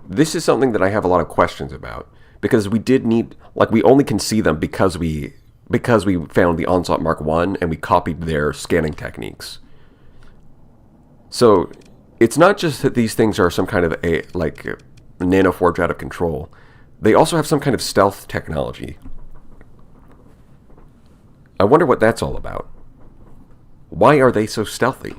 This is something that I have a lot of questions about. Because we did need... we only can see them because we found the Onslaught Mark 1 and we copied their scanning techniques. So, it's not just that these things are some kind of a nanoforge out of control. They also have some kind of stealth technology. I wonder what that's all about. Why are they so stealthy?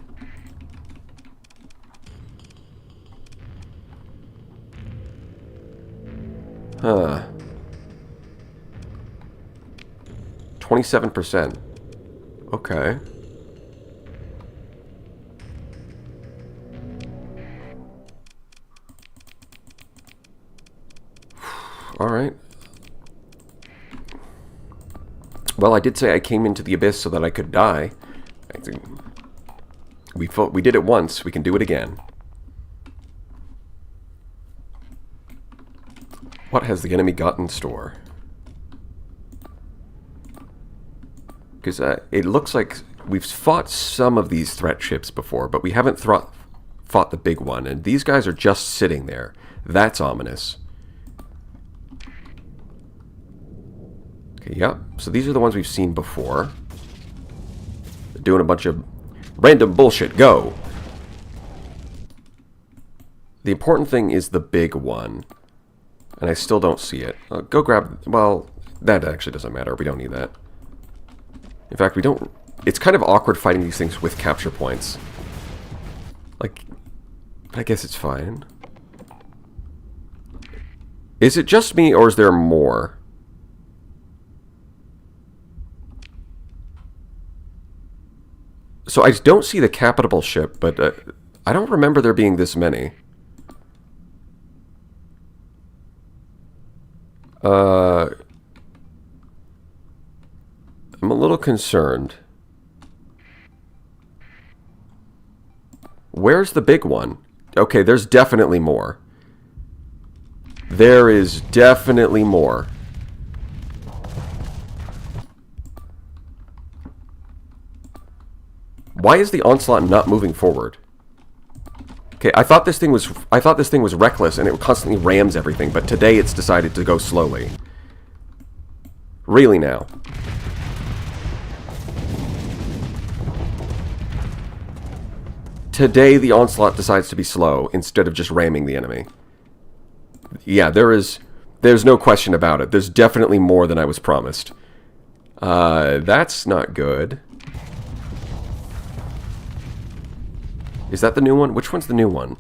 Huh. 27%. Okay. Alright. Well, I did say I came into the abyss so that I could die. I think we did it once, we can do it again. What has the enemy got in store? Because it looks like we've fought some of these threat ships before, but we haven't fought the big one. And these guys are just sitting there. That's ominous. Okay, yep. So these are the ones we've seen before. They're doing a bunch of random bullshit. Go! The important thing is the big one. And I still don't see it. Go grab... Well, that actually doesn't matter. We don't need that. In fact, we don't... It's kind of awkward fighting these things with capture points. Like... But I guess it's fine. Is it just me, or is there more? So I don't see the capital ship, but I don't remember there being this many. I'm a little concerned. Where's the big one? Okay, there's definitely more. There is definitely more. Why is the onslaught not moving forward? Okay, I thought this thing was reckless and it constantly rams everything, but today it's decided to go slowly. Really now. Today the onslaught decides to be slow instead of just ramming the enemy. Yeah, there's no question about it. There's definitely more than I was promised. That's not good. Is that the new one? Which one's the new one?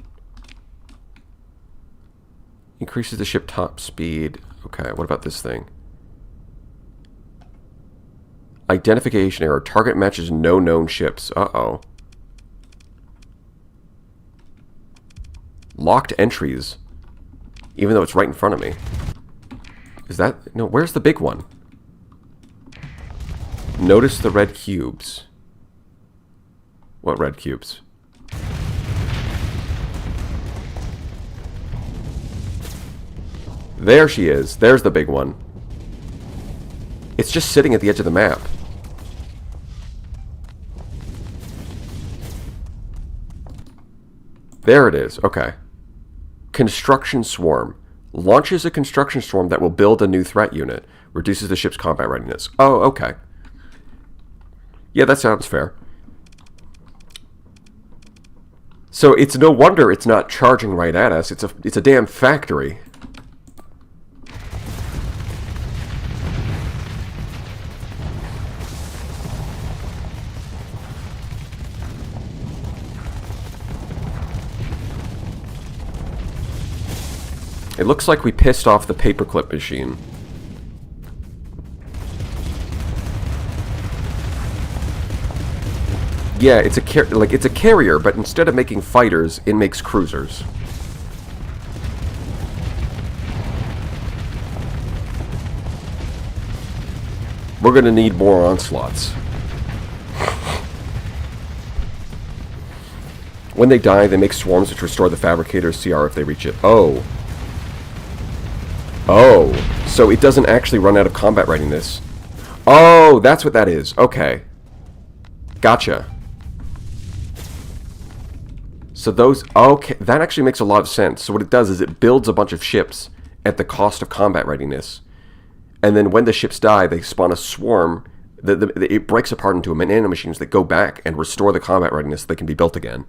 Increases the ship top speed. Okay, what about this thing? Identification error. Target matches no known ships. Uh-oh. Locked entries. Even though it's right in front of me. Is that... No, where's the big one? Notice the red cubes. What red cubes? There she is. There's the big one. It's just sitting at the edge of the map. There it is. Okay. Construction swarm. Launches a construction swarm that will build a new threat unit. Reduces the ship's combat readiness. Oh, okay. Yeah, that sounds fair. So it's no wonder it's not charging right at us. It's a damn factory. It looks like we pissed off the paperclip machine. Yeah, it's a carrier, but instead of making fighters, it makes cruisers. We're gonna need more onslaughts. When they die, they make swarms which restore the fabricator's CR if they reach it. Oh. Oh, so it doesn't actually run out of combat readiness. Oh, that's what that is. Okay. Gotcha. So those... Okay, that actually makes a lot of sense. So what it does is it builds a bunch of ships at the cost of combat readiness. And then when the ships die, they spawn a swarm. It breaks apart into nanomachines that go back and restore the combat readiness so they can be built again.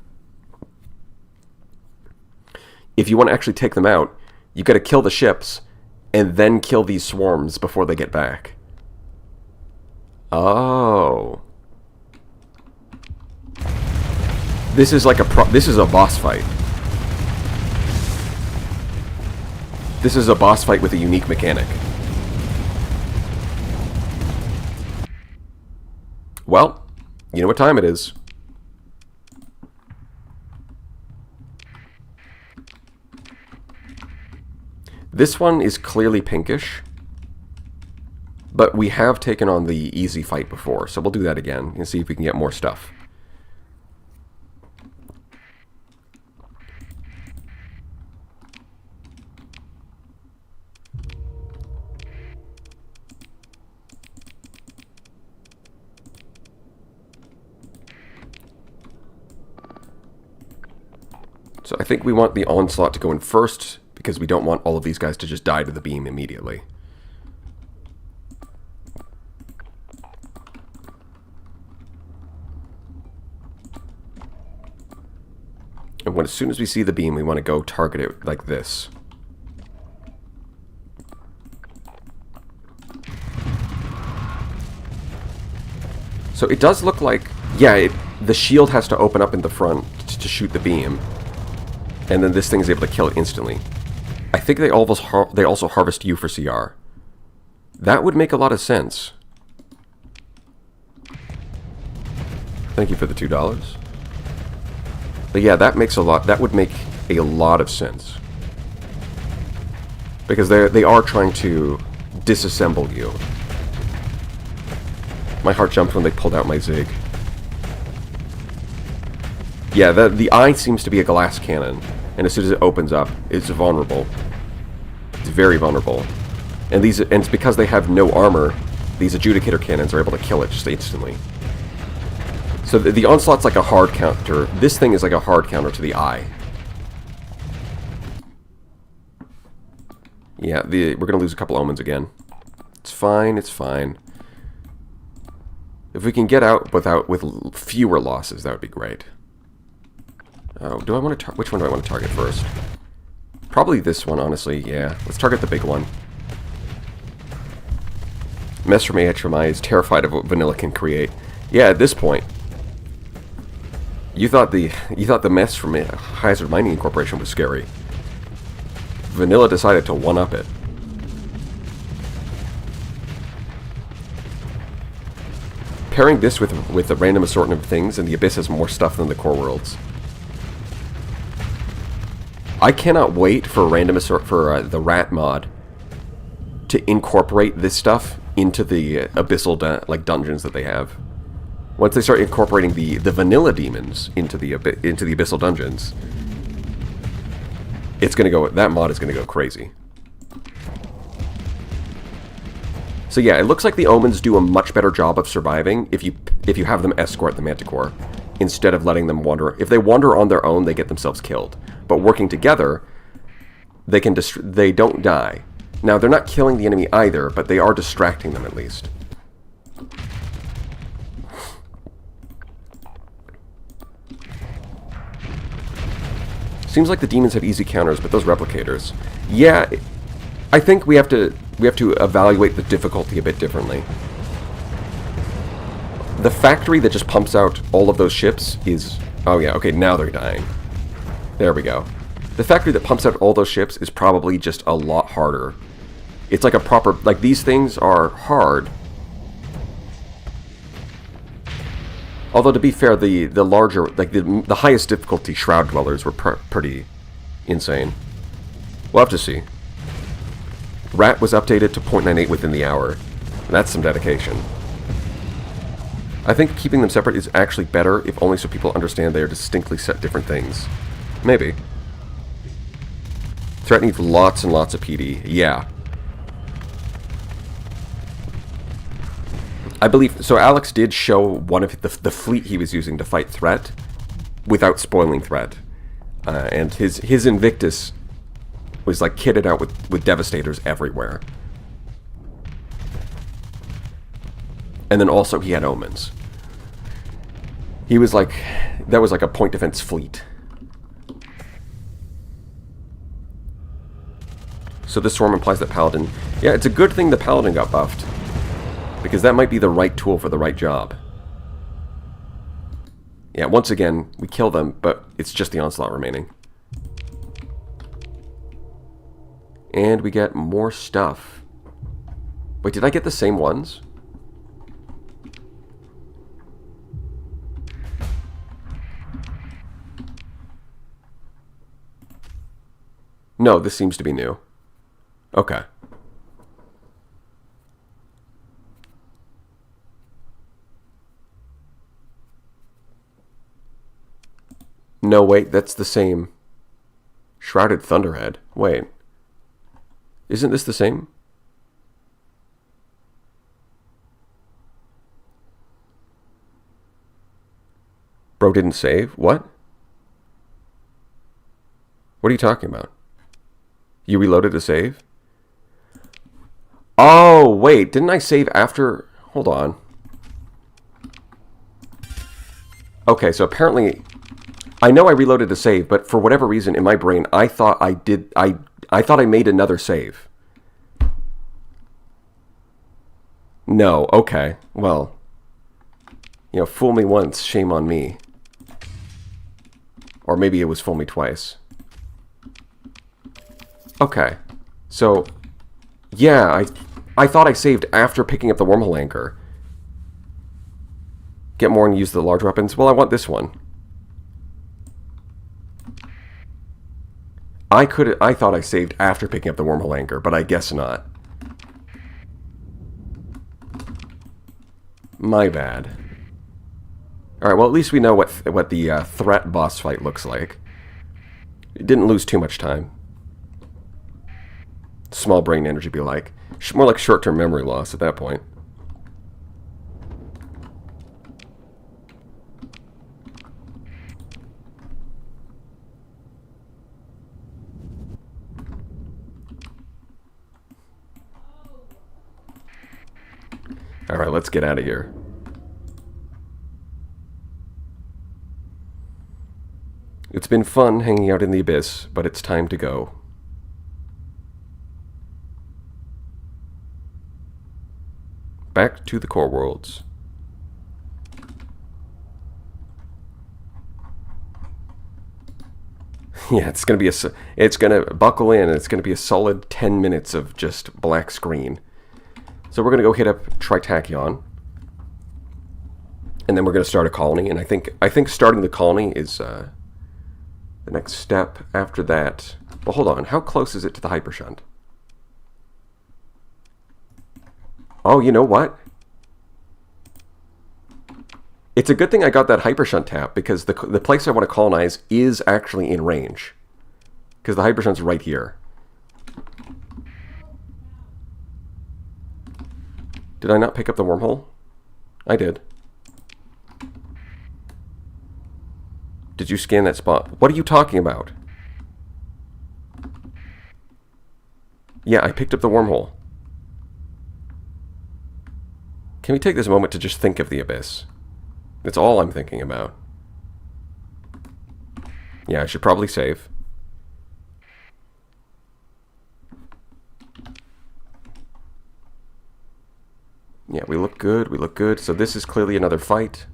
If you want to actually take them out, you got to kill the ships and then kill these swarms before they get back. Oh. This is like this is a boss fight. This is a boss fight with a unique mechanic. Well, you know what time it is. This one is clearly pinkish, but we have taken on the easy fight before, so we'll do that again and see if we can get more stuff. So I think we want the Onslaught to go in first, because we don't want all of these guys to just die to the beam immediately. And as soon as we see the beam, we want to go target it like this. So it does look like, yeah, the shield has to open up in the front to shoot the beam. And then this thing is able to kill it instantly. I think they also harvest you for CR. That would make a lot of sense. Thank you for the $2. But yeah, that would make a lot of sense. Because they are trying to disassemble you. My heart jumped when they pulled out my Zig. Yeah, the eye seems to be a glass cannon, and as soon as it opens up, it's vulnerable. It's very vulnerable. And it's because they have no armor, these adjudicator cannons are able to kill it just instantly. So the Onslaught's like a hard counter. This thing is like a hard counter to the eye. Yeah, we're going to lose a couple omens again. It's fine, it's fine. If we can get out with fewer losses, that would be great. Oh, do I want to which one do I want to target first? Probably this one, honestly. Yeah, let's target the big one. Mess from HMI is terrified of what Vanilla can create. Yeah, at this point, you thought the mess from Hazard Mining Corporation was scary. Vanilla decided to one-up it. Pairing this with a random assortment of things, and the Abyss has more stuff than the core worlds. I cannot wait for the Rat mod to incorporate this stuff into the abyssal dungeons that they have. Once they start incorporating the vanilla demons into the abyssal dungeons, it's gonna go. That mod is gonna go crazy. So yeah, it looks like the Omens do a much better job of surviving if you have them escort the Manticore instead of letting them wander. If they wander on their own, they get themselves killed. But working together, they don't die. Now, they're not killing the enemy either, but they are distracting them at least. Seems like the demons have easy counters, but those replicators... Yeah, I think we have to evaluate the difficulty a bit differently. The factory that just pumps out all of those ships is... Oh yeah, okay, now they're dying. There we go. The factory that pumps out all those ships is probably just a lot harder. It's like a proper... Like, these things are hard. Although, to be fair, the larger... Like, the highest difficulty Shroud Dwellers were pretty insane. We'll have to see. Rat was updated to 0.98 within the hour. That's some dedication. I think keeping them separate is actually better, if only so people understand they are distinctly set different things. Maybe. Threat needs lots and lots of PD. Yeah. I believe... So Alex did show one of the fleet he was using to fight Threat without spoiling Threat. And his Invictus was like kitted out with Devastators everywhere. And then also he had Omens. He was like... That was like a point defense fleet. So this Swarm implies that Paladin... Yeah, it's a good thing the Paladin got buffed. Because that might be the right tool for the right job. Yeah, once again, we kill them, but it's just the Onslaught remaining. And we get more stuff. Wait, did I get the same ones? No, this seems to be new. Okay. No, wait, that's the same. Shrouded Thunderhead. Wait. Isn't this the same? Bro didn't save? What? What are you talking about? You reloaded to save? Oh, wait. Didn't I save after... Hold on. Okay, so apparently... I know I reloaded to save, but for whatever reason in my brain, I thought I did... I thought I made another save. No, okay. Well... You know, fool me once, shame on me. Or maybe it was fool me twice. Okay. So, yeah, I thought I saved after picking up the wormhole anchor. Get more and use the large weapons. Well, I want this one. I thought I saved after picking up the wormhole anchor, but I guess not. My bad. Alright, well, at least we know what the threat boss fight looks like. It didn't lose too much time. Small brain energy be like. More like short-term memory loss at that point. Alright, let's get out of here. It's been fun hanging out in the abyss, but it's time to go. Back to the core worlds. Yeah, it's gonna buckle in, and it's gonna be a solid 10 minutes of just black screen. So we're gonna go hit up Tritachyon, and then we're gonna start a colony. And I think starting the colony is the next step after that. But hold on, how close is it to the hypershunt? Oh, you know what? It's a good thing I got that hypershunt tap, because the place I want to colonize is actually in range. Because the hypershunt's right here. Did I not pick up the wormhole? I did. Did you scan that spot? What are you talking about? Yeah, I picked up the wormhole. Can we take this moment to just think of the abyss? That's all I'm thinking about. Yeah, I should probably save. Yeah, we look good, we look good. So this is clearly another fight.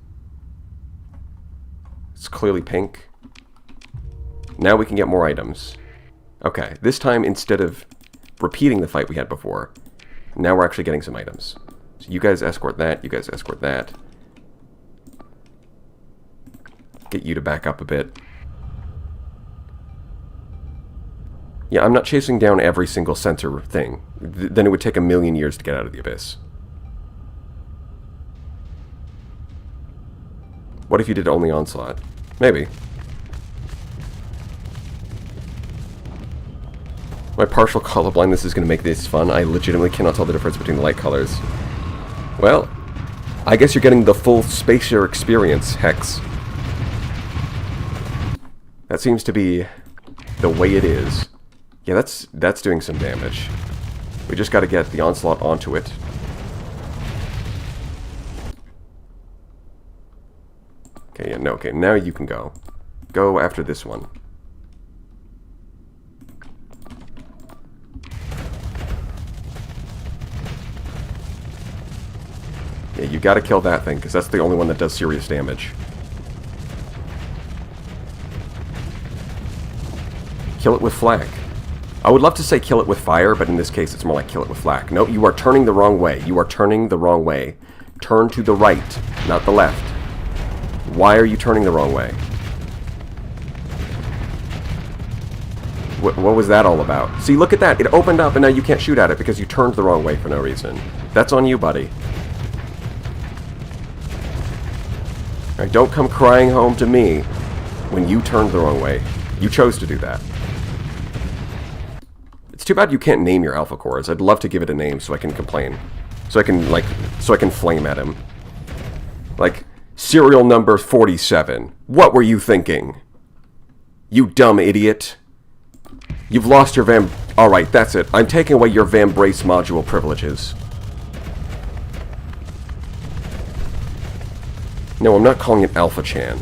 It's clearly pink. Now we can get more items. Okay, this time instead of repeating the fight we had before, now we're actually getting some items. So you guys escort that, you guys escort that. Get you to back up a bit. Yeah, I'm not chasing down every single sensor thing. Then it would take a million years to get out of the abyss. What if you did only Onslaught? Maybe. My partial colorblindness is going to make this fun. I legitimately cannot tell the difference between the light colors. Well, I guess you're getting the full Spacer experience, Hex. That seems to be the way it is. Yeah, that's doing some damage. We just got to get the Onslaught onto it. Okay, yeah, no, okay, now you can go. Go after this one. Yeah, you gotta kill that thing, because that's the only one that does serious damage. Kill it with flak. I would love to say kill it with fire, but in this case it's more like kill it with flak. No, you are turning the wrong way. You are turning the wrong way. Turn to the right, not the left. Why are you turning the wrong way? What was that all about? See, look at that. It opened up and now you can't shoot at it because you turned the wrong way for no reason. That's on you, buddy. Alright, don't come crying home to me when you turned the wrong way. You chose to do that. It's too bad you can't name your alpha cores. I'd love to give it a name so I can complain. So I can flame at him. Like, serial number 47. What were you thinking? You dumb idiot. You've lost your Vam... Alright, that's it. I'm taking away your Vambrace module privileges. No, I'm not calling it Alpha Chan.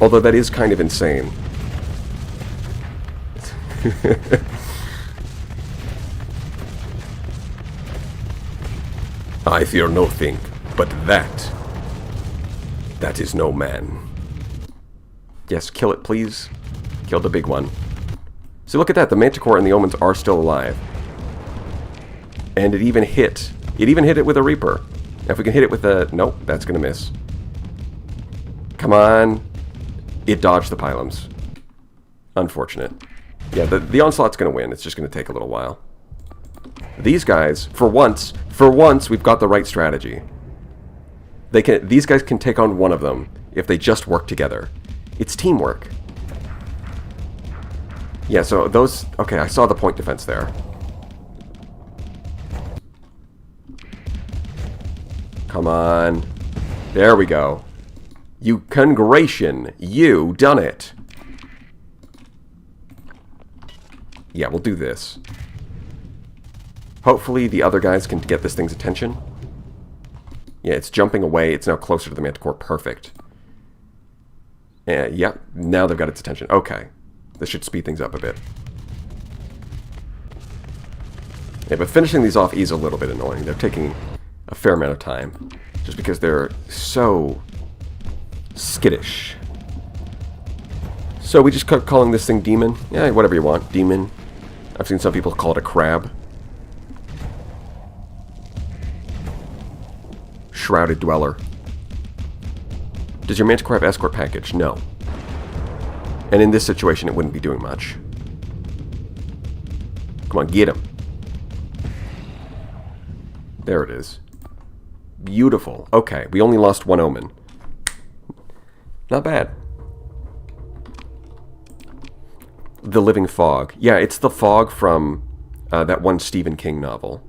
Although that is kind of insane. I fear nothing, but that is no man. Yes, kill it, please. Kill the big one. So look at that, the Manticore and the Omens are still alive. And it even hit. It even hit it with a Reaper. Now if we can hit it with a... Nope, that's gonna miss. Come on. It dodged the Pylums. Unfortunate. Yeah, the Onslaught's gonna win. It's just gonna take a little while. These guys, for once, we've got the right strategy. These guys can take on one of them if they just work together. It's teamwork. Yeah, so those... Okay, I saw the point defense there. Come on. There we go. You congration. You done it. Yeah, we'll do this. Hopefully the other guys can get this thing's attention. Yeah, it's jumping away. It's now closer to the Manticore. Perfect. Yeah, now they've got its attention. Okay. This should speed things up a bit. Yeah, but finishing these off is a little bit annoying. They're taking a fair amount of time. Just because they're so skittish. So we just kept calling this thing Demon. Yeah, whatever you want. Demon. I've seen some people call it a crab. Shrouded Dweller. Does your Manticore have escort package? No. And in this situation, it wouldn't be doing much. Come on, get him. There it is. Beautiful. Okay, we only lost one Omen. Not bad. The Living Fog. Yeah, it's the fog from that one Stephen King novel.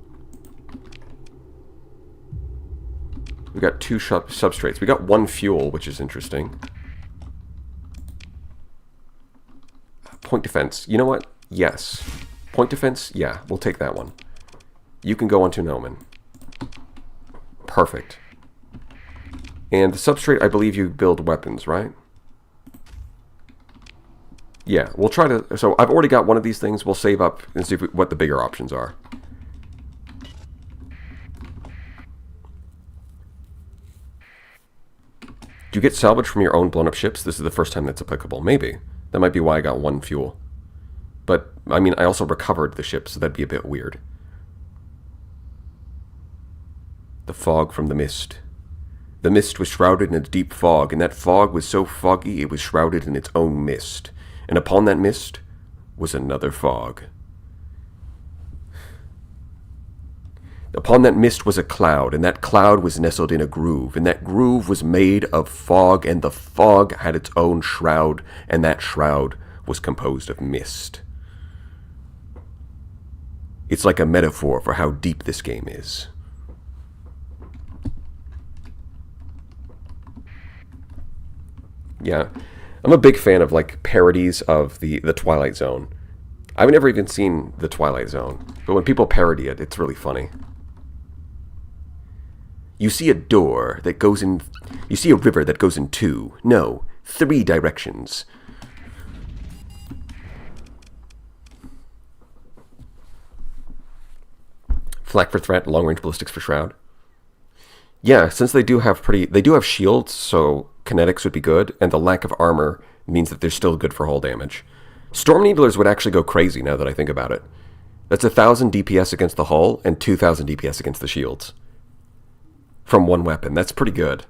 We got two substrates. We got one fuel, which is interesting. Point defense. You know what? Yes. Point defense? Yeah, we'll take that one. You can go onto an Omen. Perfect. And the substrate, I believe you build weapons, right? Yeah, we'll try to... So I've already got one of these things. We'll save up and see what the bigger options are. Do you get salvage from your own blown-up ships? This is the first time that's applicable. Maybe. That might be why I got one fuel. But, I mean, I also recovered the ship, so that'd be a bit weird. The fog from the mist. The mist was shrouded in a deep fog, and that fog was so foggy it was shrouded in its own mist. And upon that mist was another fog. Upon that mist was a cloud, and that cloud was nestled in a groove, and that groove was made of fog, and the fog had its own shroud, and that shroud was composed of mist. It's like a metaphor for how deep this game is. Yeah, I'm a big fan of, like, parodies of the Twilight Zone. I've never even seen the Twilight Zone, but when people parody it, it's really funny. You see a door that goes in... You see a river that goes in 3 directions. Flak for threat, long-range ballistics for shroud. Yeah, since they do have shields, so kinetics would be good, and the lack of armor means that they're still good for hull damage. Storm Needlers would actually go crazy now that I think about it. That's 1,000 DPS against the hull and 2,000 DPS against the shields. From one weapon. That's pretty good.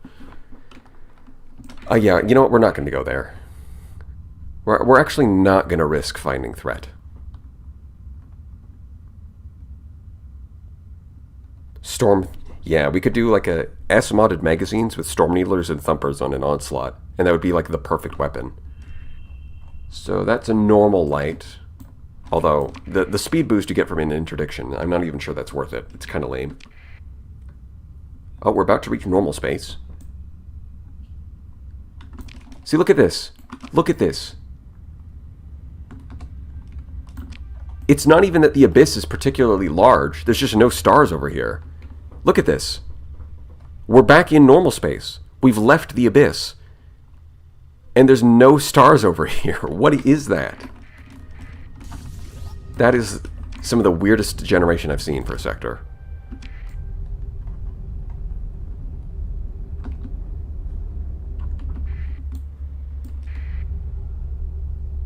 Yeah, you know what? We're not going to go there. We're actually not going to risk finding threat. Storm... Yeah, we could do like a S-modded magazines with Storm Needlers and Thumpers on an Onslaught. And that would be like the perfect weapon. So that's a normal light. Although, the speed boost you get from an interdiction, I'm not even sure that's worth it. It's kind of lame. Oh, we're about to reach normal space. See, look at this. Look at this. It's not even that the abyss is particularly large. There's just no stars over here. Look at this. We're back in normal space. We've left the abyss. And there's no stars over here. What is that? That is some of the weirdest degeneration I've seen for a sector.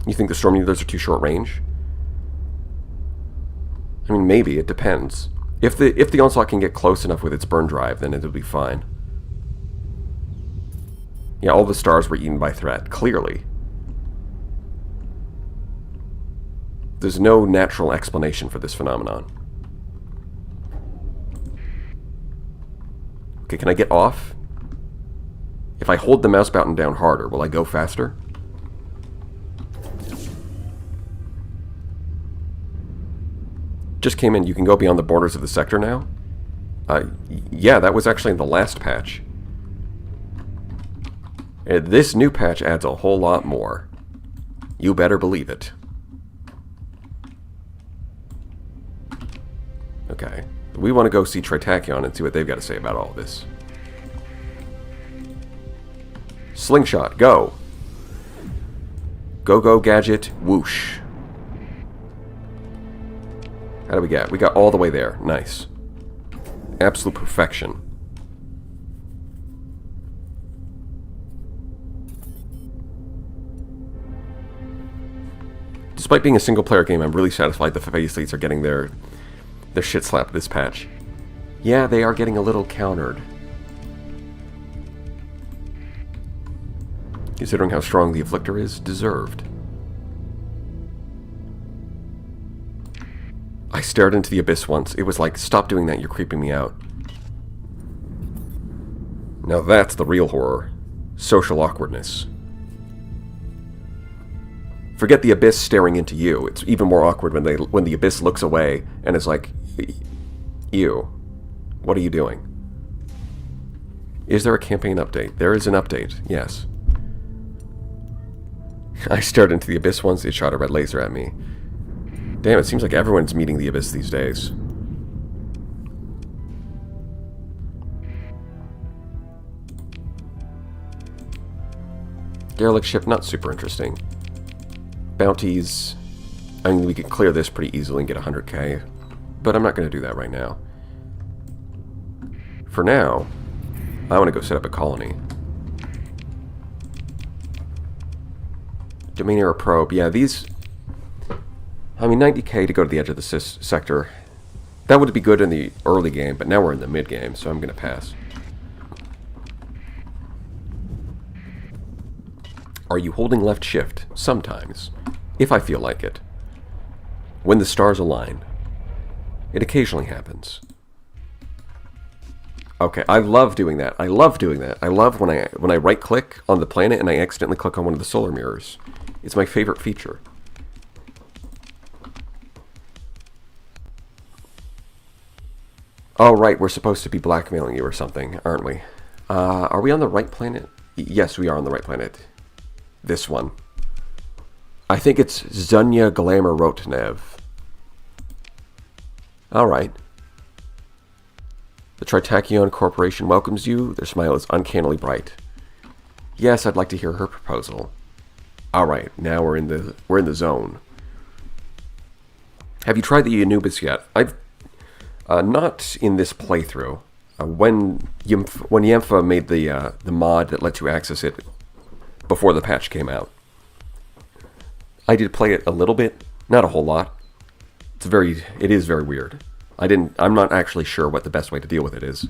You think the storm needlers are too short range? I mean, maybe. It depends. If the onslaught can get close enough with its burn drive, then it'll be fine. Yeah, all the stars were eaten by threat, clearly. There's no natural explanation for this phenomenon. Okay, can I get off? If I hold the mouse button down harder, will I go faster? Just came in. You can go beyond the borders of the sector now? Yeah, that was actually in the last patch. This new patch adds a whole lot more. You better believe it. Okay. We want to go see Tritachyon and see what they've got to say about all this. Slingshot, go! Go, go, gadget, whoosh. How do we get? We got all the way there. Nice. Absolute perfection. Despite being a single-player game, I'm really satisfied the Facelets are getting their shit slapped this patch. Yeah, they are getting a little countered. Considering how strong the Afflictor is, deserved. I stared into the abyss once. It was like, stop doing that, you're creeping me out. Now that's the real horror. Social awkwardness. Forget the abyss staring into you. It's even more awkward when the abyss looks away and is like, ew, what are you doing? Is there a campaign update? There is an update, yes. I stared into the abyss once, it shot a red laser at me. Damn, it seems like everyone's meeting the abyss these days. Derelict ship, not super interesting. Bounties, I mean, we could clear this pretty easily and get 100k, but I'm not going to do that right now. For now, I want to go set up a colony. Domain Era Probe, yeah, these... I mean, 90k to go to the edge of the sector. That would be good in the early game, but now we're in the mid game, so I'm going to pass. Are you holding left shift? Sometimes. If I feel like it. When the stars align. It occasionally happens. Okay, I love doing that. I love doing that. I love when I right-click on the planet and I accidentally click on one of the solar mirrors. It's my favorite feature. Oh, right, we're supposed to be blackmailing you or something, aren't we? Are we on the right planet? Yes, we are on the right planet. This one. I think it's Zunya Glamour Rotnev. Alright. The Tritachyon Corporation welcomes you. Their smile is uncannily bright. Yes, I'd like to hear her proposal. Alright, now we're in the zone. Have you tried the Anubis yet? I've not in this playthrough. When Yempha made the mod that lets you access it before the patch came out, I did play it a little bit, not a whole lot. It is very weird. I'm not actually sure what the best way to deal with it is.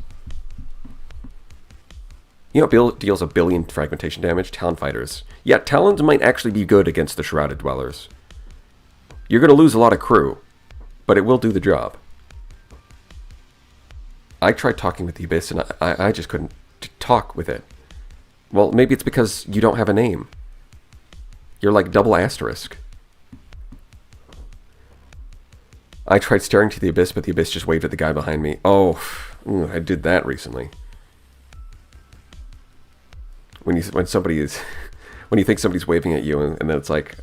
You know, it deals 1 billion fragmentation damage. Talon fighters. Yeah, Talons might actually be good against the Shrouded Dwellers. You're going to lose a lot of crew, but it will do the job. I tried talking with the Abyss, and I just couldn't talk with it. Well, maybe it's because you don't have a name. You're like double asterisk. I tried staring to the Abyss, but the Abyss just waved at the guy behind me. Oh, I did that recently. When somebody is when you think somebody's waving at you, and then it's like,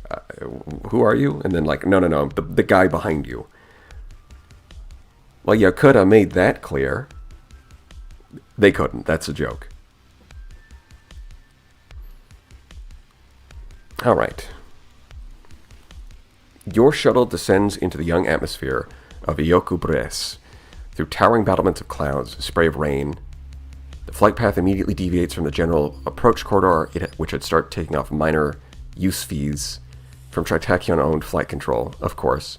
who are you? And then like, no, the guy behind you. Well, you could have made that clear. They couldn't. That's a joke. All right. Your shuttle descends into the young atmosphere of Iyokubres through towering battlements of clouds, a spray of rain. The flight path immediately deviates from the general approach corridor, which had started taking off minor use fees from Tritachyon-owned flight control, of course.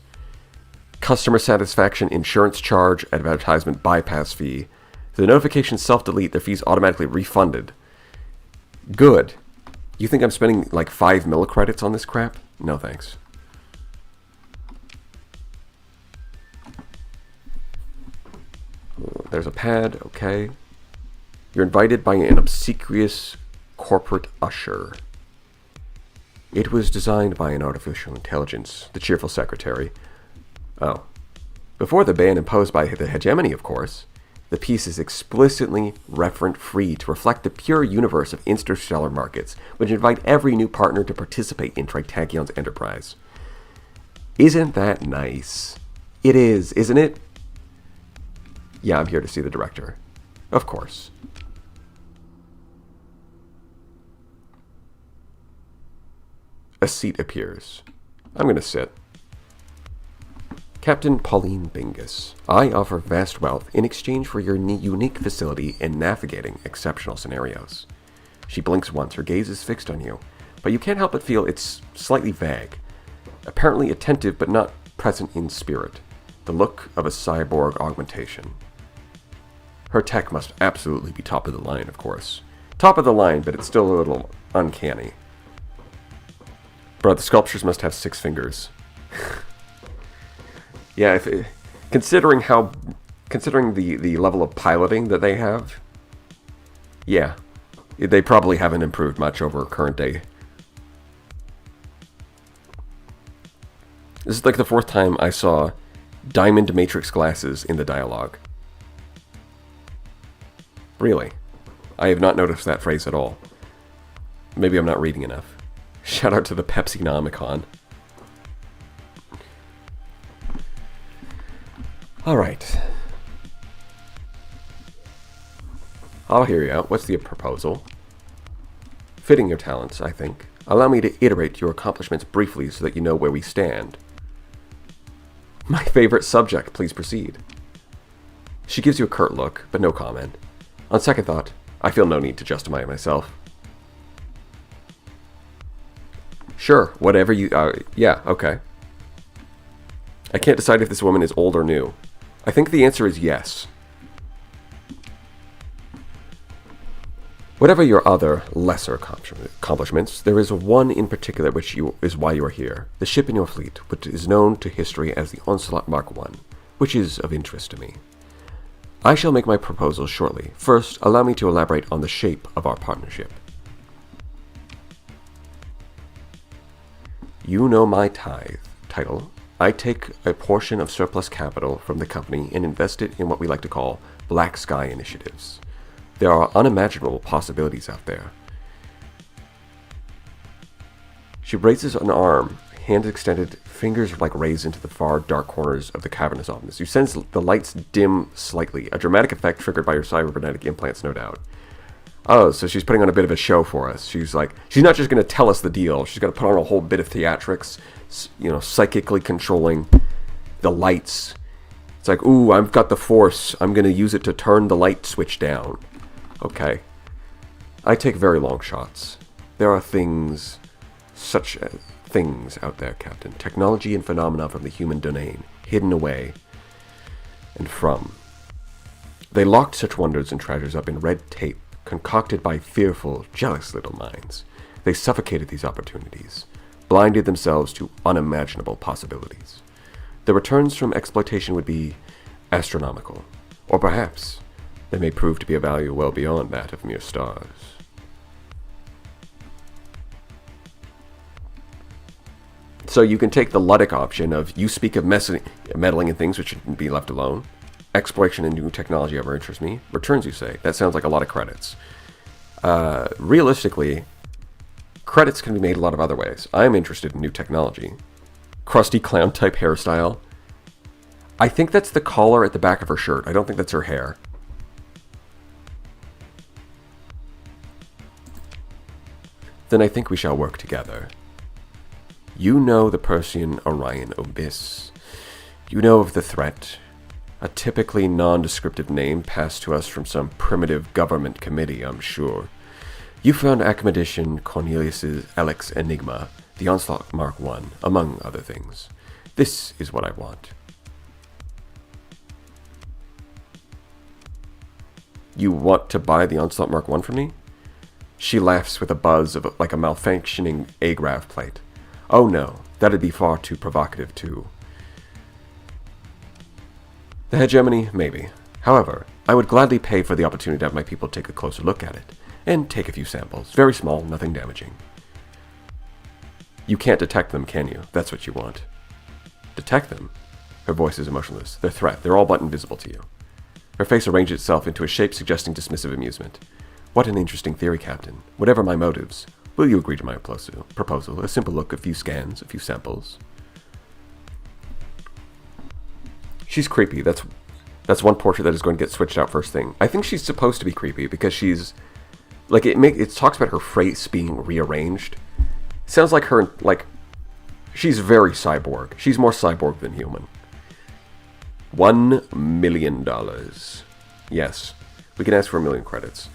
Customer satisfaction, insurance charge, advertisement bypass fee. If the notifications self-delete, their fees automatically refunded. Good. You think I'm spending like 5 millicredits on this crap? No thanks. There's a pad, okay. You're invited by an obsequious corporate usher. It was designed by an artificial intelligence, the cheerful secretary. Oh. Before the ban imposed by the hegemony, of course, the piece is explicitly referent-free to reflect the pure universe of interstellar markets, which invite every new partner to participate in Tritakyon's enterprise. Isn't that nice? It is, isn't it? Yeah, I'm here to see the director. Of course. A seat appears. I'm going to sit. Captain Pauline Bingus, I offer vast wealth in exchange for your unique facility in navigating exceptional scenarios. She blinks once, her gaze is fixed on you, but you can't help but feel it's slightly vague. Apparently attentive, but not present in spirit. The look of a cyborg augmentation. Her tech must absolutely be top of the line, of course. Top of the line, but it's still a little uncanny. Bro, the sculptures must have 6 fingers. Yeah, considering the level of piloting that they have, yeah, they probably haven't improved much over current day. This is like the 4th time I saw diamond matrix glasses in the dialogue. Really, I have not noticed that phrase at all. Maybe I'm not reading enough. Shout out to the Pepsi-nomicon. Alright. I'll hear you out. What's the proposal? Fitting your talents, I think. Allow me to iterate your accomplishments briefly so that you know where we stand. My favorite subject, please proceed. She gives you a curt look, but no comment. On second thought, I feel no need to justify myself. Sure, whatever you... yeah, okay. I can't decide if this woman is old or new. I think the answer is yes. Whatever your other, lesser accomplishments, there is one in particular which is why you are here. The ship in your fleet, which is known to history as the Onslaught Mark I, which is of interest to me. I shall make my proposal shortly. First, allow me to elaborate on the shape of our partnership. You know my title. I take a portion of surplus capital from the company and invest it in what we like to call black sky initiatives. There are unimaginable possibilities out there. She raises an arm, hands extended, fingers like raised into the far dark corners of the cavernous office. You sense the lights dim slightly, a dramatic effect triggered by your cybernetic implants, no doubt. Oh, so she's putting on a bit of a show for us. She's not just going to tell us the deal. She's going to put on a whole bit of theatrics, psychically controlling the lights. It's like, ooh, I've got the force. I'm going to use it to turn the light switch down. Okay. I take very long shots. There are things, such things out there, Captain. Technology and phenomena from the human domain, hidden away and from. They locked such wonders and treasures up in red tape, concocted by fearful, jealous little minds. They suffocated these opportunities, blinded themselves to unimaginable possibilities. The returns from exploitation would be astronomical, or perhaps they may prove to be a value well beyond that of mere stars. So you can take the Ludic option of you speak of meddling in things which should be left alone. Exploration and new technology ever interests me. Returns, you say. That sounds like a lot of credits. Realistically, Credits can be made a lot of other ways. I'm interested in new technology. Krusty Clown type hairstyle. I think that's the collar at the back of her shirt. I don't think that's her hair. Then I think we shall work together. You know the Persian Orion Abyss. You know of the threat. A typically non-descriptive name passed to us from some primitive government committee, I'm sure. You found Academician Cornelius's Alex Enigma, the Onslaught Mark I, among other things. This is what I want. You want to buy the Onslaught Mark I from me? She laughs with a buzz of like a malfunctioning agrav plate. Oh no, that'd be far too provocative too. The hegemony, maybe. However, I would gladly pay for the opportunity to have my people take a closer look at it, and take a few samples. Very small, nothing damaging. You can't detect them, can you? That's what you want. Detect them? Her voice is emotionless. Their threat. They're all but invisible to you. Her face arranged itself into a shape suggesting dismissive amusement. What an interesting theory, Captain. Whatever my motives, will you agree to my proposal? A simple look, a few scans, a few samples. She's creepy. That's one portrait that is going to get switched out first thing. I think she's supposed to be creepy because she's like it talks about her face being rearranged. Sounds like her she's very cyborg. She's more cyborg than human. $1 million. Yes, we can ask for 1 million credits.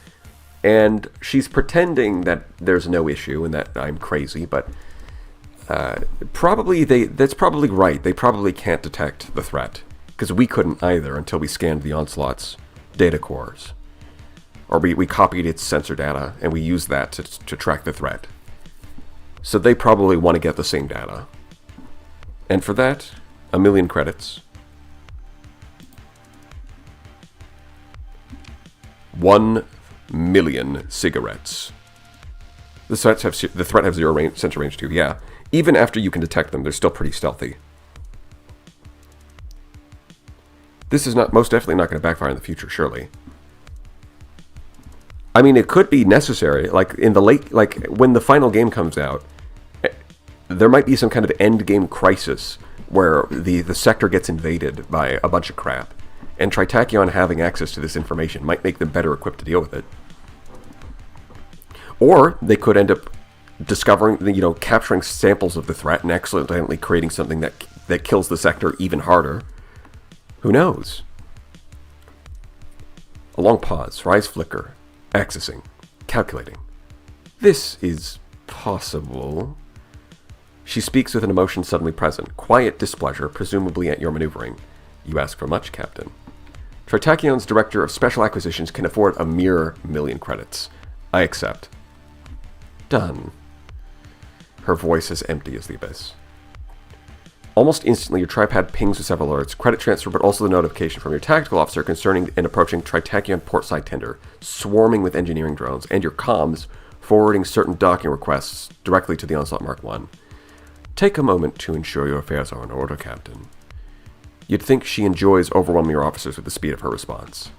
And she's pretending that there's no issue and that I'm crazy, but that's probably right. They probably can't detect the threat. Because we couldn't either until we scanned the Onslaught's data cores. Or we copied its sensor data and we used that to track the threat. So they probably want to get the same data. And for that, 1 million credits. 1 million cigarettes. The threat has zero sensor range too, yeah. Even after you can detect them, they're still pretty stealthy. This is most definitely not going to backfire in the future, surely. I mean, it could be necessary. Like in the when the final game comes out, there might be some kind of end game crisis where the sector gets invaded by a bunch of crap, and Tritachyon having access to this information might make them better equipped to deal with it. Or they could end up discovering, capturing samples of the threat and accidentally creating something that kills the sector even harder. Who knows? A long pause. Her eyes flicker. Accessing. Calculating. This is possible. She speaks with an emotion suddenly present. Quiet displeasure, presumably at your maneuvering. You ask for much, Captain. Tritakyon's Director of Special Acquisitions can afford a mere 1 million credits. I accept. Done. Her voice as empty as the abyss. Almost instantly, your tripod pings with several alerts, credit transfer, but also the notification from your tactical officer concerning an approaching Tritachyon portside tender, swarming with engineering drones, and your comms forwarding certain docking requests directly to the Onslaught Mark I. Take a moment to ensure your affairs are in order, Captain. You'd think she enjoys overwhelming your officers with the speed of her response.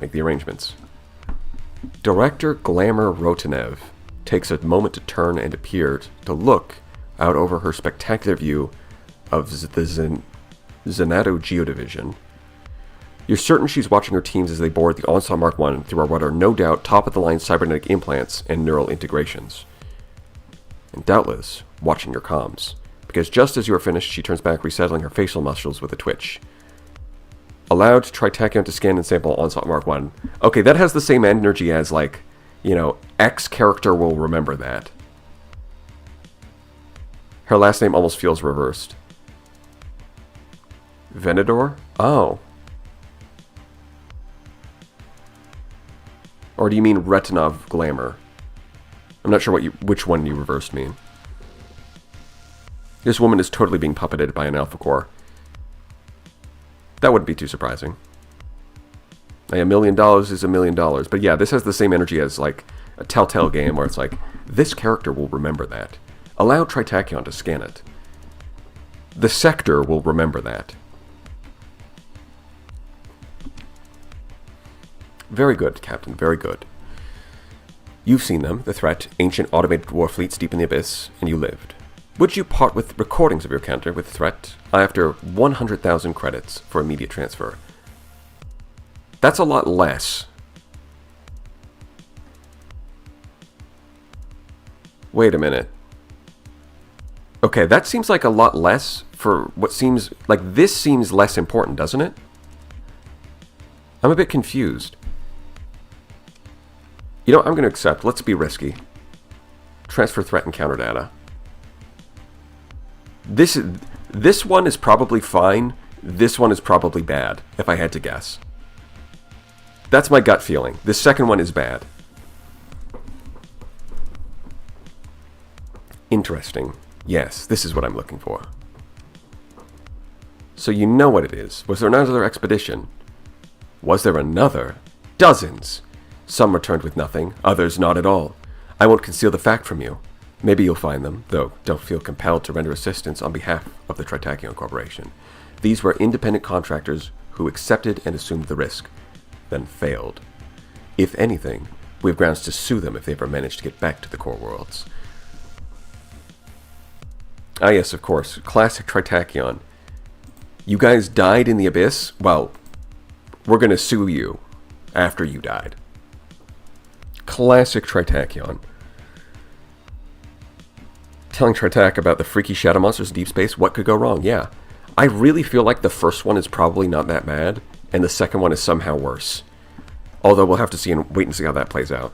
Make the arrangements. Director Glamour Rotanev takes a moment to turn and appear to look out over her spectacular view of the Zenato Geodivision. You're certain she's watching her teams as they board the Onslaught Mark I through what are no doubt top-of-the-line cybernetic implants and neural integrations. And doubtless, watching your comms. Because just as you are finished, she turns back, resettling her facial muscles with a twitch. Allowed Tritachyon to scan and sample Onslaught Mark I. Okay, that has the same energy as, X character will remember that. Her last name almost feels reversed. Venador? Oh. Or do you mean Retinov Glamour? I'm not sure which one you reversed mean. This woman is totally being puppeted by an Alpha Core. That wouldn't be too surprising. $1 million is $1 million. But yeah, this has the same energy as a Telltale game where it's this character will remember that. Allow Tritachyon to scan it. The sector will remember that. Very good, Captain. Very good. You've seen them, the threat, ancient automated war fleets deep in the abyss, and you lived. Would you part with recordings of your encounter with the threat after 100,000 credits for immediate transfer? That's a lot less. Wait a minute. Okay, that seems like a lot less for what seems like this seems less important, doesn't it? I'm a bit confused. You know, I'm going to accept. Let's be risky. Transfer threat encounter data. This one is probably fine. This one is probably bad, if I had to guess. That's my gut feeling. This second one is bad. Interesting. Yes, this is what I'm looking for. So you know what it is. Was there another expedition? Was there another? Dozens. Some returned with nothing, others not at all. I won't conceal the fact from you. Maybe you'll find them, though don't feel compelled to render assistance on behalf of the Tritachyon Corporation. These were independent contractors who accepted and assumed the risk, then failed. If anything, we have grounds to sue them if they ever manage to get back to the core worlds. Ah yes, of course. Classic Tritachyon. You guys died in the abyss? Well, we're going to sue you after you died. Classic Tritachyon. Telling Tritak about the freaky shadow monsters in deep space, what could go wrong? Yeah. I really feel like the first one is probably not that bad, and the second one is somehow worse. Although we'll have to see and wait and see how that plays out.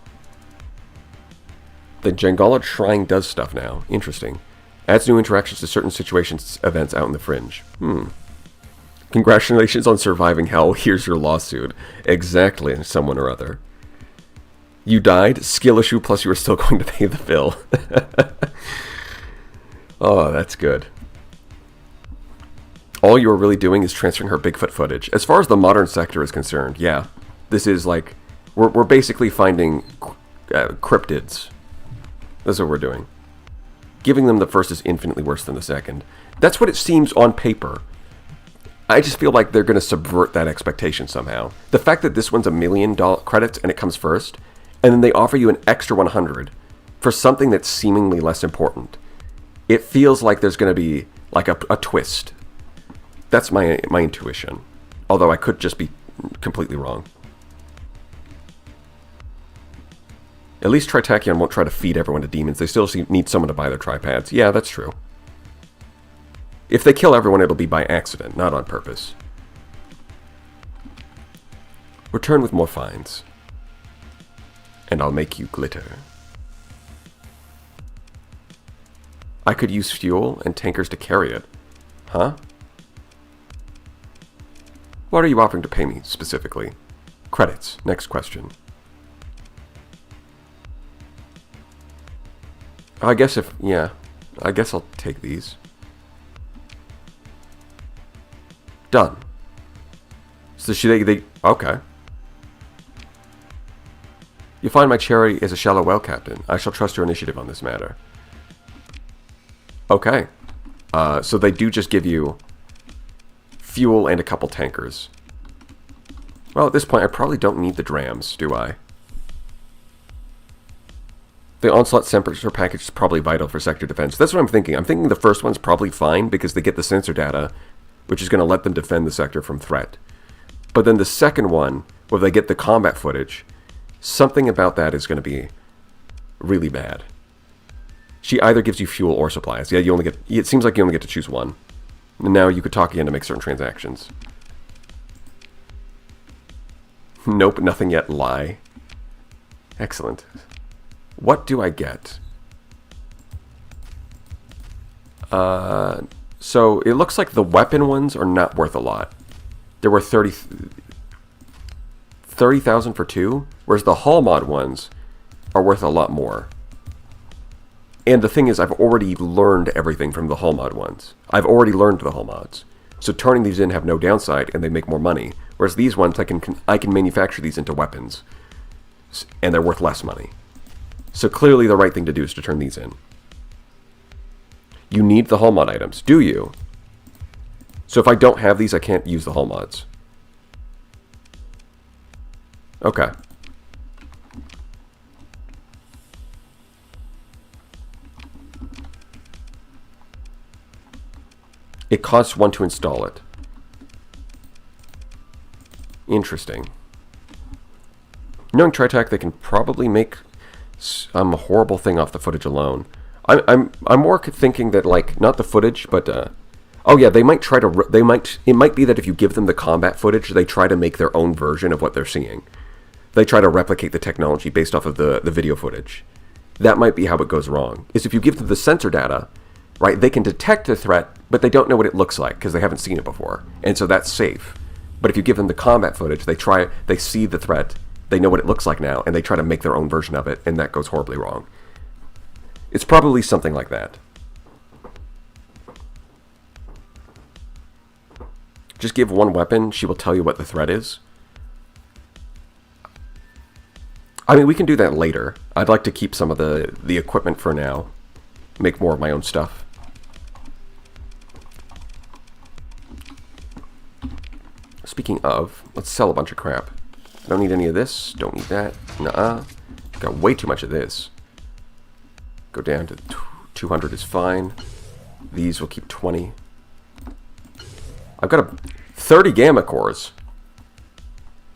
The Jangala Shrine does stuff now. Interesting. Adds new interactions to certain situations, events out in the fringe. Congratulations on surviving hell. Here's your lawsuit. Exactly, someone or other. You died, skill issue, plus you were still going to pay the bill. Oh, that's good. All you were really doing is transferring her Bigfoot footage. As far as the modern sector is concerned, yeah. This is like, we're basically finding cryptids. That's what we're doing. Giving them the first is infinitely worse than the second. That's what it seems on paper. I just feel like they're going to subvert that expectation somehow. The fact that this one's $1 million credits and it comes first, and then they offer you an extra 100 for something that's seemingly less important. It feels like there's going to be like a twist. That's my intuition. Although I could just be completely wrong. At least Tritachyon won't try to feed everyone to demons. They still need someone to buy their tripads. Yeah, that's true. If they kill everyone, it'll be by accident, not on purpose. Return with more finds. And I'll make you glitter. I could use fuel and tankers to carry it. Huh? What are you offering to pay me, specifically? Credits. Next question. I guess I guess I'll take these. Done. So okay. You find my Cherry is a shallow well, Captain. I shall trust your initiative on this matter. Okay. So they do just give you fuel and a couple tankers. Well, at this point, I probably don't need the drams, do I? The Onslaught sensor package is probably vital for sector defense. That's what I'm thinking. I'm thinking the first one's probably fine because they get the sensor data, which is going to let them defend the sector from threat. But then the second one, where they get the combat footage, something about that is going to be really bad. She either gives you fuel or supplies. Yeah, it seems like you only get to choose one. And now you could talk again to make certain transactions. Nope, nothing yet. Lie. Excellent. What do I get? So it looks like the weapon ones are not worth a lot. There were 30,000 for 2, whereas the hull mod ones are worth a lot more. And the thing is, I've already learned everything from the hull mod ones. I've already learned the hull mods. So turning these in have no downside, and they make more money. Whereas these ones, I can manufacture these into weapons. And they're worth less money. So clearly the right thing to do is to turn these in. You need the hull mod items, do you? So if I don't have these, I can't use the hull mods. Okay. costs 1 to install it. Interesting. Knowing Tritech, they can probably make a horrible thing off the footage alone. I'm more thinking that, like, not the footage, but oh yeah, they might try to. It might be that if you give them the combat footage, they try to make their own version of what they're seeing. They try to replicate the technology based off of the video footage. That might be how it goes wrong. Is if you give them the sensor data, right? They can detect the threat, but they don't know what it looks like because they haven't seen it before, and so that's safe. But if you give them the combat footage, they see the threat, they know what it looks like now, and they try to make their own version of it, and that goes horribly wrong. It's probably something like that. Just give one weapon, she will tell you what the threat is. I mean, we can do that later. I'd like to keep some of the equipment for now. Make more of my own stuff. Speaking of, let's sell a bunch of crap. Don't need any of this. Don't need that. Nuh-uh. Got way too much of this. Go down to 200 is fine. These will keep 20. I've got 30 gamma cores.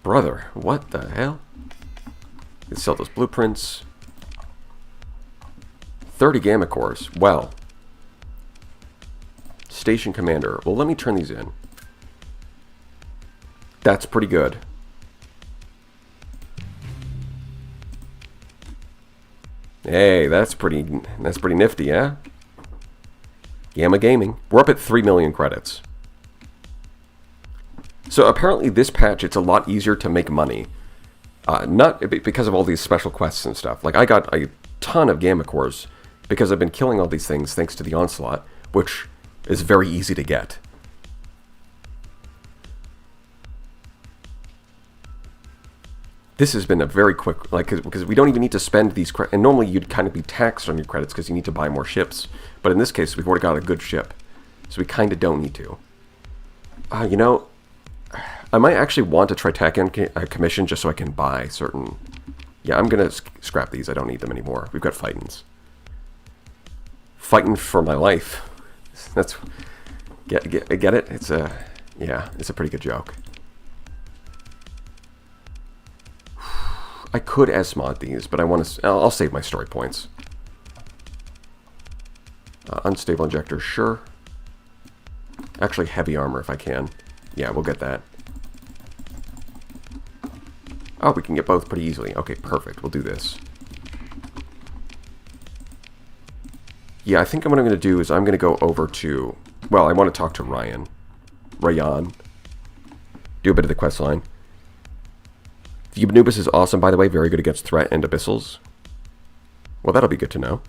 Brother, what the hell? Let's sell those blueprints. 30 gamma cores. Well. Station commander. Well, let me turn these in. That's pretty good. Hey, that's pretty nifty, yeah? Gamma Gaming. We're up at 3 million credits. So apparently this patch, it's a lot easier to make money. Not because of all these special quests and stuff. Like, I got a ton of gamma cores because I've been killing all these things thanks to the Onslaught, which is very easy to get. This has been a very quick, like, because we don't even need to spend these credits. And normally you'd kind of be taxed on your credits because you need to buy more ships. But in this case, we've already got a good ship. So we kind of don't need to. You know, I might actually want a Tritech commission just so I can buy certain... Yeah, I'm going to scrap these. I don't need them anymore. We've got fightins. Fighting for my life. That's... Get it? It's a... Yeah, it's a pretty good joke. I could S-mod these, but I want to... I'll save my story points. Unstable injector, sure. Actually, heavy armor if I can. Yeah, we'll get that. Oh, we can get both pretty easily. Okay, perfect. We'll do this. Yeah, I think what I'm going to do is I'm going to go over to... Well, I want to talk to Ryan. Do a bit of the quest line. The Anubis is awesome, by the way. Very good against threat and abyssals. Well, that'll be good to know.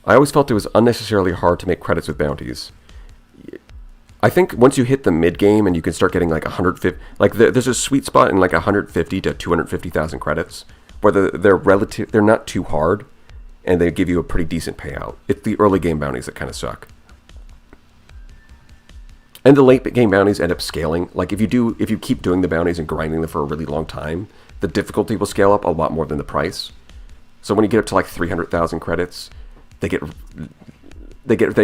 I always felt it was unnecessarily hard to make credits with bounties. I think once you hit the mid-game and you can start getting like 150... Like, there's a sweet spot in like 150 to 250,000 credits where they're not too hard and they give you a pretty decent payout. It's the early game bounties that kind of suck. And the late game bounties end up scaling. Like, if you keep doing the bounties and grinding them for a really long time, the difficulty will scale up a lot more than the price. So when you get up to like 300,000 credits, they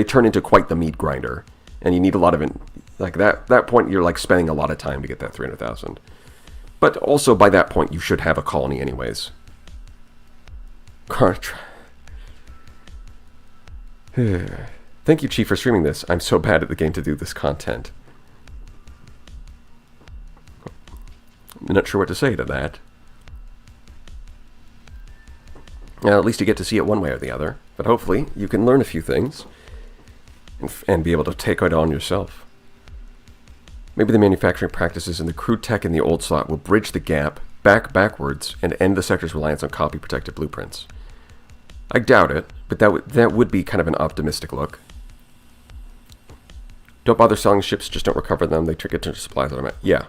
turn into quite the meat grinder, and you need a lot of it. Like that point, you're like spending a lot of time to get that 300,000. But also by that point, you should have a colony anyways. Thank you, Chief, for streaming this. I'm so bad at the game to do this content. I'm not sure what to say to that. Now, at least you get to see it one way or the other. But hopefully, you can learn a few things and be able to take it on yourself. Maybe the manufacturing practices and the crude tech in the old slot will bridge the gap backwards and end the sector's reliance on copy-protected blueprints. I doubt it, but that would be kind of an optimistic look. Don't bother selling ships, just don't recover them. They get to supplies that I'm at. Yeah.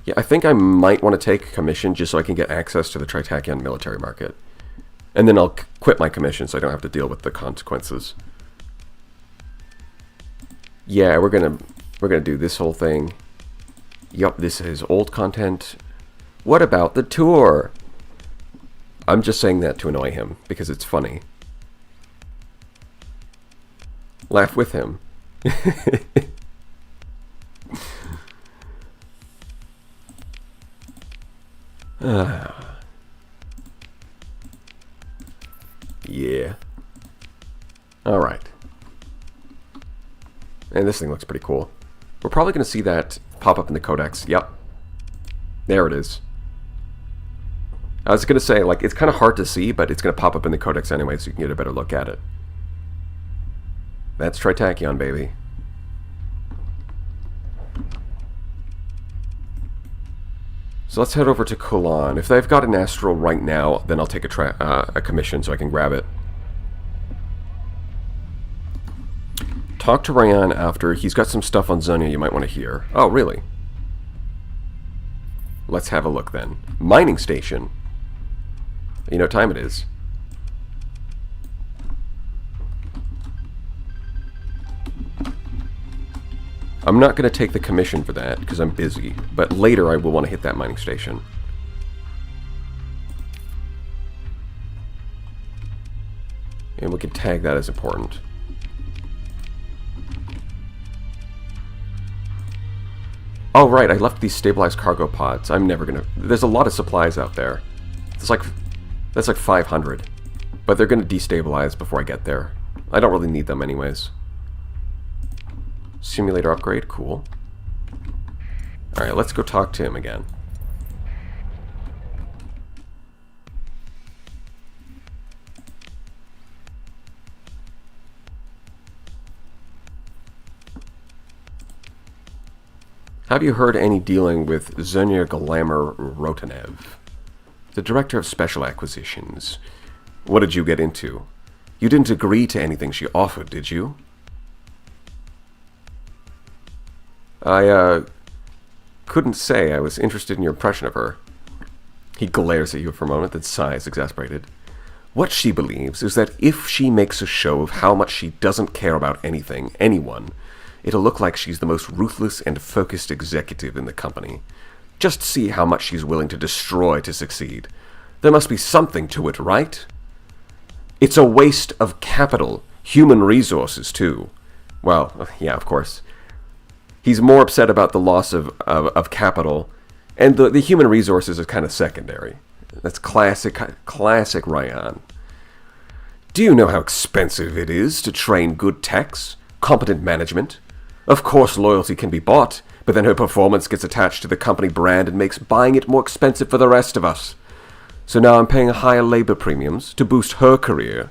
Yeah, I think I might want to take a commission just so I can get access to the Tritakian military market. And then I'll quit my commission so I don't have to deal with the consequences. Yeah, we're gonna do this whole thing. Yup, this is old content. What about the tour? I'm just saying that to annoy him because it's funny. Laugh with him. Yeah. Alright. And this thing looks pretty cool. We're probably going to see that pop up in the codex. Yep. There it is. I was going to say, like, it's kind of hard to see, but it's going to pop up in the codex anyway, so you can get a better look at it. That's Tritachyon, baby. So let's head over to Kulan. If they've got an astral right now, then I'll take a commission so I can grab it. Talk to Ryan after. He's got some stuff on Zonia you might want to hear. Oh, really? Let's have a look then. Mining station. You know what time it is. I'm not going to take the commission for that because I'm busy, but later I will want to hit that mining station. And we can tag that as important. Oh, right, I left these stabilized cargo pods. I'm never going to... There's a lot of supplies out there. It's like... That's like 500. But they're going to destabilize before I get there. I don't really need them anyways. Simulator upgrade, cool. Alright, let's go talk to him again. Have you heard any dealing with Zenia Glamour Rotanev, the Director of Special Acquisitions? What did you get into? You didn't agree to anything she offered, did you? I, couldn't say. I was interested in your impression of her. He glares at you for a moment, then sighs, exasperated. What she believes is that if she makes a show of how much she doesn't care about anything, anyone, it'll look like she's the most ruthless and focused executive in the company. Just see how much she's willing to destroy to succeed. There must be something to it, right? It's a waste of capital, human resources, too. Well, yeah, of course. He's more upset about the loss of capital, and the human resources is kind of secondary. That's classic Ryan. Do you know how expensive it is to train good techs, competent management? Of course loyalty can be bought, but then her performance gets attached to the company brand and makes buying it more expensive for the rest of us. So now I'm paying higher labor premiums to boost her career.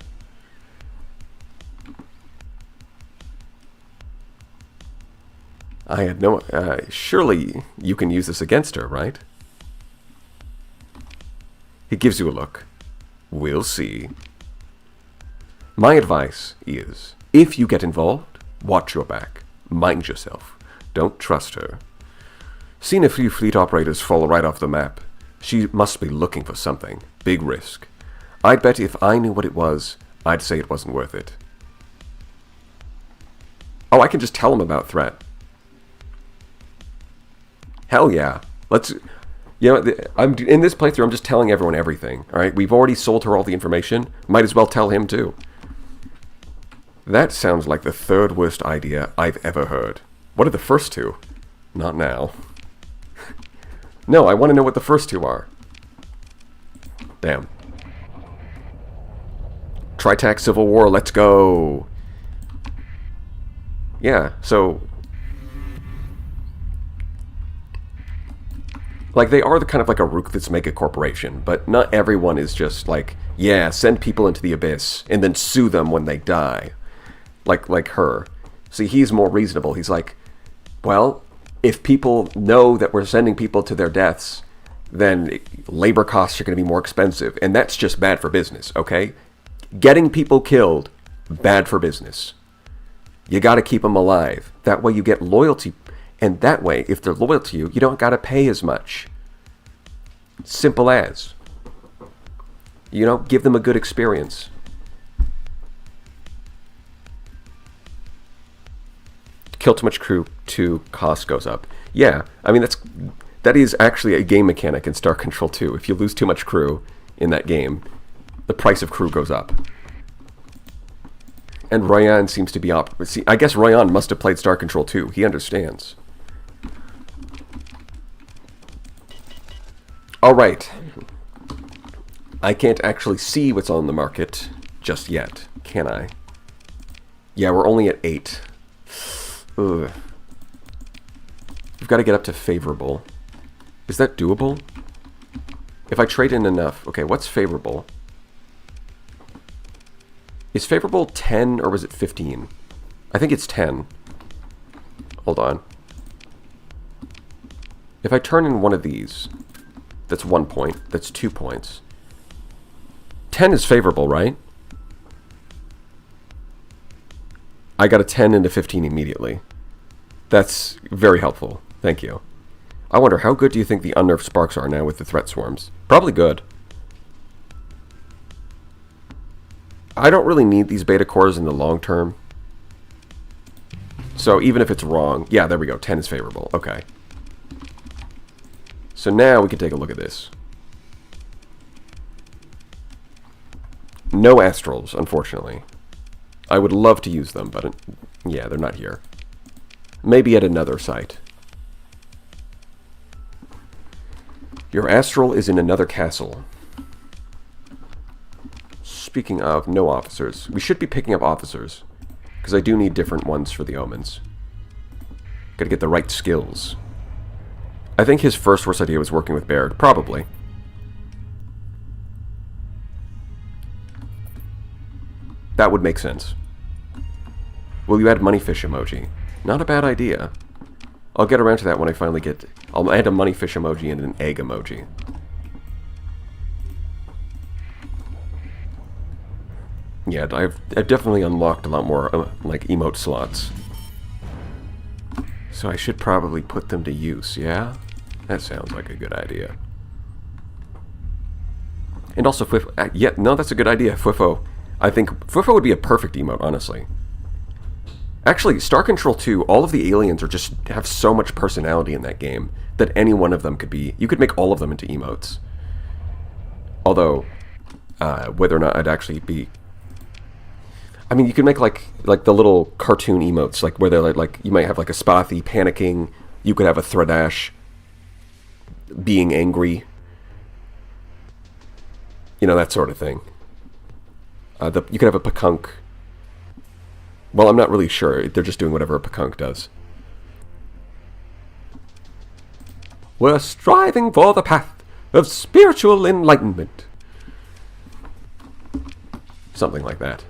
I had no... surely you can use this against her, right? He gives you a look. We'll see. My advice is, if you get involved, watch your back. Mind yourself. Don't trust her. Seen a few fleet operators fall right off the map. She must be looking for something. Big risk. I'd bet if I knew what it was, I'd say it wasn't worth it. Oh, I can just tell him about threat. Hell yeah. Let's... You know, I'm in this playthrough, I'm just telling everyone everything. Alright, we've already sold her all the information. Might as well tell him too. That sounds like the third worst idea I've ever heard. What are the first two? Not now. No, I want to know what the first two are. Damn. Tritac Civil War, let's go! Yeah, so... Like, they are the kind of like a rook that's make a corporation, but not everyone is just like, yeah, send people into the abyss, and then sue them when they die. Like her. See, he's more reasonable. He's like, well, if people know that we're sending people to their deaths, then labor costs are going to be more expensive, and that's just bad for business, okay? Getting people killed, bad for business. You got to keep them alive. That way you get loyalty. And that way, if they're loyal to you, you don't got to pay as much. Simple as. You know, give them a good experience. Kill too much crew, too, cost goes up. Yeah, I mean, that is actually a game mechanic in Star Control 2. If you lose too much crew in that game, the price of crew goes up. And Ryan seems to be see, I guess Ryan must have played Star Control too. He understands. Alright. I can't actually see what's on the market just yet, can I? Yeah, we're only at 8. Ugh. We've got to get up to favorable. Is that doable? If I trade in enough... Okay, what's favorable? Is favorable 10 or was it 15? I think it's 10. Hold on. If I turn in one of these, that's 1 point. That's 2 points. 10 is favorable, right? I got a 10 into 15 immediately. That's very helpful. Thank you. I wonder, how good do you think the unnerved sparks are now with the threat swarms? Probably good. I don't really need these beta cores in the long term. So even if it's wrong... Yeah, there we go. 10 is favorable. Okay. So now we can take a look at this. No astrals, unfortunately. I would love to use them, but yeah, they're not here. Maybe at another site. Your astral is in another castle. Speaking of, no officers. We should be picking up officers, because I do need different ones for the omens. Gotta get the right skills. I think his first worst idea was working with Baird. Probably. That would make sense. Will you add money fish emoji? Not a bad idea. I'll get around to that when I finally get... I'll add a money fish emoji and an egg emoji. Yeah, I've definitely unlocked a lot more, like, emote slots. So I should probably put them to use, yeah? That sounds like a good idea. And also, yeah, no, that's a good idea, Fwifo. I think Fwifo would be a perfect emote, honestly. Actually, Star Control 2, all of the aliens are just have so much personality in that game that any one of them could be... You could make all of them into emotes. Although, whether or not I'd actually be... I mean, you could make like the little cartoon emotes, like where they're like you might have like a Spathy panicking. You could have a Thredash being angry. You know, that sort of thing. You could have a Pakunk. Well, I'm not really sure. They're just doing whatever a Pakunk does. We're striving for the path of spiritual enlightenment. Something like that.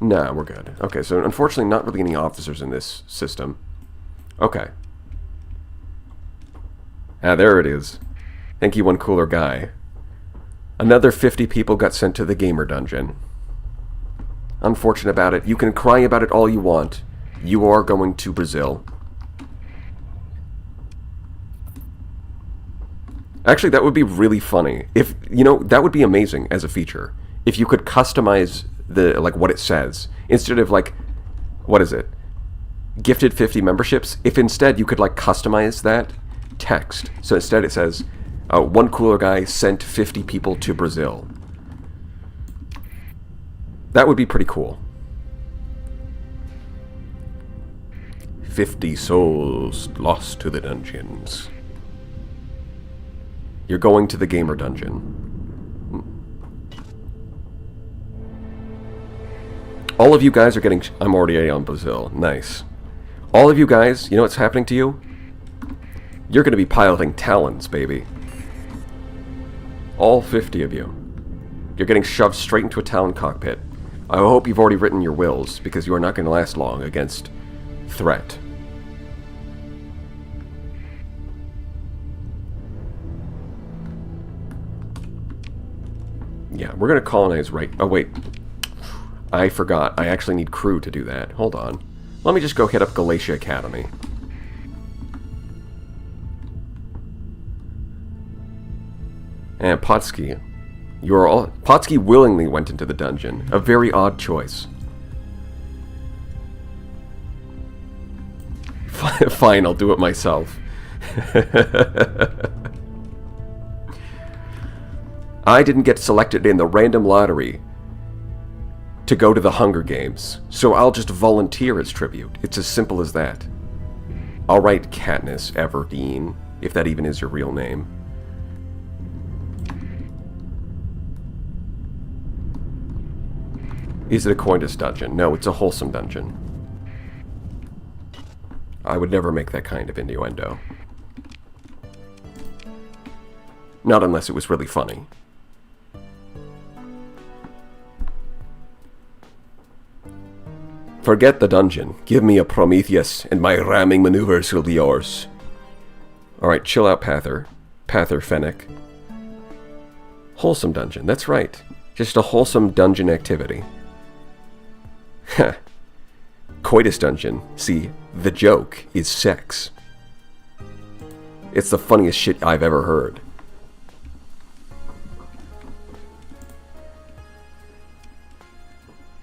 Nah, we're good. Okay, so unfortunately not really any officers in this system. Okay. Ah, there it is. Thank you, one cooler guy. Another 50 people got sent to the gamer dungeon. Unfortunate about it. You can cry about it all you want. You are going to Brazil. Actually, that would be really funny. If, you know, that would be amazing as a feature. If you could customize the, like, what it says. Instead of, like, what is it? Gifted 50 memberships. If instead you could, like, customize that text. So instead it says, one cooler guy sent 50 people to Brazil. That would be pretty cool. 50 souls lost to the dungeons. You're going to the gamer dungeon. All of you guys are getting... I'm already on Brazil. Nice. All of you guys, you know what's happening to you? You're going to be piloting Talons, baby. All 50 of you. You're getting shoved straight into a Talon cockpit. I hope you've already written your wills, because you are not going to last long against threat. Yeah, we're going to colonize right... Oh, wait. I forgot. I actually need crew to do that. Hold on. Let me just go hit up Galatia Academy. And Potsky. You are all... Potsky willingly went into the dungeon. A very odd choice. Fine, I'll do it myself. I didn't get selected in the random lottery to go to the Hunger Games, so I'll just volunteer as tribute. It's as simple as that. I'll write Katniss Everdeen, if that even is your real name. Is it a coitus dungeon? No, it's a wholesome dungeon. I would never make that kind of innuendo. Not unless it was really funny. Forget the dungeon. Give me a Prometheus, and my ramming maneuvers will be yours. Alright, chill out, Pather. Pather Fennec. Wholesome dungeon, that's right. Just a wholesome dungeon activity. Heh. Coitus dungeon. See, the joke is sex. It's the funniest shit I've ever heard.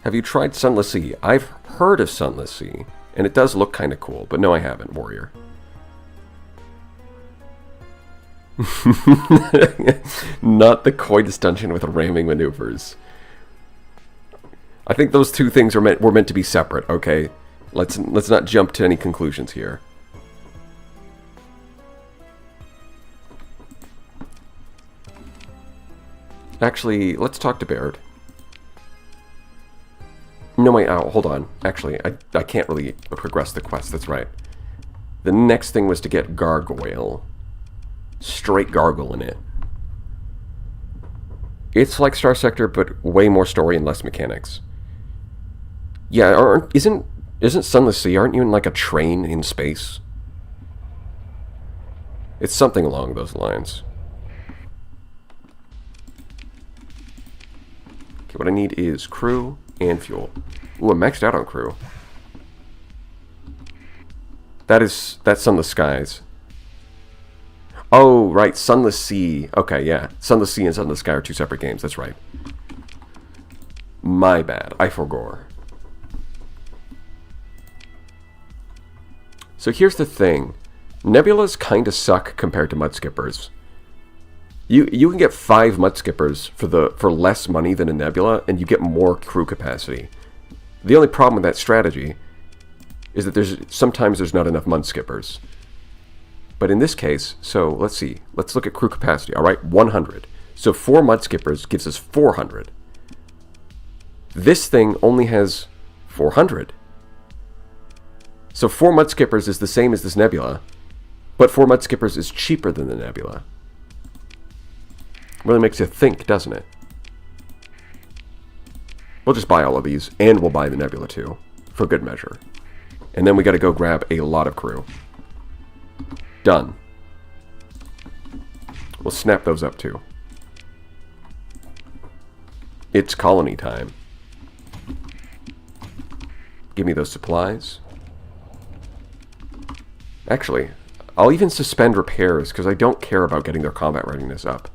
Have you tried Sunless Sea? I've heard of Sunless Sea, and it does look kind of cool, but no, I haven't, Warrior. Not the coitus dungeon with ramming maneuvers. I think those two things were meant to be separate, okay? Let's not jump to any conclusions here. Actually, let's talk to Baird. No, wait, oh, hold on. Actually, I can't really progress the quest, that's right. The next thing was to get Gargoyle. Straight gargle in it. It's like Starsector, but way more story and less mechanics. Yeah, isn't Sunless Sea, aren't you in like a train in space? It's something along those lines. Okay, what I need is crew and fuel. Ooh, I'm maxed out on crew. That's Sunless Skies. Oh, right, Sunless Sea. Okay, yeah. Sunless Sea and Sunless Sky are two separate games, that's right. My bad, I forgot. So here's the thing. Nebulas kinda suck compared to Mudskippers. You can get 5 Mudskippers for less money than a Nebula, and you get more crew capacity. The only problem with that strategy is that sometimes there's not enough Mudskippers. But in this case, so let's see. Let's look at crew capacity. All right, 100. So 4 Mudskippers gives us 400. This thing only has 400. So 4 Mudskippers is the same as this Nebula, but 4 Mudskippers is cheaper than the Nebula. Really makes you think, doesn't it? We'll just buy all of these, and we'll buy the Nebula too, for good measure. And then we gotta go grab a lot of crew. Done. We'll snap those up too. It's colony time. Give me those supplies. Actually, I'll even suspend repairs, because I don't care about getting their combat readiness up.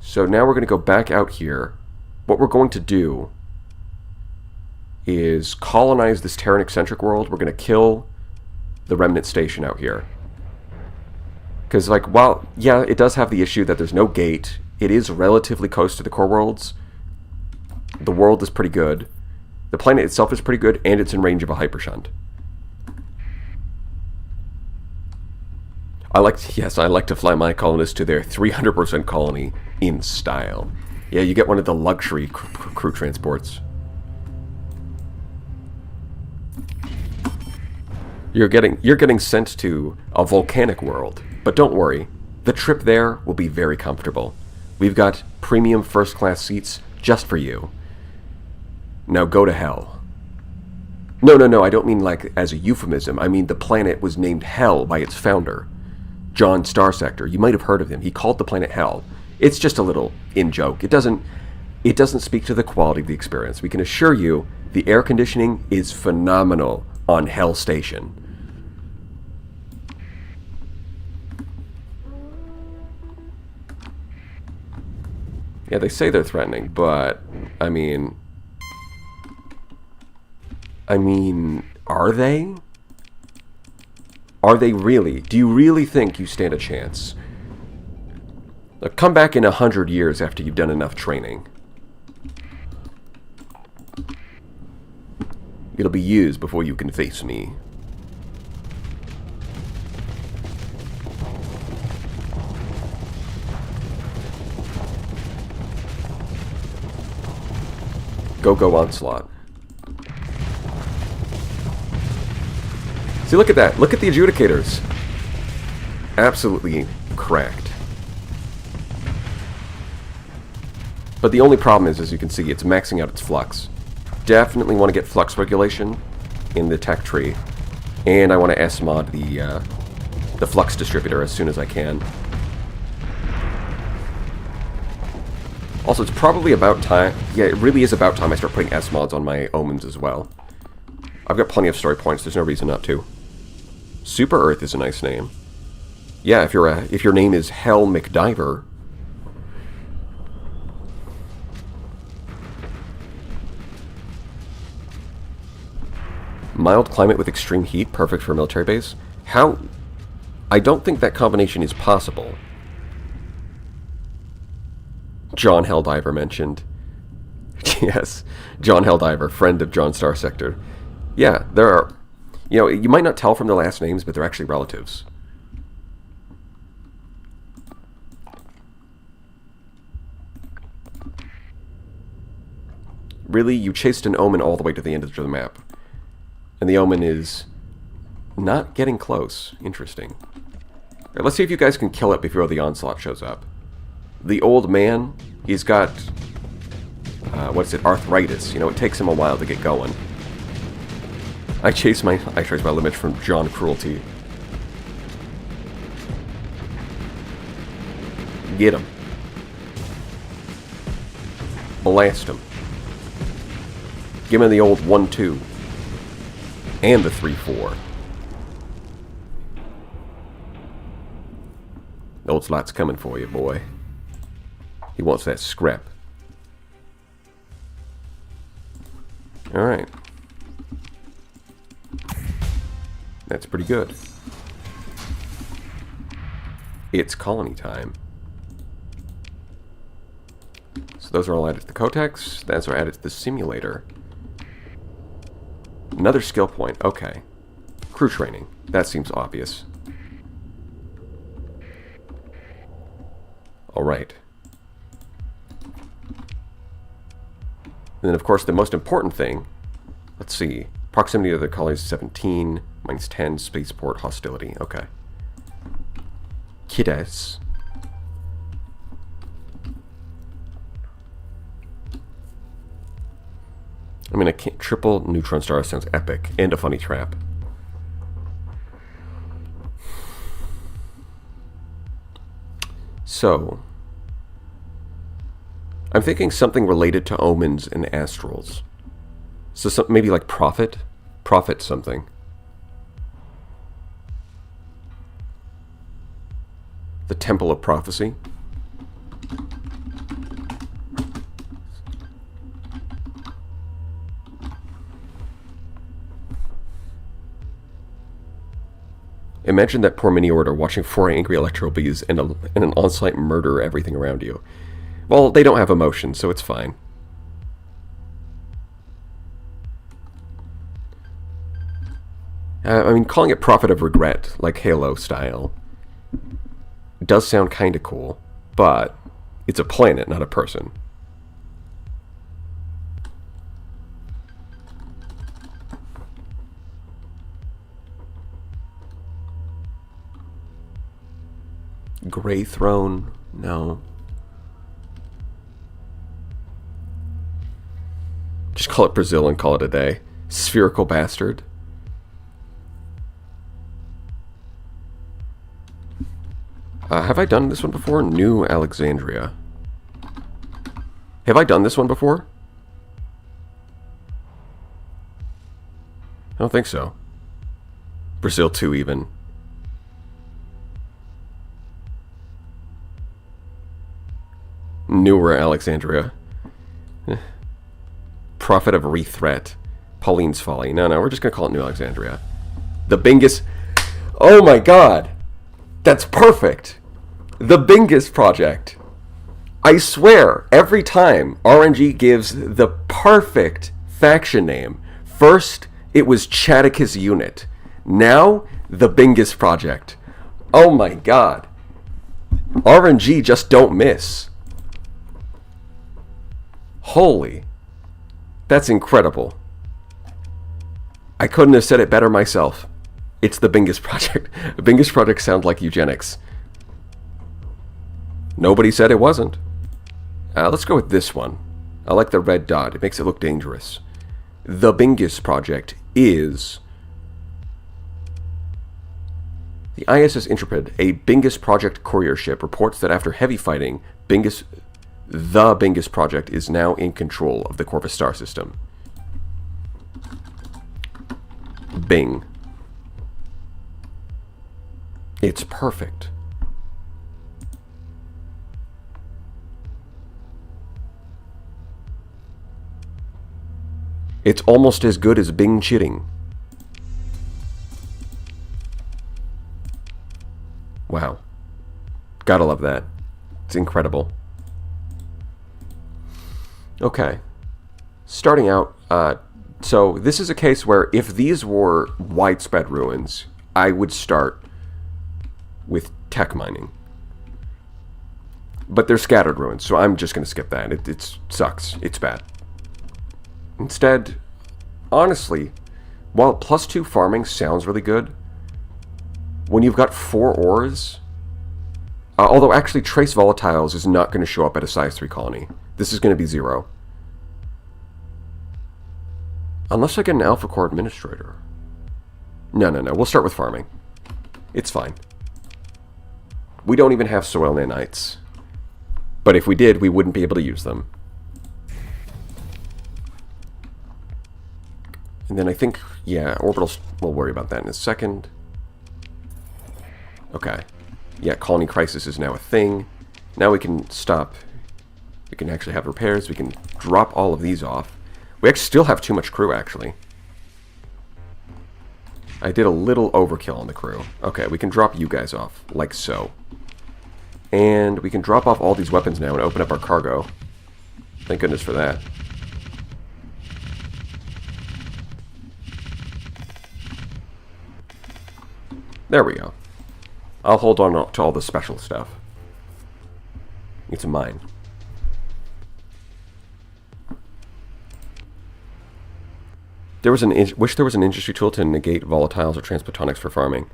So now we're going to go back out here. What we're going to do is colonize this Terran-eccentric world. We're going to kill the remnant station out here. Because, like, while, yeah, it does have the issue that there's no gate, it is relatively close to the core worlds. The world is pretty good. The planet itself is pretty good, and it's in range of a hypershunt. I like to fly my colonists to their 300% colony in style. Yeah, you get one of the luxury crew transports. You're getting sent to a volcanic world, but don't worry, the trip there will be very comfortable. We've got premium first-class seats just for you. Now go to hell. No, I don't mean like as a euphemism. I mean the planet was named Hell by its founder, John Starsector. You might have heard of him. He called the planet Hell. It's just a little in-joke. It doesn't speak to the quality of the experience. We can assure you the air conditioning is phenomenal on Hell Station. Yeah, they say they're threatening, but I mean, are they? Are they really? Do you really think you stand a chance? Come back in 100 years after you've done enough training. It'll be years before you can face me. Go Onslaught. See, look at that. Look at the adjudicators. Absolutely cracked. But the only problem is, as you can see, it's maxing out its flux. Definitely want to get flux regulation in the tech tree. And I want to S-mod the flux distributor as soon as I can. Also, it's probably about time... Yeah, it really is about time I start putting S-mods on my omens as well. I've got plenty of story points, there's no reason not to. Super Earth is a nice name. Yeah, if your name is Hell McDiver... Mild climate with extreme heat, perfect for a military base. How... I don't think that combination is possible. John Helldiver mentioned. Yes, John Helldiver, friend of John Starsector. Yeah, there are... You know, you might not tell from their last names, but they're actually relatives. Really? You chased an omen all the way to the end of the map. And the omen is not getting close. Interesting. Right, let's see if you guys can kill it before the onslaught shows up. The old man, he's got, what's it, arthritis. You know, it takes him a while to get going. I chase my limit from John Cruelty. Get him. Blast him. Give him the old 1-2. And the 3-4. Old slot's coming for you, boy. He wants that scrap. Alright. That's pretty good. It's colony time. So those are all added to the codex. Those are added to the simulator. Another skill point. Okay. Crew training. That seems obvious. Alright. And then, of course, the most important thing, let's see, proximity to the colors 17, minus 10, spaceport hostility. Okay. Kiddes. I mean, a triple neutron star sounds epic, and a funny trap. So, I'm thinking something related to omens and astrals. So maybe like prophet? Prophet something. The Temple of Prophecy. Imagine that poor mini order watching 4 angry electro bees and an on-site murder everything around you. Well, they don't have emotions, so it's fine. I mean, calling it Prophet of Regret, like Halo style, does sound kinda cool, but it's a planet, not a person. Grey Throne? No. Just call it Brazil and call it a day. Spherical Bastard. Have I done this one before? New Alexandria. Have I done this one before? I don't think so. Brazil 2 even. Newer Alexandria. Prophet of Rethreat. Pauline's Folly. No, we're just going to call it New Alexandria. The Bingus. Oh my god! That's perfect! The Bingus Project. I swear, every time RNG gives the perfect faction name. First, it was Chaticus Unit. Now, the Bingus Project. Oh my god. RNG just don't miss. Holy. That's incredible. I couldn't have said it better myself. It's the Bingus Project. The Bingus Project sounds like eugenics. Nobody said it wasn't. Let's go with this one. I like the red dot. It makes it look dangerous. The Bingus Project is... The ISS Intrepid, a Bingus Project courier ship, reports that after heavy fighting, the Bingus Project is now in control of the Corvus star system. Bing. It's perfect. It's almost as good as Bing Chitting. Wow. Gotta love that. It's incredible. Okay. Starting out, so this is a case where if these were widespread ruins, I would start with tech mining. But they're scattered ruins, so I'm just going to skip that. It sucks. It's bad. Instead, honestly, while +2 farming sounds really good, when you've got 4 ores, although actually trace volatiles is not going to show up at a size 3 colony. This is going to be 0. Unless I get an alpha core administrator. No. We'll start with farming. It's fine. We don't even have soil nanites. But if we did, we wouldn't be able to use them. And then I think, yeah, orbitals, we'll worry about that in a second. Okay. Yeah, colony crisis is now a thing. Now we can stop. We can actually have repairs. We can drop all of these off. We actually still have too much crew, actually. I did a little overkill on the crew. Okay, we can drop you guys off, like so. And we can drop off all these weapons now and open up our cargo. Thank goodness for that. There we go. I'll hold on to all the special stuff. It's mine. Wish there was an industry tool to negate volatiles or transplantonics for farming.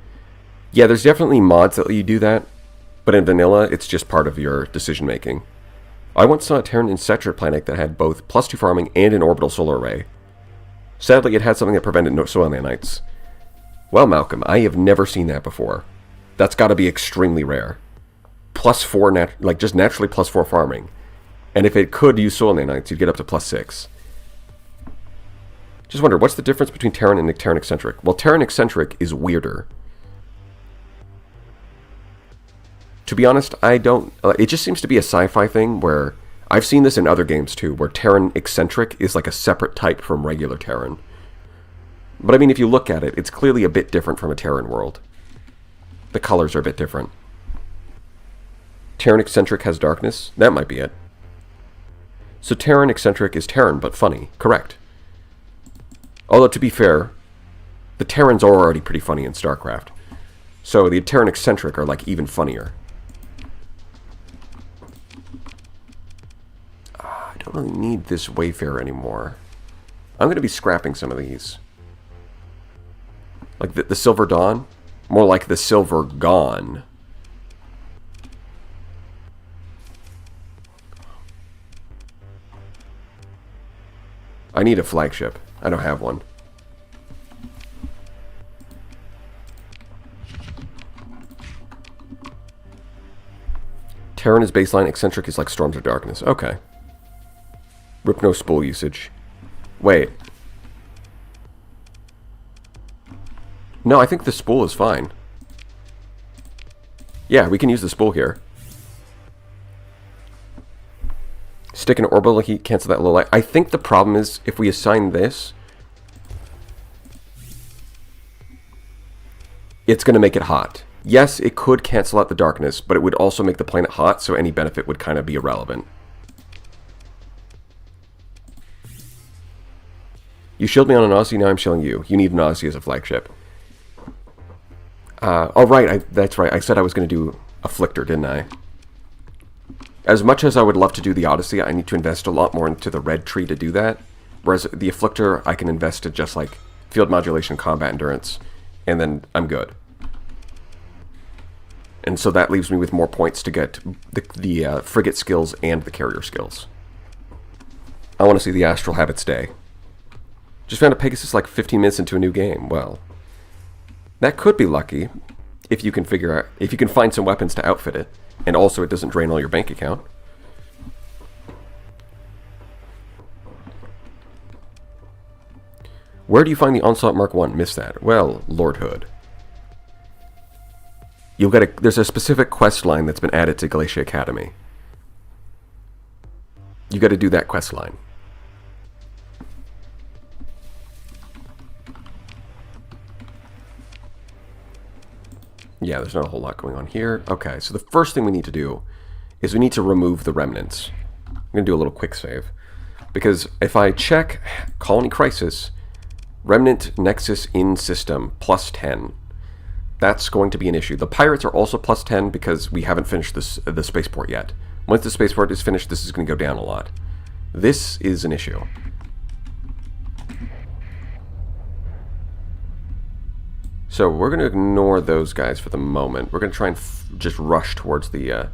Yeah, there's definitely mods that let you do that, but in vanilla, it's just part of your decision making. I once saw a Terran insectoid planet that had both +2 farming and an orbital solar array. Sadly, it had something that prevented soil nanites. Well, Malcolm, I have never seen that before. That's got to be extremely rare. +4, just naturally +4 farming. And if it could use soil nanites, you'd get up to +6. Just wonder, what's the difference between Terran and Terran eccentric? Well, Terran eccentric is weirder. To be honest, I don't... it just seems to be a sci-fi thing where... I've seen this in other games too, where Terran eccentric is like a separate type from regular Terran. But I mean, if you look at it, it's clearly a bit different from a Terran world. The colors are a bit different. Terran eccentric has darkness? That might be it. So Terran eccentric is Terran, but funny. Correct. Although, to be fair, the Terrans are already pretty funny in StarCraft. So the Terran eccentric are, like, even funnier. I don't really need this Wayfarer anymore. I'm going to be scrapping some of these. Like the Silver Dawn? More like the Silver Gone. I need a flagship. I don't have one. Terran is baseline, eccentric is like Storms of Darkness. Okay. Rip no spool usage. Wait. No, I think the spool is fine. Yeah, we can use the spool here. Stick an orbital heat, cancel that low light. I think the problem is, if we assign this, it's going to make it hot. Yes, it could cancel out the darkness, but it would also make the planet hot, so any benefit would kind of be irrelevant. You shield me on an Aussie, now I'm shielding you. You need an Aussie as a flagship. Oh, right, that's right. I said I was going to do Afflictor, didn't I? As much as I would love to do the Odyssey, I need to invest a lot more into the red tree to do that. Whereas the Afflictor, I can invest in just like field modulation, combat endurance, and then I'm good. And so that leaves me with more points to get the frigate skills and the carrier skills. I want to see the Astral have its day. Just found a Pegasus like 15 minutes into a new game. Well, that could be lucky if you can figure out, if you can find some weapons to outfit it, and also it doesn't drain all your bank account. Where do you find the Onslaught Mark 1? Missed that. Well, Lord Hood. You'll get there's a specific quest line that's been added to Glacia Academy. You got to do that quest line. Yeah, there's not a whole lot going on here. Okay, so the first thing we need to do is we need to remove the remnants. I'm going to do a little quick save. Because if I check Colony Crisis, Remnant Nexus in System, plus 10. That's going to be an issue. The Pirates are also plus 10 because we haven't finished the spaceport yet. Once the spaceport is finished, this is going to go down a lot. This is an issue. So we're going to ignore those guys for the moment. We're going to try and just rush towards the...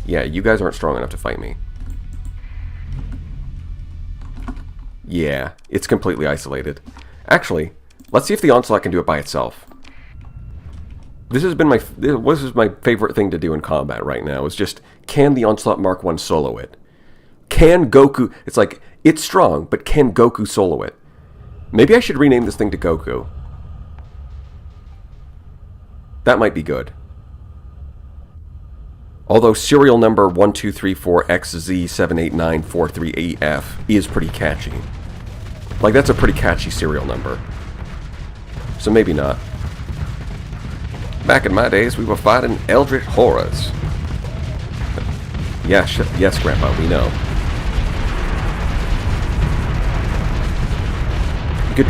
Yeah, you guys aren't strong enough to fight me. Yeah, it's completely isolated. Actually, let's see if the Onslaught can do it by itself. This is my favorite thing to do in combat right now, is just, can the Onslaught Mark 1 solo it? Can Goku... It's like, it's strong, but can Goku solo it? Maybe I should rename this thing to Goku. That might be good. Although serial number 1234XZ789438F is pretty catchy. Like, that's a pretty catchy serial number. So maybe not. Back in my days, we were fighting eldritch horrors. Yes, yes, Grandpa, we know. You could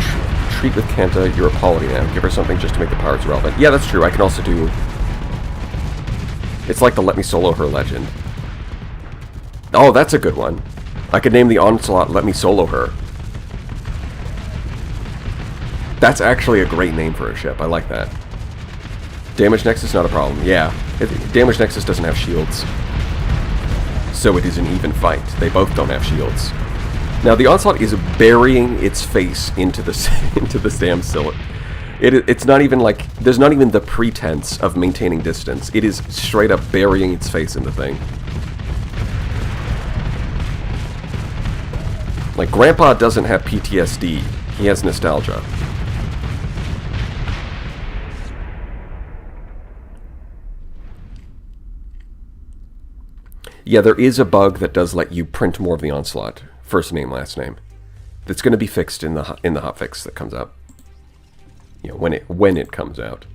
treat with Kenta your Apollo now. Give her something just to make the pirates relevant. Yeah, that's true. I can also do... It's like the Let Me Solo Her legend. Oh, that's a good one. I could name the Onslaught Let Me Solo Her. That's actually a great name for a ship. I like that. Damage Nexus, not a problem. Yeah. Damage Nexus doesn't have shields. So it is an even fight. They both don't have shields. Now, the Onslaught is burying its face into this damn cylinder. It's not even like... There's not even the pretense of maintaining distance. It is straight up burying its face in the thing. Like, Grandpa doesn't have PTSD. He has nostalgia. Yeah, there is a bug that does let you print more of the Onslaught. First name, last name. That's going to be fixed in the hotfix that comes out. You know, when it comes out.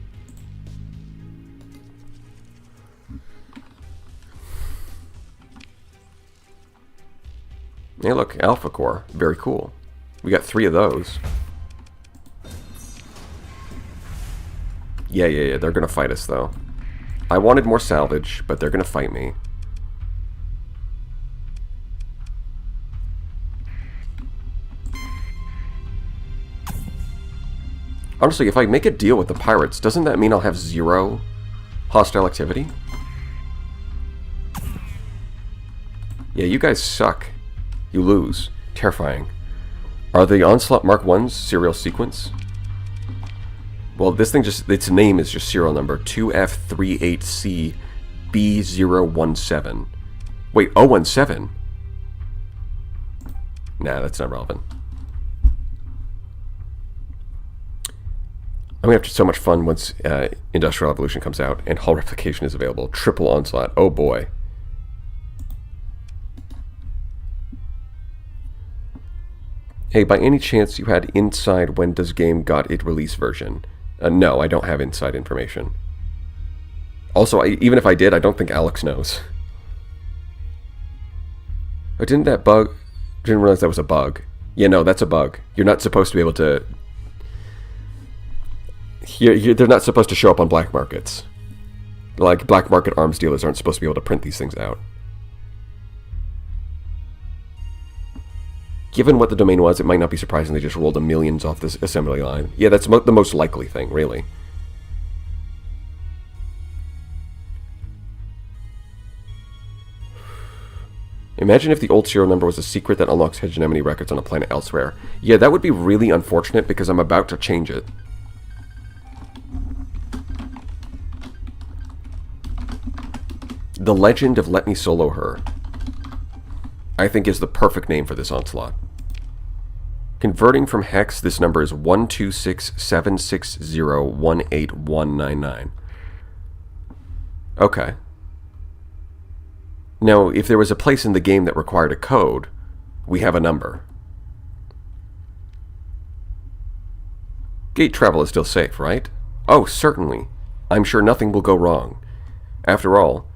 Hey, look, Alpha Core, very cool. We got 3 of those. Yeah, they're gonna fight us though. I wanted more salvage, but they're gonna fight me. Honestly, if I make a deal with the pirates, doesn't that mean I'll have 0 hostile activity? Yeah, you guys suck. You lose. Terrifying. Are the Onslaught Mark 1's serial sequence? Well, this thing just... Its name is just serial number 2F38C B017. Wait, 017? Nah, that's not relevant. I'm going to have so much fun once Industrial Evolution comes out and hull replication is available. Triple Onslaught. Oh boy. Hey, by any chance you had Inside When Does Game got it release version? No, I don't have inside information. Also, even if I did, I don't think Alex knows. Oh, didn't that bug... Didn't realize that was a bug. Yeah, no, that's a bug. You're not supposed to be able to... They're not supposed to show up on black markets. Like, black market arms dealers aren't supposed to be able to print these things out. Given what the domain was, it might not be surprising they just rolled a millions off this assembly line. Yeah, that's the most likely thing, really. Imagine if the old serial number was a secret that unlocks hegemony records on a planet elsewhere. Yeah, that would be really unfortunate because I'm about to change it. The Legend of Let Me Solo Her, I think, is the perfect name for this onslaught. Converting from hex, this number is 12676018199. Okay. Now, if there was a place in the game that required a code, we have a number. Gate travel is still safe, right? Oh, certainly. I'm sure nothing will go wrong. After all,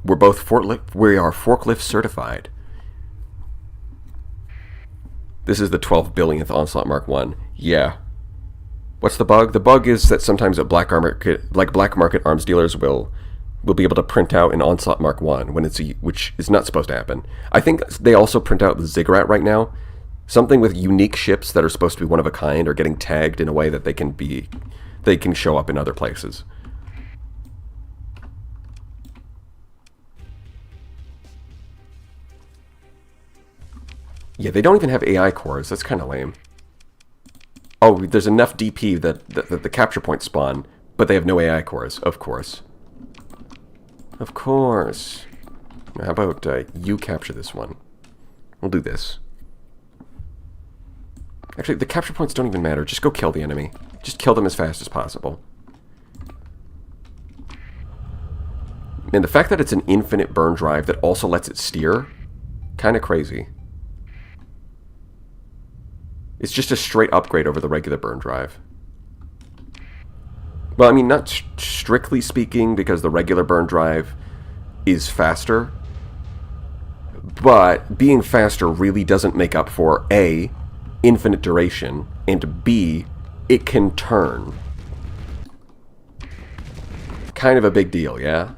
we are forklift certified. This is the 12 billionth Onslaught Mark 1. Yeah. What's the bug? The bug is that sometimes at black market arms dealers will be able to print out an Onslaught Mark 1 when which is not supposed to happen. I think they also print out the Ziggurat right now. Something with unique ships that are supposed to be one of a kind are getting tagged in a way that they can show up in other places. Yeah, they don't even have AI cores. That's kind of lame. Oh, there's enough DP that the capture points spawn, but they have no AI cores, of course. Of course. How about you capture this one? We'll do this. Actually, the capture points don't even matter. Just go kill the enemy. Just kill them as fast as possible. And the fact that it's an infinite burn drive that also lets it steer, kind of crazy. It's just a straight upgrade over the regular burn drive. Well, I mean, not strictly speaking, because the regular burn drive is faster. But being faster really doesn't make up for A, infinite duration, and B, it can turn. Kind of a big deal, yeah?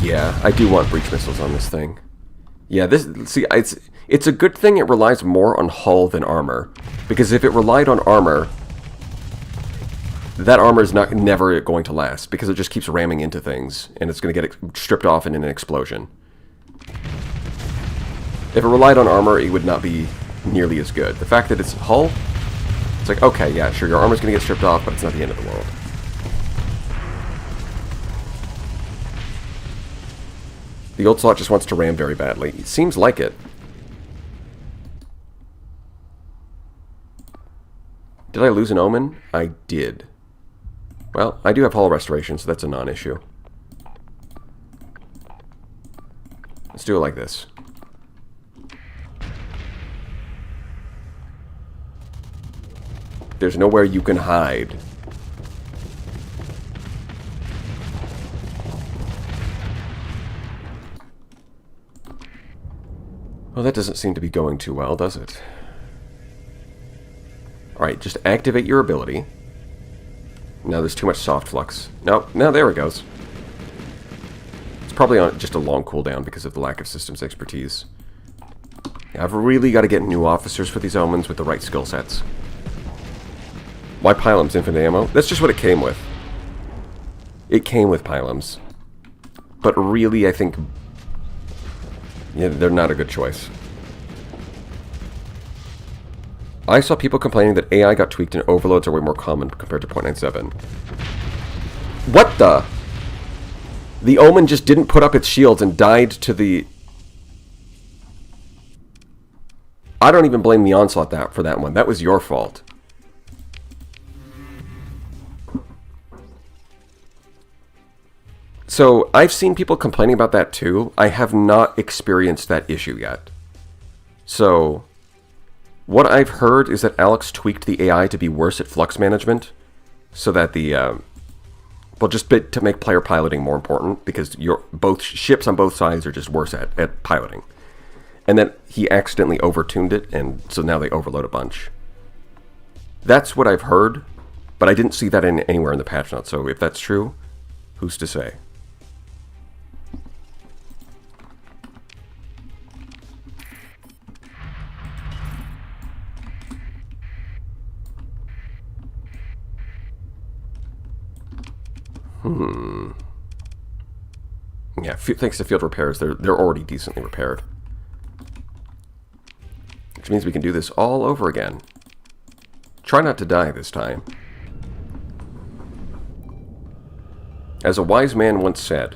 Yeah, I do want breach missiles on this thing. Yeah, it's a good thing it relies more on hull than armor. Because if it relied on armor, that armor is never going to last, because it just keeps ramming into things, and it's going to get stripped off in an explosion. If it relied on armor, it would not be nearly as good. The fact that it's hull, it's like, okay, yeah, sure, your armor's going to get stripped off, but it's not the end of the world. The old slot just wants to ram very badly. It seems like it. Did I lose an omen? I did. Well, I do have hull restoration, so that's a non-issue. Let's do it like this. There's nowhere you can hide. Well, that doesn't seem to be going too well, does it? Alright, just activate your ability. Now there's too much soft flux. No, there it goes. It's probably on just a long cooldown because of the lack of systems expertise. Yeah, I've really got to get new officers for these omens with the right skill sets. Why Pylums infinite ammo? That's just what it came with. It came with Pylums. But really, I think... yeah, they're not a good choice. I saw people complaining that AI got tweaked and overloads are way more common compared to 0.97. What the? The Omen just didn't put up its shields and died to the... I don't even blame the Onslaught for that one. That was your fault. So I've seen people complaining about that too. I have not experienced that issue yet. So what I've heard is that Alex tweaked the AI to be worse at flux management, so that to make player piloting more important, because both ships on both sides are just worse at piloting. And then he accidentally overtuned it, and so now they overload a bunch. That's what I've heard, but I didn't see that anywhere in the patch notes. So if that's true, who's to say? Yeah, thanks to field repairs, they're already decently repaired. Which means we can do this all over again. Try not to die this time. As a wise man once said,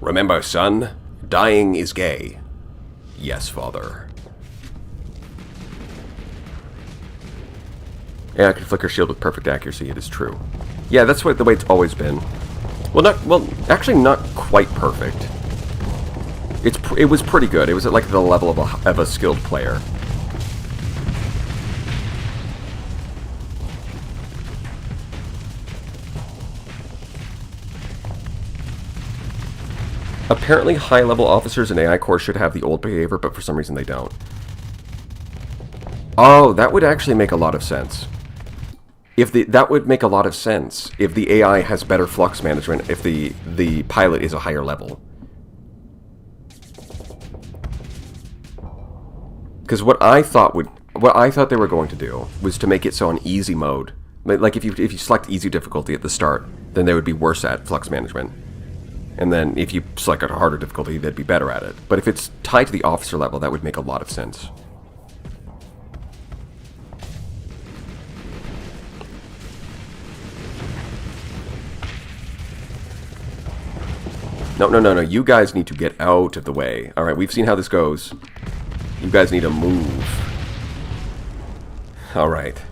"Remember, son, dying is gay." Yes, father. Yeah, I can flicker shield with perfect accuracy, it is true. Yeah, that's the way it's always been. Actually not quite perfect. It was pretty good. It was at like the level of a skilled player. Apparently high-level officers in AI Corps should have the old behavior, but for some reason they don't. Oh, that would actually make a lot of sense. That would make a lot of sense if the AI has better flux management, if the pilot is a higher level. Because what I thought they were going to do was to make it so on easy mode, like if you select easy difficulty at the start, then they would be worse at flux management. And then if you select a harder difficulty, they'd be better at it. But if it's tied to the officer level, that would make a lot of sense. No. You guys need to get out of the way. Alright, we've seen how this goes. You guys need to move. Alright.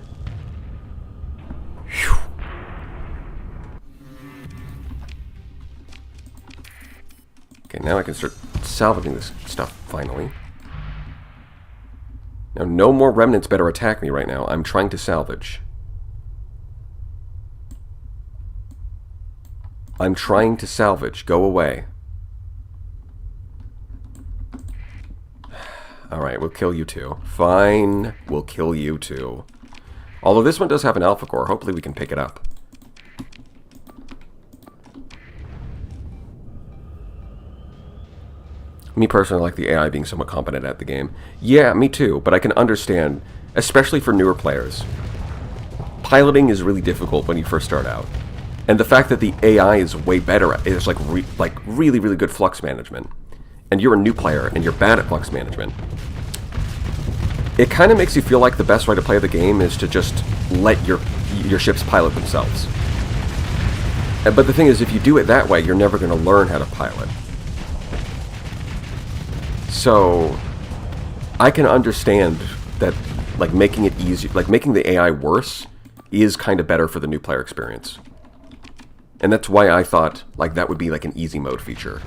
Okay, now I can start salvaging this stuff, finally. Now, no more remnants better attack me right now. I'm trying to salvage. I'm trying to salvage. Go away. Alright, we'll kill you too. Fine, we'll kill you too. Although this one does have an alpha core. Hopefully we can pick it up. Me personally like the AI being somewhat competent at the game. Yeah, me too, but I can understand, especially for newer players. Piloting is really difficult when you first start out. And the fact that the AI is way better at it, is like really, really good flux management, and you're a new player and you're bad at flux management, it kind of makes you feel like the best way to play the game is to just let your ships pilot themselves. But the thing is, if you do it that way, you're never going to learn how to pilot. So I can understand that, like, making it easy, like making the AI worse, is kind of better for the new player experience. And that's why I thought like that would be like an easy mode feature,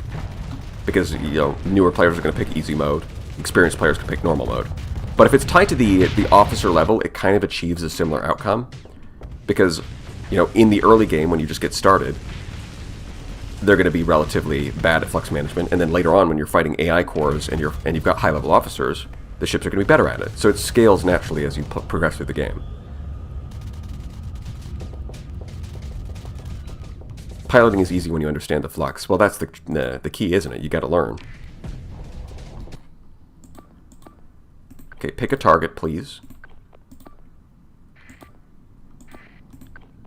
because newer players are going to pick easy mode, experienced players can pick normal mode. But if it's tied to the officer level, it kind of achieves a similar outcome, because in the early game when you just get started, they're going to be relatively bad at flux management, and then later on when you're fighting AI cores and you've got high level officers, the ships are going to be better at it. So it scales naturally as you progress through the game. Piloting is easy when you understand the flux. Well, that's the key, isn't it? You got to learn. Okay, pick a target, please.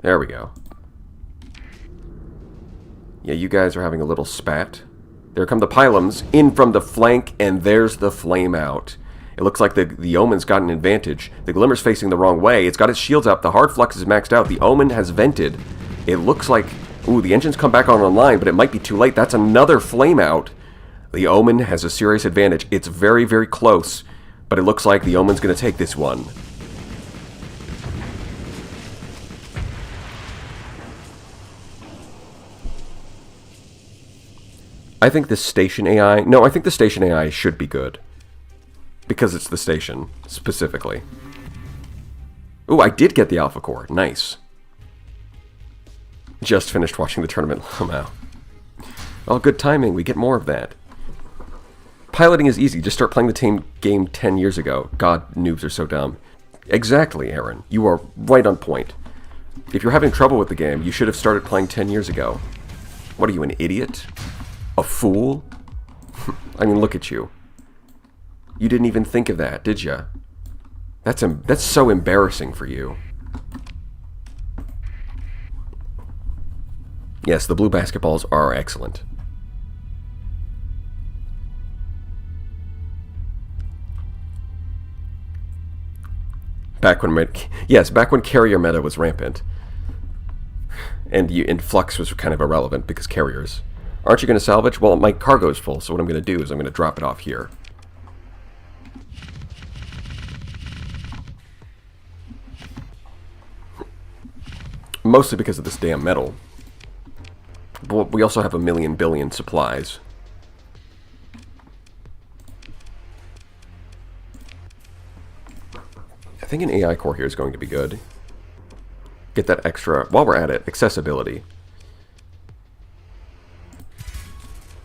There we go. Yeah, you guys are having a little spat. There come the pylons in from the flank, and there's the flame out. It looks like the Omen's got an advantage. The Glimmer's facing the wrong way. It's got its shields up. The hard flux is maxed out. The Omen has vented. It looks like... Ooh, the engines come back online, but it might be too late. That's another flame out. The Omen has a serious advantage. It's very, very close, but it looks like the Omen's going to take this one. I think the station AI... No, I think the station AI should be good. Because it's the station, specifically. Ooh, I did get the Alpha Core. Nice. Just finished watching the tournament. Wow. Oh, good timing. We get more of that. Piloting is easy. Just start playing the game 10 years ago. God, noobs are so dumb. Exactly, Aaron. You are right on point. If you're having trouble with the game, you should have started playing 10 years ago. What are you, an idiot? A fool? I mean, look at you. You didn't even think of that, did you? That's so embarrassing for you. Yes, the blue basketballs are excellent. Back when carrier meta was rampant. And Flux was kind of irrelevant because carriers. Aren't you going to salvage? Well, my cargo's full, so what I'm going to do is I'm going to drop it off here. Mostly because of this damn metal. But we also have a million billion supplies. I think an AI core here is going to be good. Get that extra, while we're at it, accessibility.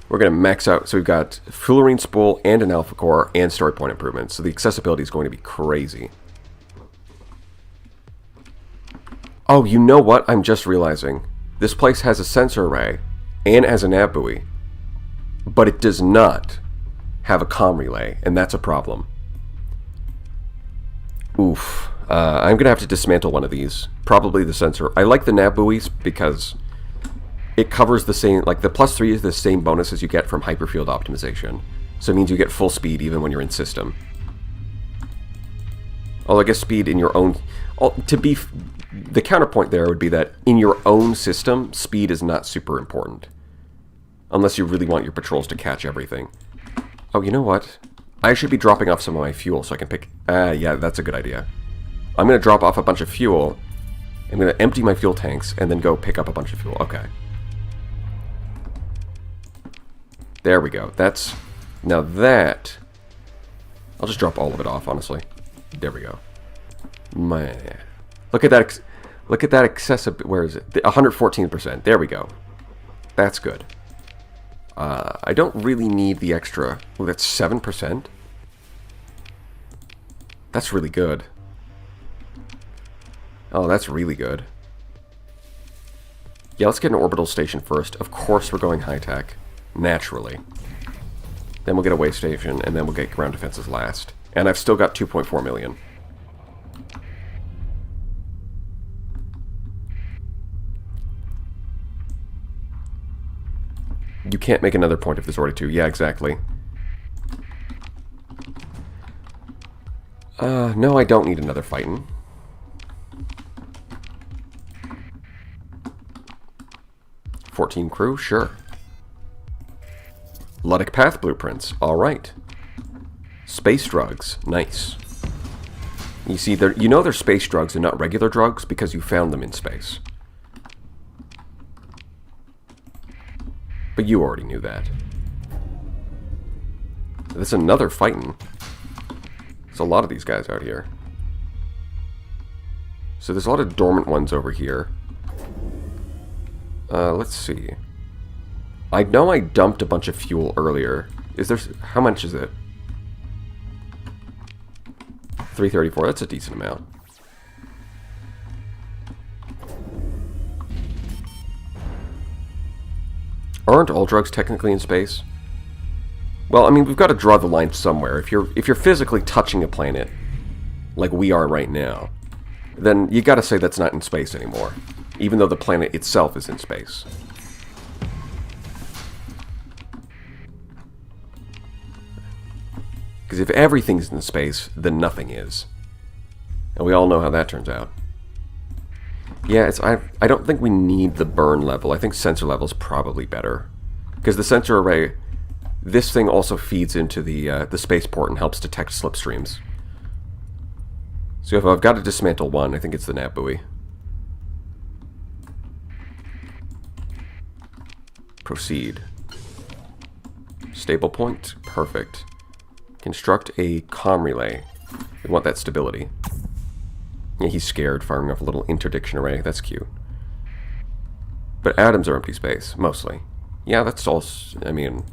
We're going to max out, so we've got Fullerene Spool and an Alpha Core and story point improvements. So the accessibility is going to be crazy. Oh, you know what? I'm just realizing. This place has a sensor array and has a nav buoy. But it does not have a comm relay, and that's a problem. Oof. I'm going to have to dismantle one of these. Probably the sensor. I like the nav buoys because it covers the same, like the +3 is the same bonuses you get from hyperfield optimization. So it means you get full speed even when you're in system. Although I guess speed in your own... The counterpoint there would be that in your own system, speed is not super important. Unless you really want your patrols to catch everything. Oh, you know what? I should be dropping off some of my fuel so I can pick... yeah, that's a good idea. I'm going to drop off a bunch of fuel. I'm going to empty my fuel tanks and then go pick up a bunch of fuel. Okay. There we go. That's... Now that... I'll just drop all of it off, honestly. There we go. Man. Look at that... Look at that accessibility... Where is it? 114%. There we go. That's good. I don't really need the extra... Oh, that's 7%? That's really good. Oh, that's really good. Yeah, let's get an orbital station first. Of course we're going high-tech. Naturally. Then we'll get a way station, and then we'll get ground defenses last. And I've still got 2.4 million. You can't make another point if there's already 2. Yeah, exactly. No, I don't need another fighting. "14 crew? Sure. Luddic Path blueprints. Alright. Space drugs. Nice. You see, you know they're space drugs and not regular drugs because you found them in space. But you already knew that. There's another fighting. There's a lot of these guys out here. So there's a lot of dormant ones over here. Let's see. I know I dumped a bunch of fuel earlier. Is there... How much is it? 334. That's a decent amount. Aren't all drugs technically in space? Well, I mean, we've got to draw the line somewhere. If you're physically touching a planet, like we are right now, then you got to say that's not in space anymore, even though the planet itself is in space. Because if everything's in space, then nothing is. And we all know how that turns out. Yeah, I don't think we need the burn level. I think sensor level is probably better. Because the sensor array, this thing also feeds into the spaceport and helps detect slipstreams. So if I've got to dismantle one, I think it's the nav buoy. Proceed. Stable point. Perfect. Construct a comm relay. We want that stability. Yeah, he's scared, firing off a little interdiction array. That's cute. But atoms are empty space, mostly. Yeah, that's all... I mean...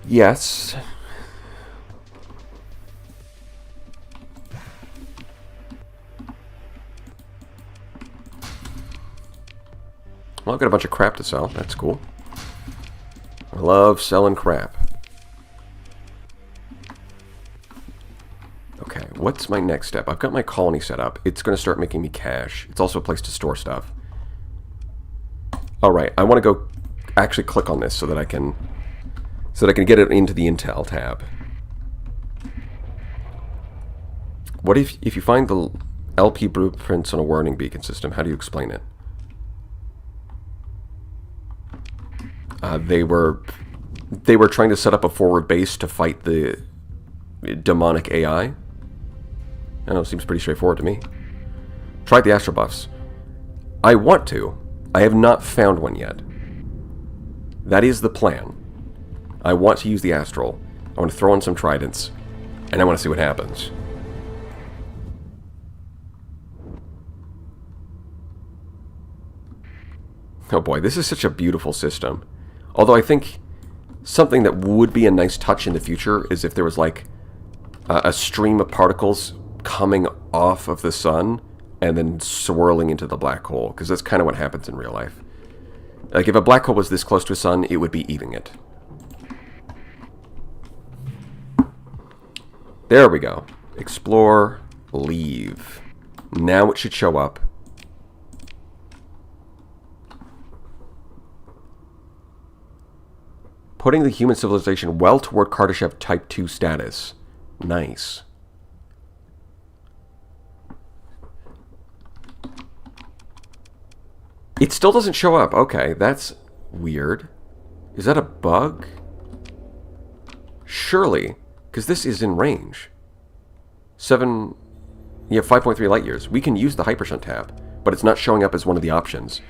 Yes. Well, I've got a bunch of crap to sell. That's cool. I love selling crap. Okay, what's my next step? I've got my colony set up. It's going to start making me cash. It's also a place to store stuff. Alright, I want to go actually click on this so that I can get it into the Intel tab. What if you find the LP blueprints on a warning beacon system? How do you explain it? They were trying to set up a forward base to fight the demonic AI. I don't know, seems pretty straightforward to me. Tried the astral buffs. I want to. I have not found one yet. That is the plan. I want to use the astral. I want to throw in some tridents, and I want to see what happens. Oh boy, this is such a beautiful system. Although I think something that would be a nice touch in the future is if there was like a stream of particles coming off of the sun and then swirling into the black hole, because that's kind of what happens in real life. Like if a black hole was this close to a sun, it would be eating it. There we go. Explore, leave. Now it should show up. Putting the human civilization well toward Kardashev Type 2 status. Nice. It still doesn't show up. Okay, that's weird. Is that a bug? Surely, because this is in range. 5.3 light years. We can use the Hypershunt tab, but it's not showing up as one of the options.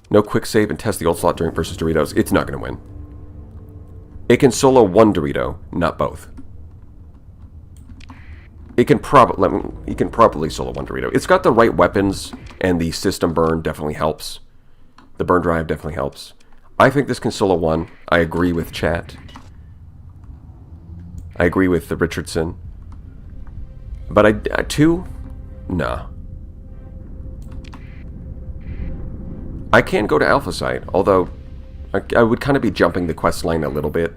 No quick save and test the old slot during versus Doritos. It's not going to win. It can solo one Dorito, not both. It can probably solo one Dorito. It's got the right weapons, and the system burn definitely helps. The burn drive definitely helps. I think this can solo one. I agree with chat. I agree with the Richardson. But two? No. I can go to Alpha Site, although I would kind of be jumping the quest line a little bit.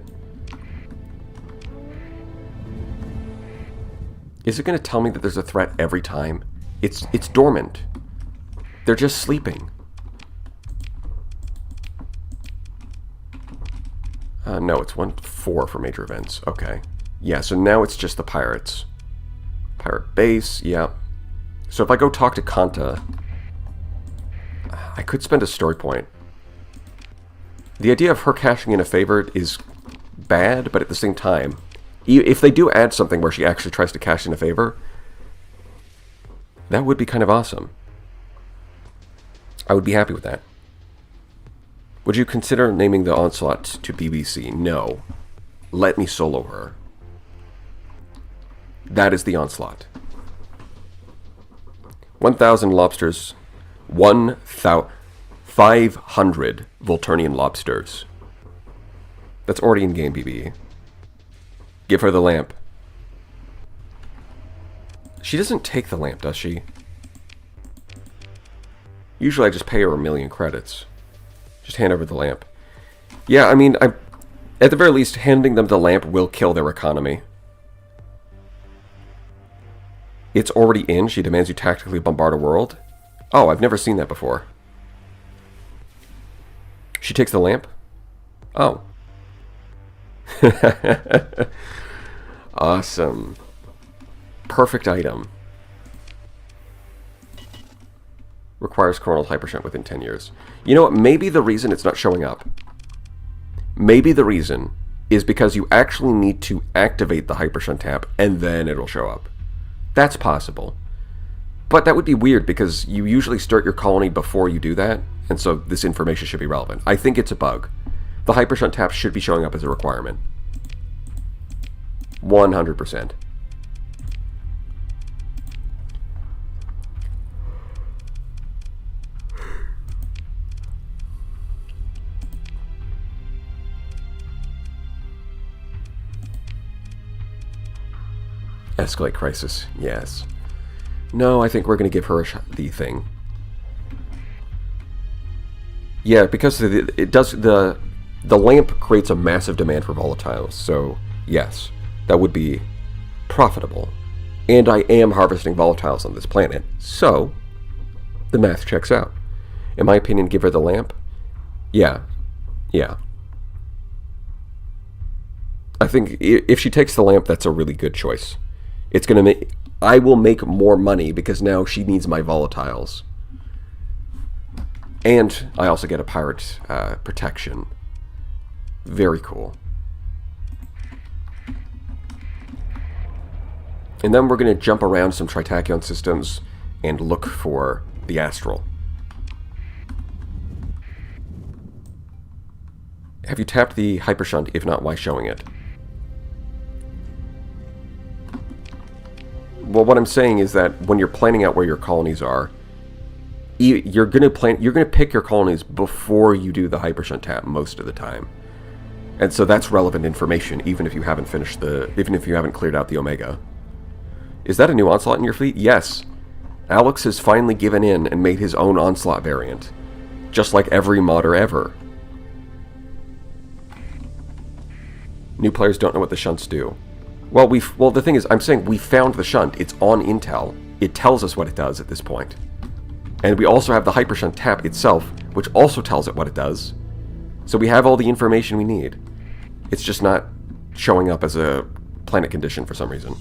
Is it going to tell me that there's a threat every time? It's dormant. They're just sleeping. No, it's 1-4 for major events. Okay. Yeah, so now it's just the pirates. Pirate base, yeah. So if I go talk to Kanta, I could spend a story point. The idea of her cashing in a favor is bad, but at the same time, if they do add something where she actually tries to cash in a favor, that would be kind of awesome. I would be happy with that. Would you consider naming the Onslaught to BBC? No. Let me solo her. That is the Onslaught. 1,000 lobsters. 1,500 Volturnian lobsters. That's already in game, BB. Give her the lamp. She doesn't take the lamp, does she? Usually I just pay her 1,000,000 credits. Just hand over the lamp. Yeah, I mean, at the very least, handing them the lamp will kill their economy. It's already in. She demands you tactically bombard a world. Oh, I've never seen that before. She takes the lamp? Oh. Awesome. Perfect item. Requires coronal hypershunt within 10 years. You know what? Maybe the reason it's not showing up. Maybe the reason is because you actually need to activate the hypershunt tab and then it'll show up. That's possible. But that would be weird because you usually start your colony before you do that, and so this information should be relevant. I think it's a bug. The hypershunt tap should be showing up as a requirement. 100%. Escalate crisis, yes. No, I think we're going to give her the thing. Yeah, because it does the lamp creates a massive demand for volatiles, so yes, that would be profitable. And I am harvesting volatiles on this planet, so the math checks out. In my opinion, give her the lamp? Yeah. I think if she takes the lamp, that's a really good choice. It's going to make... I will make more money because now she needs my volatiles. And I also get a pirate protection. Very cool. And then we're going to jump around some Tritachyon systems and look for the Astral. Have you tapped the hypershunt? If not, why showing it? Well, what I'm saying is that when you're planning out where your colonies are, you're gonna pick your colonies before you do the hypershunt tap most of the time, and so that's relevant information even if you haven't cleared out the Omega. Is that a new onslaught in your fleet? Yes. Alex has finally given in and made his own onslaught variant, just like every modder ever. New players don't know what the shunts do. Well, the thing is, I'm saying we found the shunt. It's on Intel. It tells us what it does at this point. And we also have the hypershunt tap itself, which also tells it what it does. So we have all the information we need. It's just not showing up as a planet condition for some reason.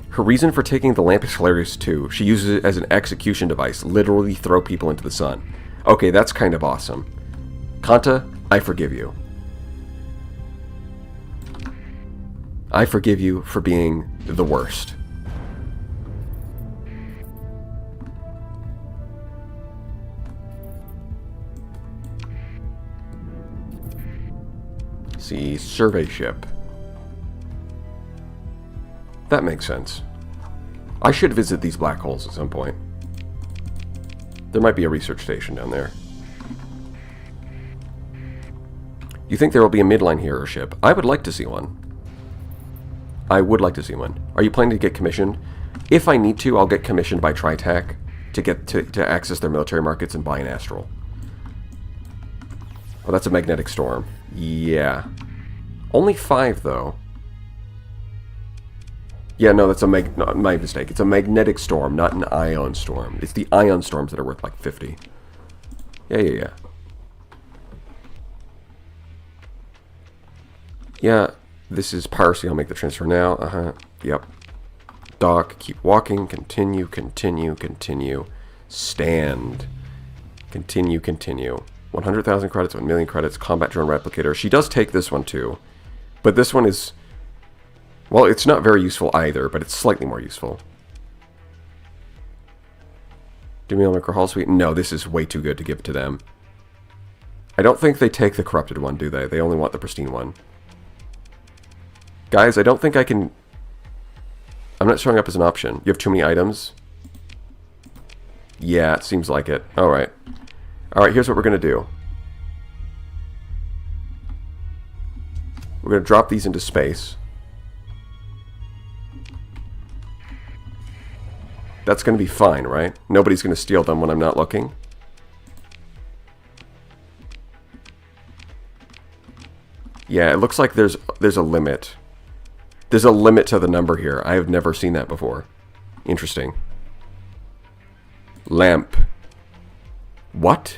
Her reason for taking the lamp is hilarious too. She uses it as an execution device, literally throw people into the sun. Okay, that's kind of awesome. Kanta, I forgive you. I forgive you for being the worst. See, survey ship. That makes sense. I should visit these black holes at some point. There might be a research station down there. You think there will be a midline hero ship? I would like to see one. I would like to see one. Are you planning to get commissioned? If I need to, I'll get commissioned by Tritach to get to access their military markets and buy an Astral. Oh, that's a magnetic storm. Yeah. Only 5, though. Yeah, no, that's no, my mistake. It's a magnetic storm, not an ion storm. It's the ion storms that are worth like 50. Yeah. Yeah, this is piracy. I'll make the transfer now. Yep. Dock, keep walking, continue. Stand. Continue. 100,000 credits, 1 million credits, combat drone replicator. She does take this one too. But this one is... Well, it's not very useful either, but it's slightly more useful. Do me a Hall Suite? No, this is way too good to give to them. I don't think they take the corrupted one, do they? They only want the pristine one. Guys, I don't think I can... I'm not showing up as an option. You have too many items? Yeah, it seems like it. Alright. Alright, here's what we're going to do. We're going to drop these into space. That's going to be fine, right? Nobody's going to steal them when I'm not looking. Yeah, it looks like there's a limit. There's a limit to the number here. I have never seen that before. Interesting. Lamp. What?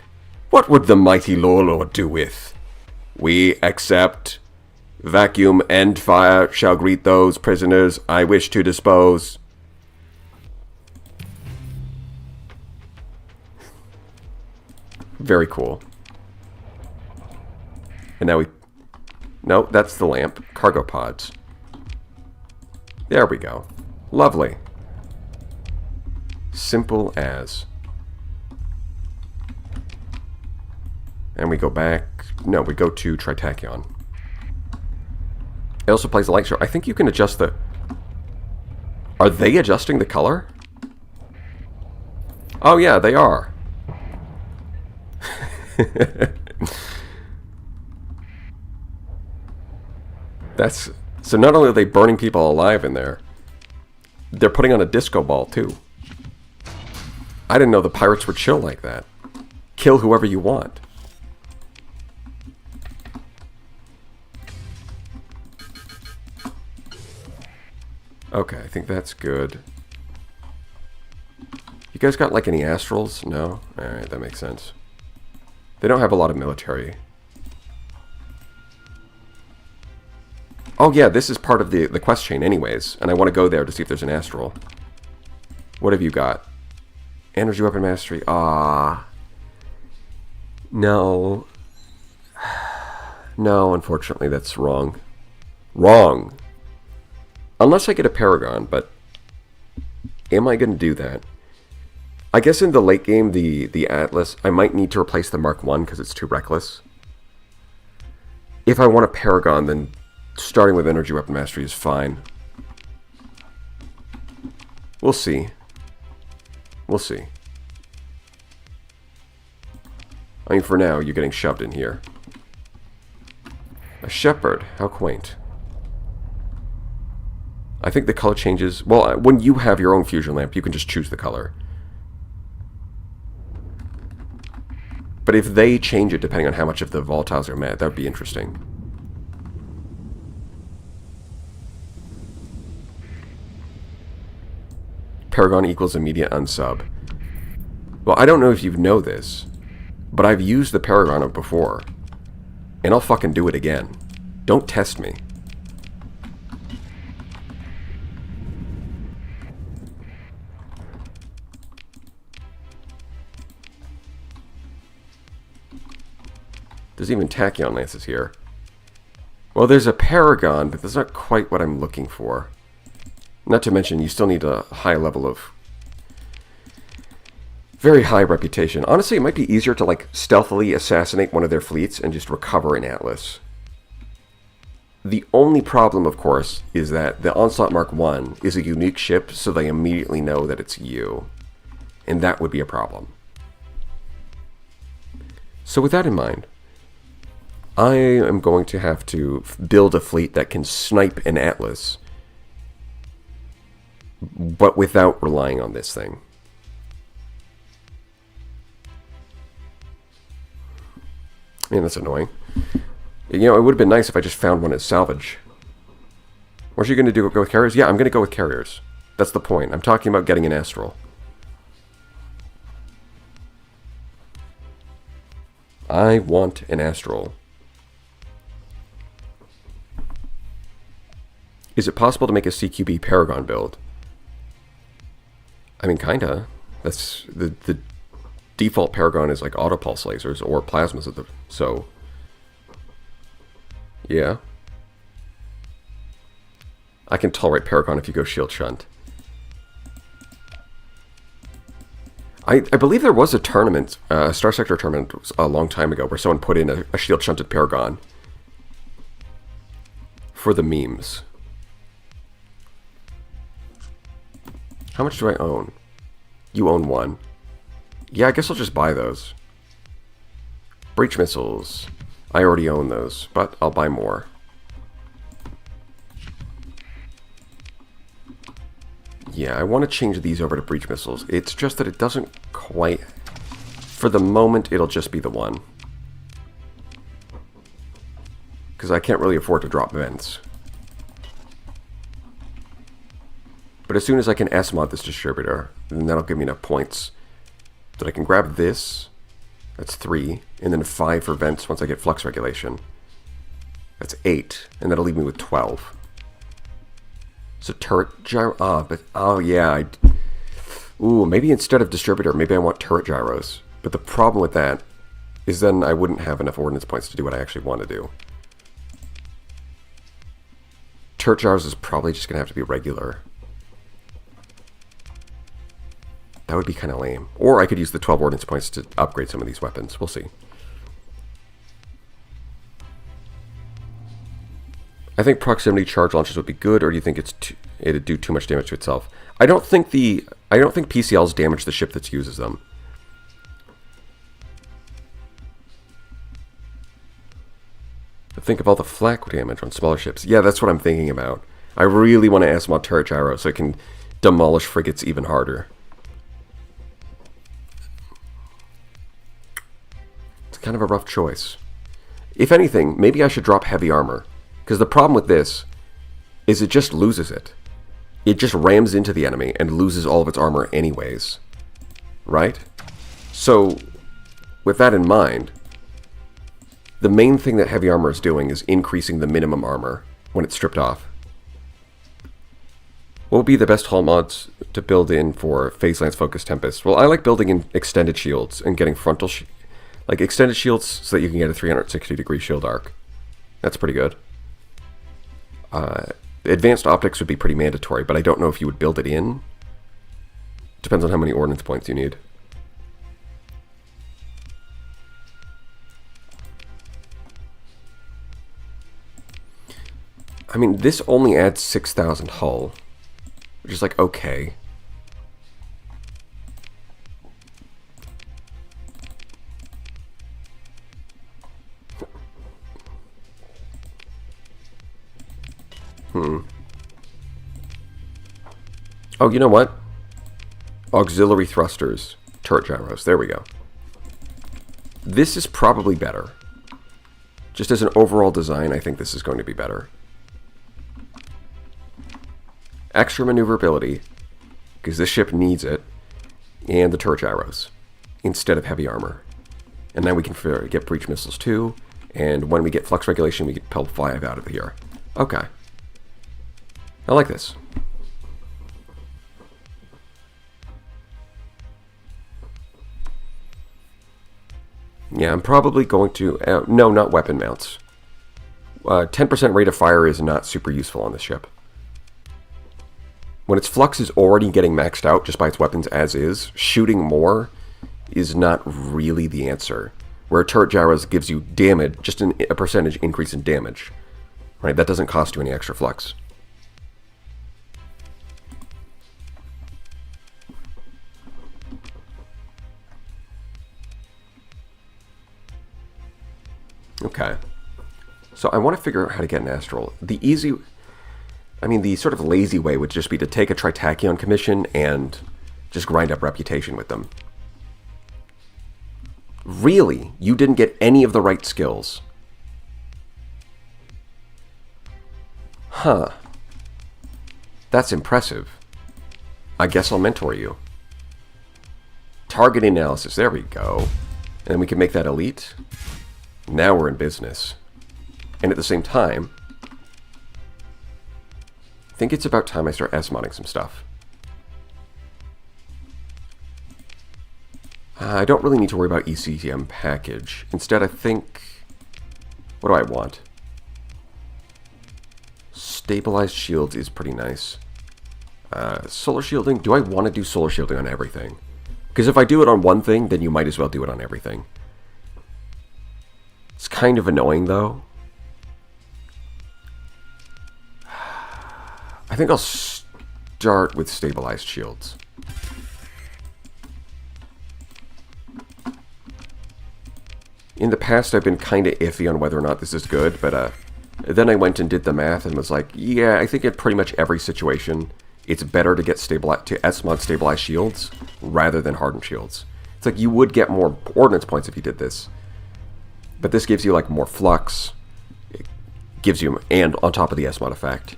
What would the mighty Lord do with? We accept. Vacuum and fire shall greet those prisoners I wish to dispose. Very cool. And now we... No, that's the lamp. Cargo pods. There we go. Lovely. simple as. And we go back. No, we go to Tritachyon. It also plays a light show. I think you can adjust the... Are they adjusting the color? Oh yeah, they are. That's... So not only are they burning people alive in there, they're putting on a disco ball too. I didn't know the pirates were chill like that. Kill whoever you want. Okay, I think that's good. You guys got like any astrals? No? Alright, that makes sense. They don't have a lot of military. Oh yeah, this is part of the quest chain anyways, and I want to go there to see if there's an astral. What have you got? Energy weapon mastery. Ah. No. No, unfortunately that's wrong. Wrong! Unless I get a Paragon, but am I going to do that? I guess in the late game, the Atlas, I might need to replace the Mark 1 because it's too reckless. If I want a Paragon, then starting with Energy Weapon Mastery is fine. We'll see. We'll see. I mean, for now, you're getting shoved in here. A Shepherd. How quaint. I think the color changes... Well, when you have your own fusion lamp, you can just choose the color. But if they change it depending on how much of the volatiles are met, that would be interesting. Paragon equals immediate unsub. Well, I don't know if you know this, but I've used the Paragon before. And I'll fucking do it again. Don't test me. There's even Tachyon Lances here. Well, there's a Paragon, but that's not quite what I'm looking for. Not to mention, you still need a high level of... Very high reputation. Honestly, it might be easier to, like, stealthily assassinate one of their fleets and just recover an Atlas. The only problem, of course, is that the Onslaught Mark 1 is a unique ship, so they immediately know that it's you. And that would be a problem. So with that in mind, I am going to have to build a fleet that can snipe an Atlas, but without relying on this thing. Man, that's annoying. You know, it would have been nice if I just found one as salvage. What are you going to do? Go with carriers? Yeah, I'm going to go with carriers. That's the point. I'm talking about getting an astral. I want an astral. Is it possible to make a CQB Paragon build? I mean, kinda. That's the default Paragon is like auto pulse lasers or plasmas of the so. Yeah. I can tolerate Paragon if you go shield shunt. I believe there was a tournament, a Starsector tournament a long time ago where someone put in a shield shunted Paragon for the memes. How much do I own? You own one. Yeah, I guess I'll just buy those. Breach missiles. I already own those, but I'll buy more. Yeah, I want to change these over to breach missiles. It's just that it doesn't quite... For the moment, it'll just be the one. Because I can't really afford to drop vents. But as soon as I can S-mod this distributor, then that'll give me enough points that I can grab this. That's 3. And then 5 for vents once I get flux regulation. That's 8. And that'll leave me with 12. So turret gyro... Oh, yeah. Ooh, maybe instead of distributor, maybe I want turret gyros. But the problem with that is then I wouldn't have enough ordnance points to do what I actually want to do. Turret gyros is probably just going to have to be regular. That would be kind of lame. Or I could use the 12 ordnance points to upgrade some of these weapons. We'll see. I think proximity charge launchers would be good, or do you think it'd do too much damage to itself? I don't think PCLs damage the ship that uses them. But think of all the flak damage on smaller ships. Yeah, that's what I'm thinking about. I really want to S-mod turret gyro so I can demolish frigates even harder. It's kind of a rough choice. If anything, maybe I should drop heavy armor. Because the problem with this is it just loses it. It just rams into the enemy and loses all of its armor anyways. Right? So, with that in mind, the main thing that heavy armor is doing is increasing the minimum armor when it's stripped off. What would be the best hull mods to build in for Phase Lance Focus Tempest? Well, I like building in extended shields and getting frontal like extended shields so that you can get a 360-degree shield arc. That's pretty good. Advanced optics would be pretty mandatory, but I don't know if you would build it in. Depends on how many ordnance points you need. I mean, this only adds 6,000 hull, which is like, okay. Oh, you know what? Auxiliary thrusters, turret gyros. There we go. This is probably better. Just as an overall design, I think this is going to be better. Extra maneuverability, because this ship needs it, and the turret gyros, instead of heavy armor. And now we can get breach missiles too, and when we get flux regulation, we get PEL 5 out of here. Okay. I like this. Yeah, I'm probably going to... no, not weapon mounts. 10% rate of fire is not super useful on this ship. When its flux is already getting maxed out just by its weapons as is, shooting more is not really the answer. Where turret gyros gives you damage, just a percentage increase in damage. Right? That doesn't cost you any extra flux. Okay. So I want to figure out how to get an astral. The sort of lazy way would just be to take a Tritachyon commission and just grind up reputation with them. Really? You didn't get any of the right skills? Huh. That's impressive. I guess I'll mentor you. Target analysis. There we go. And then we can make that elite. Now we're in business. And at the same time, I think it's about time I start S-modding some stuff. I don't really need to worry about ECTM package. Instead, I think... What do I want? Stabilized shields is pretty nice. Solar shielding? Do I want to do solar shielding on everything? Because if I do it on one thing, then you might as well do it on everything. It's kind of annoying, though. I think I'll start with stabilized shields. In the past, I've been kind of iffy on whether or not this is good, but then I went and did the math and was like, yeah, I think in pretty much every situation, it's better to get S-mod stabilized shields rather than hardened shields. It's like you would get more ordnance points if you did this. But this gives you like more flux. It gives you, and on top of the S-mod effect.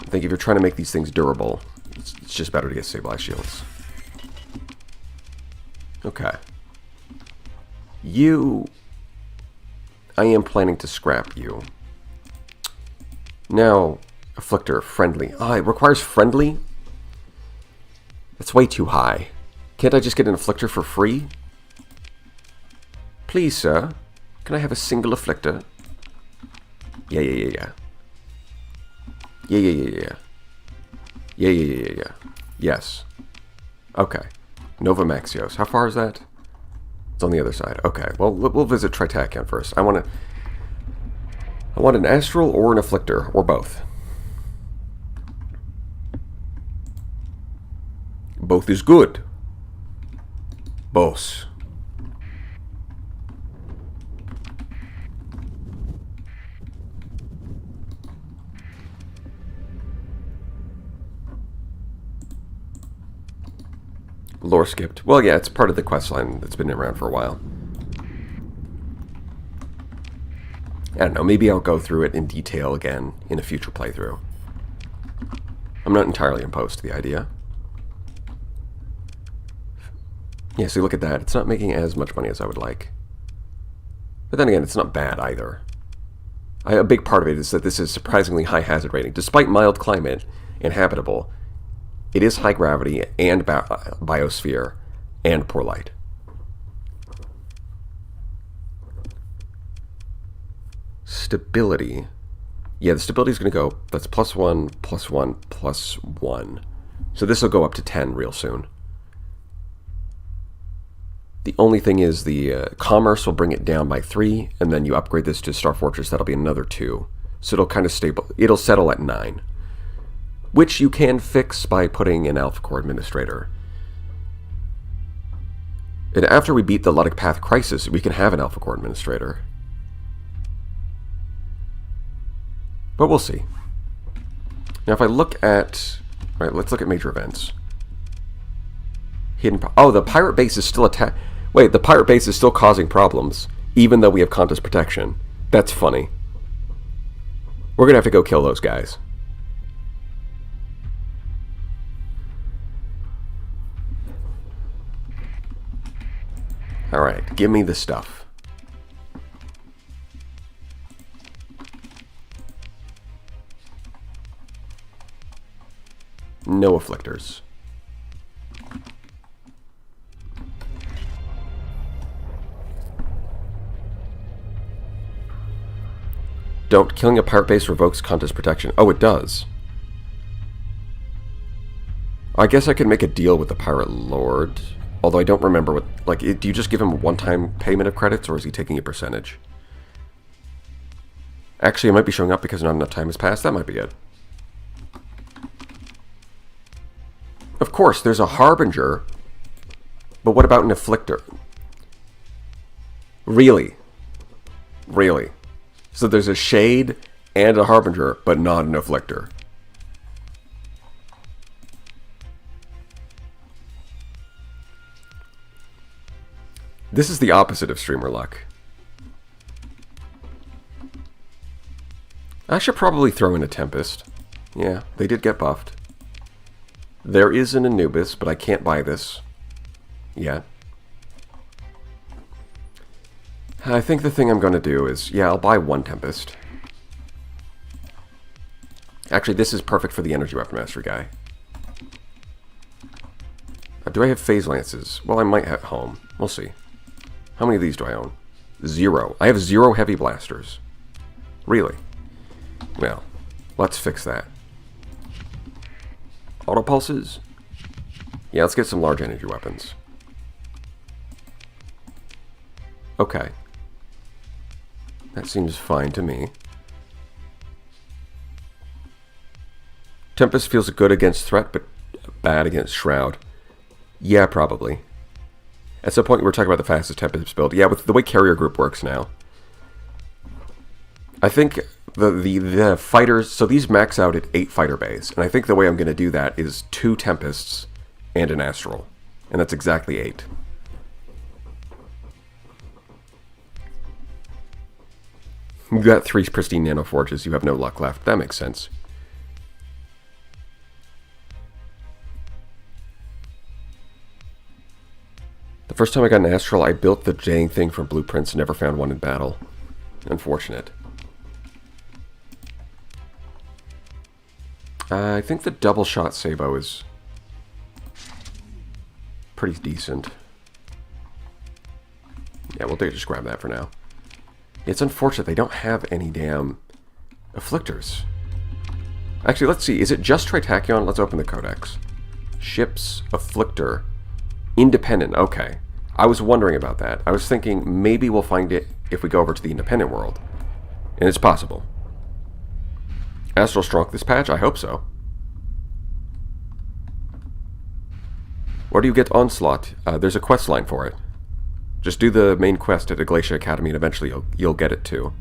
I think if you're trying to make these things durable, it's just better to get stabilized shields. Okay. I am planning to scrap you. Now, Afflictor, friendly. Ah, it requires friendly? That's way too high. Can't I just get an Afflictor for free? Please, sir. Can I have a single Afflictor? Yeah. Yeah. Yes. Okay. Nova Maxios. How far is that? It's on the other side. Okay, well, we'll visit Tritachyon first. I want an Astral or an Afflictor, or both. Both is good. Both. Lore skipped. Well, yeah, it's part of the quest line that's been around for a while. I don't know, maybe I'll go through it in detail again in a future playthrough. I'm not entirely opposed to the idea. Yeah, see, look at that. It's not making as much money as I would like. But then again, it's not bad either. A big part of it is that this is surprisingly high hazard rating. Despite mild climate and habitable, it is high gravity and biosphere and poor light. Stability. Yeah, the stability is going to go, that's +1, +1, +1. So this will go up to 10 real soon. The only thing is the commerce will bring it down by 3, and then you upgrade this to Star Fortress, that'll be another 2. So it'll kind of stable. It'll settle at 9. Which you can fix by putting an Alpha Core Administrator. And after we beat the Ludic Path Crisis, we can have an Alpha Core Administrator. But we'll see. Now if I look at... Right, let's look at major events. Hidden... Oh, the pirate base is still Wait, the pirate base is still causing problems, even though we have contest protection. That's funny. We're gonna have to go kill those guys. Alright, give me the stuff. No afflictors. Don't. Killing a pirate base revokes contest protection. Oh, it does. I guess I could make a deal with the pirate lord. Although I don't remember what... Like, do you just give him a one-time payment of credits, or is he taking a percentage? Actually, it might be showing up because not enough time has passed. That might be it. Of course, there's a Harbinger. But what about an Afflictor? Really? Really? So there's a Shade and a Harbinger, but not an Afflictor. This is the opposite of streamer luck. I should probably throw in a Tempest. Yeah, they did get buffed. There is an Anubis, but I can't buy this yet. I think the thing I'm going to do is, yeah, I'll buy one Tempest. Actually, this is perfect for the Energy Weapon Mastery guy. Do I have Phase Lances? Well, I might have home. We'll see. How many of these do I own? 0. I have 0 Heavy Blasters. Really? Well, let's fix that. Auto Pulses? Yeah, let's get some large energy weapons. Okay. That seems fine to me. Tempest feels good against threat, but bad against Shroud. Yeah, probably. At some point, we were talking about the fastest Tempest build. Yeah, with the way Carrier Group works now. I think the fighters... So these max out at 8 fighter bays. And I think the way I'm going to do that is 2 Tempests and an Astral. And that's exactly 8. You got 3 pristine Nano Forges. You have no luck left. That makes sense. The first time I got an Astral, I built the dang thing from blueprints and never found one in battle. Unfortunate. I think the double shot Sabo is pretty decent. Yeah, we'll just grab that for now. It's unfortunate they don't have any damn afflictors. Actually, let's see. Is it just Tritachyon? Let's open the Codex. Ships, Afflictor, Independent. Okay. I was wondering about that. I was thinking maybe we'll find it if we go over to the Independent world. And it's possible. Astral Strunk this patch? I hope so. Where do you get Onslaught? There's a quest line for it. Just do the main quest at Glacia Academy and eventually you'll get it too.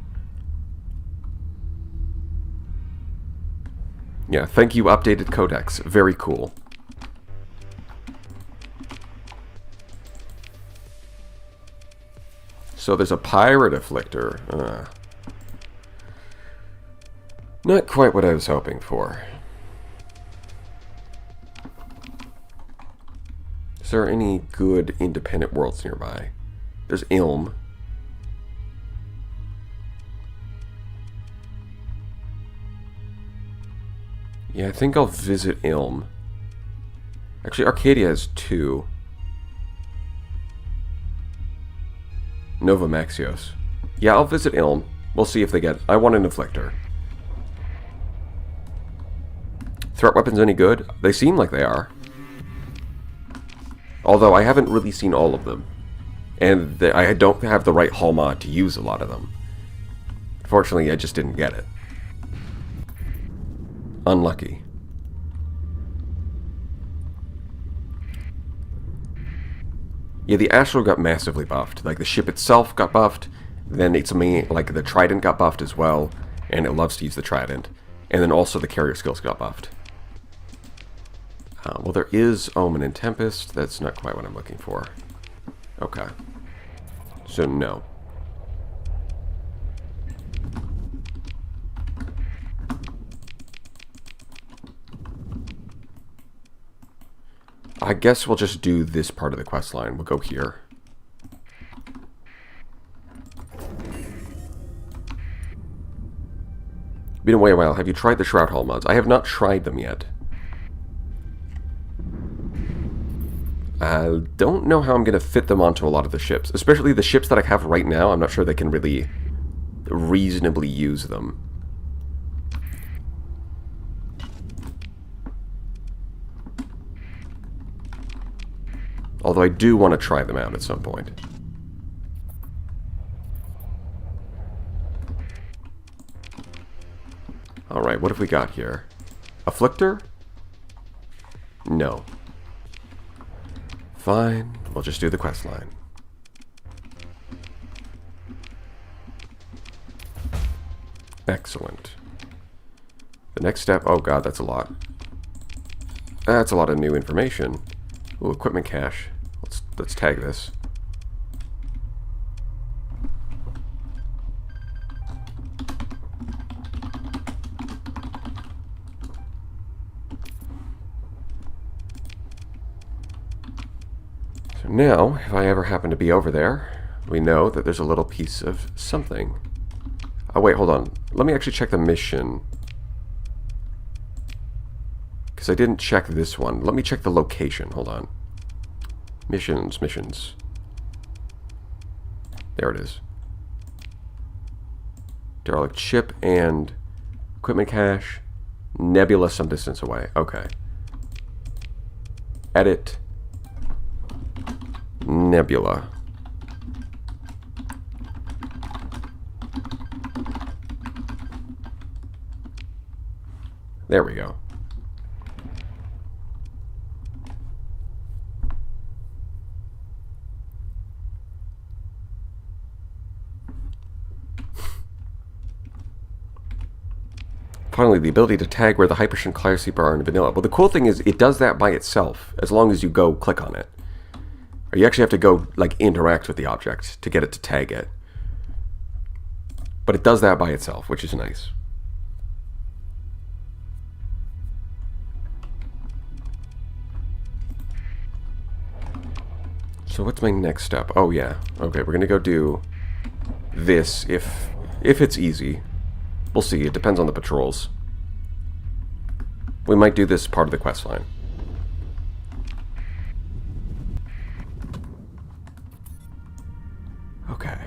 Yeah, thank you, updated codex. Very cool. So there's a pirate afflictor. Not quite what I was hoping for. Is there any good independent worlds nearby? There's Ilm. Yeah, I think I'll visit Ilm. Actually, Arcadia has 2. Nova Maxios. Yeah, I'll visit Ilm. We'll see if they get... I want an Afflictor. Threat weapons any good? They seem like they are. Although I haven't really seen all of them. And I don't have the right hull mod to use a lot of them. Unfortunately, I just didn't get it. Unlucky. Yeah, the Astral got massively buffed. Like, the ship itself got buffed. Then its main, like, the Trident got buffed as well. And it loves to use the Trident. And then also the carrier skills got buffed. Well, there is Omen and Tempest. That's not quite what I'm looking for. Okay. So, no. I guess we'll just do this part of the quest line. We'll go here. Been away a while. Have you tried the Shroud Hull mods? I have not tried them yet. I don't know how I'm going to fit them onto a lot of the ships. Especially the ships that I have right now. I'm not sure they can really reasonably use them. Although I do want to try them out at some point. Alright, what have we got here? Afflictor? No. Fine, we'll just do the quest line. Excellent. The next step... Oh god, that's a lot. That's a lot of new information. Ooh, equipment cache. Let's tag this. So now, if I ever happen to be over there, we know that there's a little piece of something. Oh wait, hold on. Let me actually check the mission. Because I didn't check this one. Let me check the location. Hold on. Missions. There it is. Derelict ship and equipment cache. Nebula some distance away. Okay. Edit. Nebula. There we go. Finally, the ability to tag where the Hypershin Clairseeper are in vanilla. Well, the cool thing is it does that by itself, as long as you go click on it. Or you actually have to go, like, interact with the object to get it to tag it. But it does that by itself, which is nice. So what's my next step? Oh, yeah. Okay, we're going to go do this if it's easy. We'll see. It depends on the patrols. We might do this part of the quest line. Okay.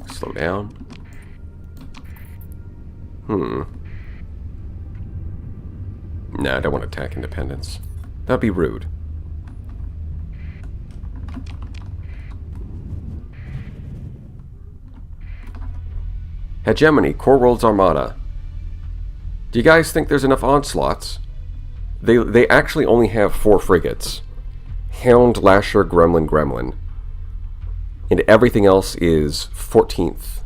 Slow down. No, I don't want to attack Independence. That'd be rude. Hegemony, Core Worlds Armada. Do you guys think there's enough onslaughts? They actually only have 4 frigates. Hound, Lasher, Gremlin, Gremlin. And everything else is 14th.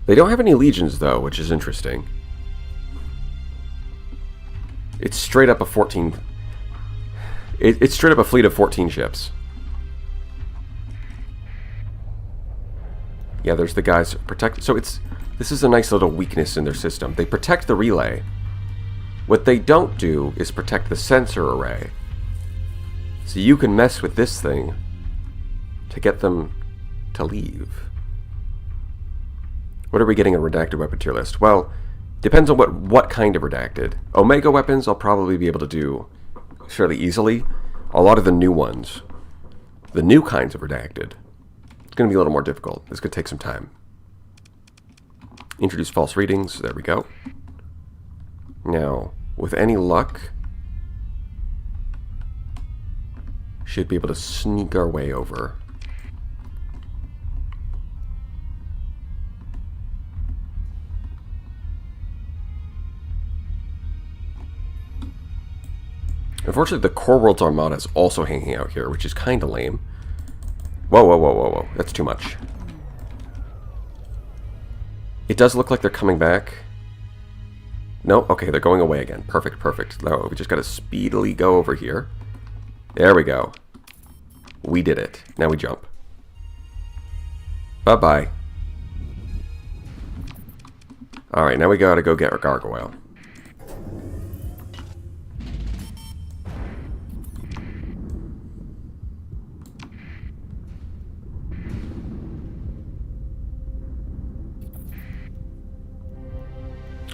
They don't have any legions, though, which is interesting. It's straight up a 14... It's straight up a fleet of 14 ships. Yeah, there's the guys protect. So this is a nice little weakness in their system. They protect the relay. What they don't do is protect the sensor array. So you can mess with this thing to get them to leave. What are we getting in redacted weapon tier list? Well, depends on what kind of redacted. Omega weapons I'll probably be able to do fairly easily. A lot of the new ones, the new kinds of redacted, it's going to be a little more difficult. This could take some time. Introduce false readings. There we go. Now, with any luck, should be able to sneak our way over. Unfortunately, the Core Worlds Armada is also hanging out here, which is kind of lame. Whoa, whoa, whoa, whoa, whoa. That's too much. It does look like they're coming back. No? Okay, they're going away again. Perfect, perfect. No, we just got to speedily go over here. There we go. We did it. Now we jump. Bye-bye. Alright, now we gotta go get our gargoyle.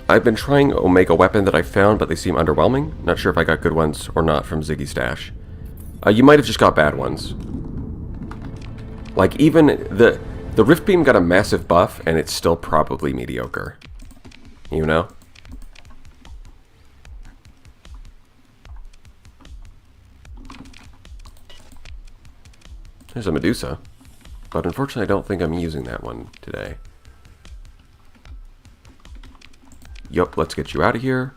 I've been trying Omega weapon that I found, but they seem underwhelming. Not sure if I got good ones or not from Ziggy's stash. You might have just got bad ones. Like, even the Rift Beam got a massive buff, and it's still probably mediocre. You know? There's a Medusa. But unfortunately, I don't think I'm using that one today. Yup, let's get you out of here.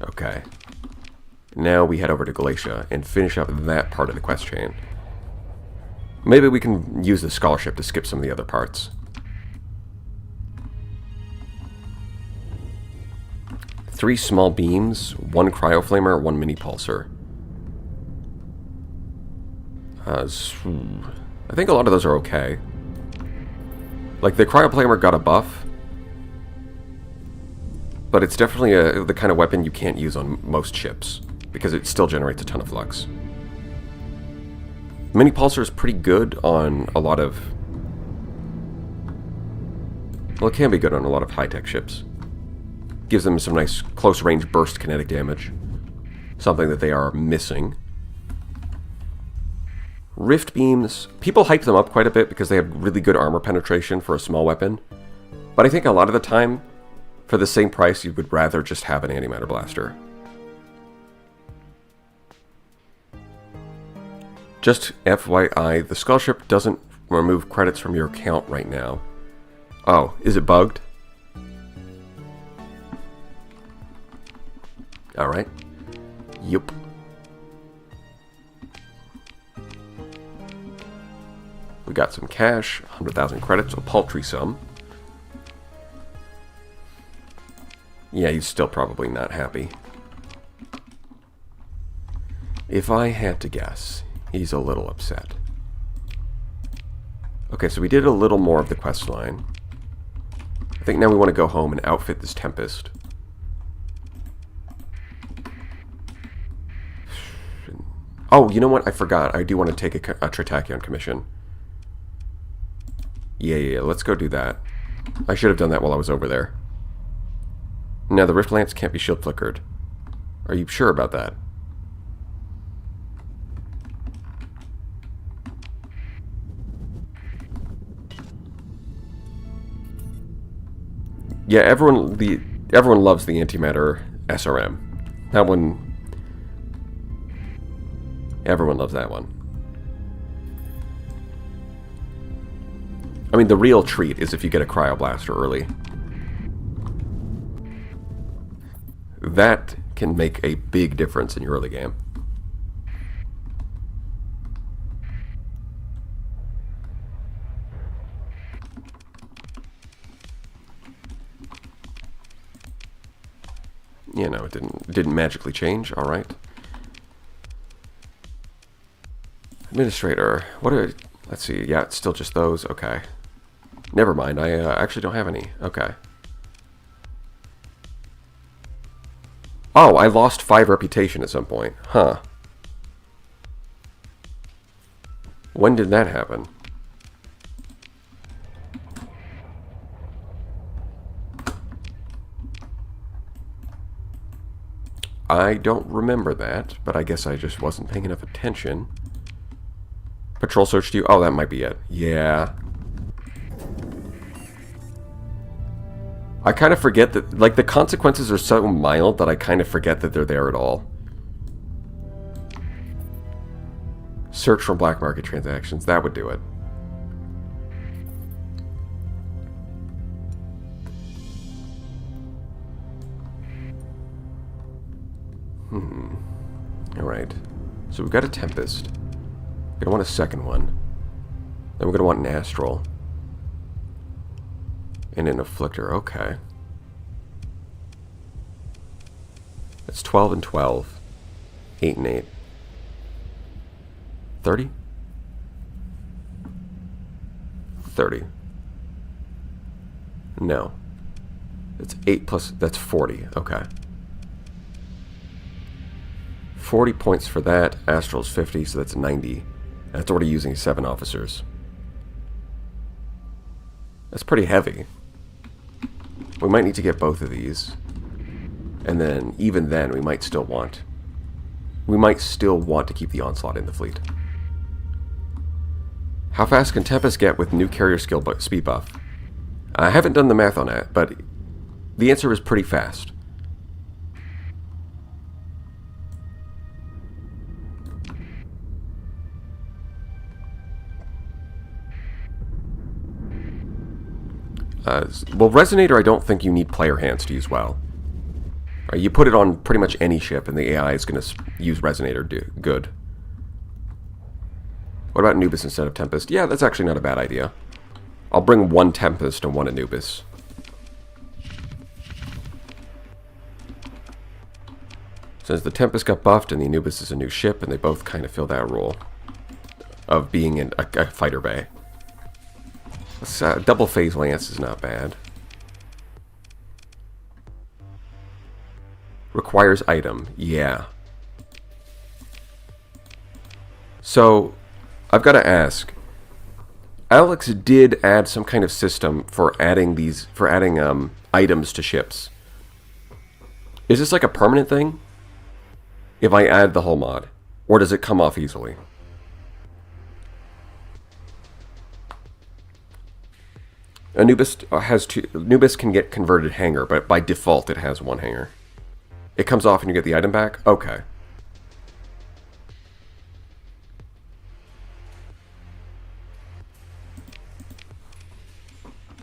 Okay. Now we head over to Galatia and finish up that part of the quest chain. Maybe we can use the scholarship to skip some of the other parts. Three small beams, one cryoflamer, one mini pulsar. I think a lot of those are okay. Like, the cryoflamer got a buff, but it's definitely the kind of weapon you can't use on most ships, because it still generates a ton of flux. Mini Pulsar is pretty good on a lot of... Well, it can be good on a lot of high-tech ships. Gives them some nice close-range burst kinetic damage. Something that they are missing. Rift Beams, people hype them up quite a bit because they have really good armor penetration for a small weapon. But I think a lot of the time, for the same price, you would rather just have an antimatter blaster. Just FYI, the scholarship doesn't remove credits from your account right now. Oh, is it bugged? Alright. Yup. We got some cash, 100,000 credits, a paltry sum. Yeah, he's still probably not happy. If I had to guess, he's a little upset. Okay, so we did a little more of the quest line. I think now we want to go home and outfit this Tempest. Oh, you know what? I forgot. I do want to take a Tritachyon commission. Yeah, let's go do that. I should have done that while I was over there. Now, the Rift Lance can't be shield flickered. Are you sure about that? Yeah, everyone loves the antimatter SRM. That one... Everyone loves that one. I mean, the real treat is if you get a Cryoblaster early. That can make a big difference in your early game. You know, it didn't magically change. All right. Administrator. What are... Let's see. Yeah, it's still just those. Okay. Never mind. I actually don't have any. Okay. Oh, I lost 5 reputation at some point. Huh. When did that happen? I don't remember that, but I guess I just wasn't paying enough attention. Patrol search to you? Oh, that might be it. Yeah. I kind of forget that, like, the consequences are so mild that I kind of forget that they're there at all. Search for black market transactions. That would do it. Alright. So we've got a Tempest. We're going to want a second one. Then we're going to want an Astral. And an Afflictor. Okay. That's 12 and 12. 8 and 8. 30? 30. No. It's 8 plus... That's 40. Okay. 40 points for that. Astral's 50, so that's 90. That's already using 7 officers. That's pretty heavy. We might need to get both of these. And then, even then, we might still want... We might still want to keep the Onslaught in the fleet. How fast can Tempest get with new carrier skill speed buff? I haven't done the math on that, but the answer is pretty fast. Well, Resonator, I don't think you need player hands to use well. You put it on pretty much any ship, and the AI is going to use Resonator good. What about Anubis instead of Tempest? Yeah, that's actually not a bad idea. I'll bring 1 Tempest and 1 Anubis. Since the Tempest got buffed and the Anubis is a new ship, and they both kind of fill that role of being in a fighter bay. Double phase lance is not bad. Requires item. Yeah. So, I've got to ask. Alex did add some kind of system for adding items to ships. Is this like a permanent thing? If I add the whole mod? Or does it come off easily? Anubis Anubis can get converted hanger, but by default it has 1 hanger. It comes off and you get the item back? Okay.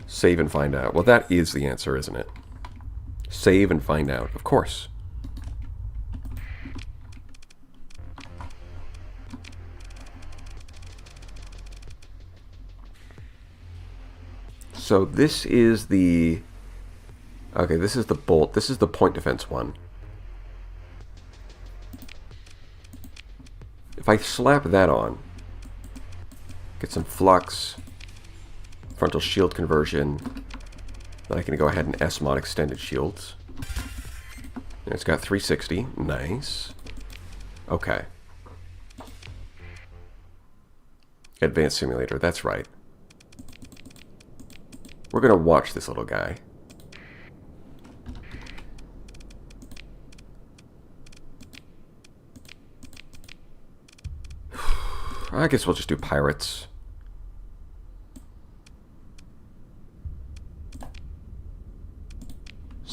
Save and find out. Well, that is the answer, isn't it? Save and find out. Of course. So this is the... Okay, this is the bolt. This is the point defense one. If I slap that on, get some flux, frontal shield conversion, then I can go ahead and S-mod extended shields. And it's got 360. Nice. Okay. Advanced simulator. That's right. We're going to watch this little guy. I guess we'll just do pirates.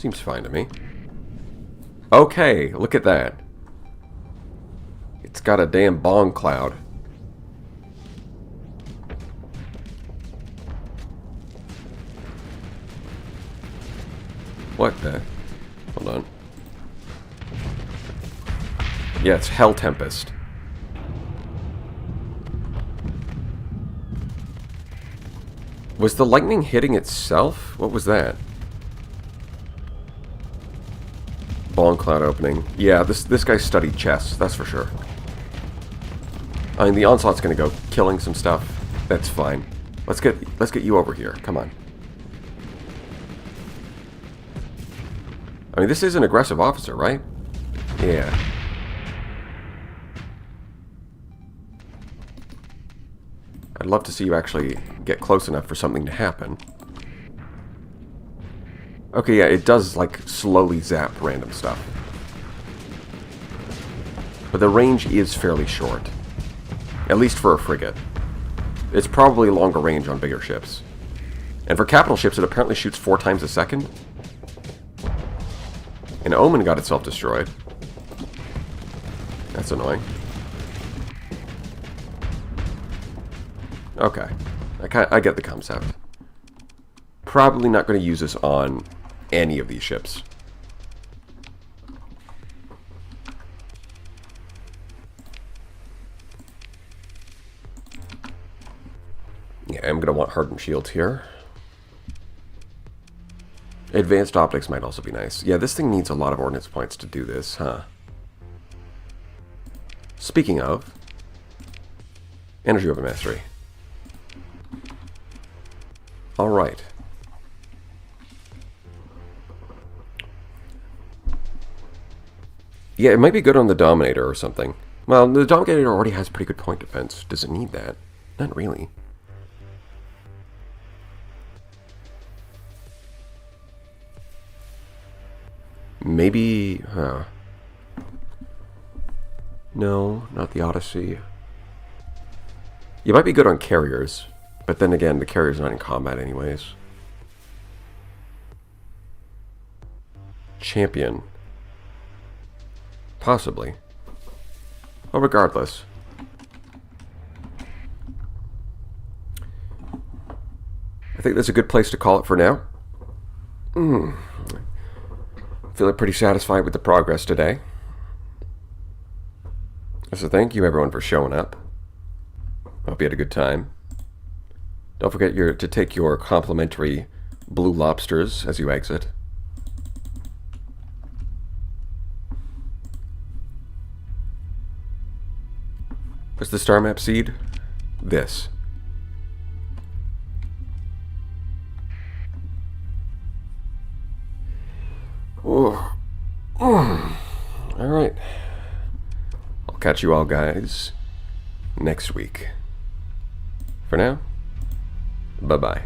Seems fine to me. Okay, look at that. It's got a damn bong cloud. What the? Hold on. Yeah, it's Hell Tempest. Was the lightning hitting itself? What was that? Bong cloud opening. Yeah, this guy studied chess, that's for sure. I mean, the onslaught's gonna go killing some stuff. That's fine. Let's get you over here. Come on. I mean, this is an aggressive officer, right? Yeah. I'd love to see you actually get close enough for something to happen. Okay, yeah, it does, like, slowly zap random stuff. But the range is fairly short. At least for a frigate. It's probably longer range on bigger ships. And for capital ships, it apparently shoots 4 times a second. And Omen got itself destroyed. That's annoying. Okay. I get the concept. Probably not going to use this on any of these ships. Yeah, I'm going to want hardened shields here. Advanced optics might also be nice. Yeah, this thing needs a lot of ordnance points to do this, huh? Speaking of, energy over mastery. Alright. Yeah, it might be good on the Dominator or something. Well, the Dominator already has pretty good point defense. Does it need that? Not really. Maybe... No, not the Odyssey. You might be good on carriers, but then again, the carrier's not in combat anyways. Champion. Possibly. Well, regardless. I think that's a good place to call it for now. Feeling pretty satisfied with the progress today. So thank you everyone for showing up. Hope you had a good time. Don't forget to take your complimentary blue lobsters as you exit. What's the star map seed? This. Alright. I'll catch you all guys next week. For now, bye-bye.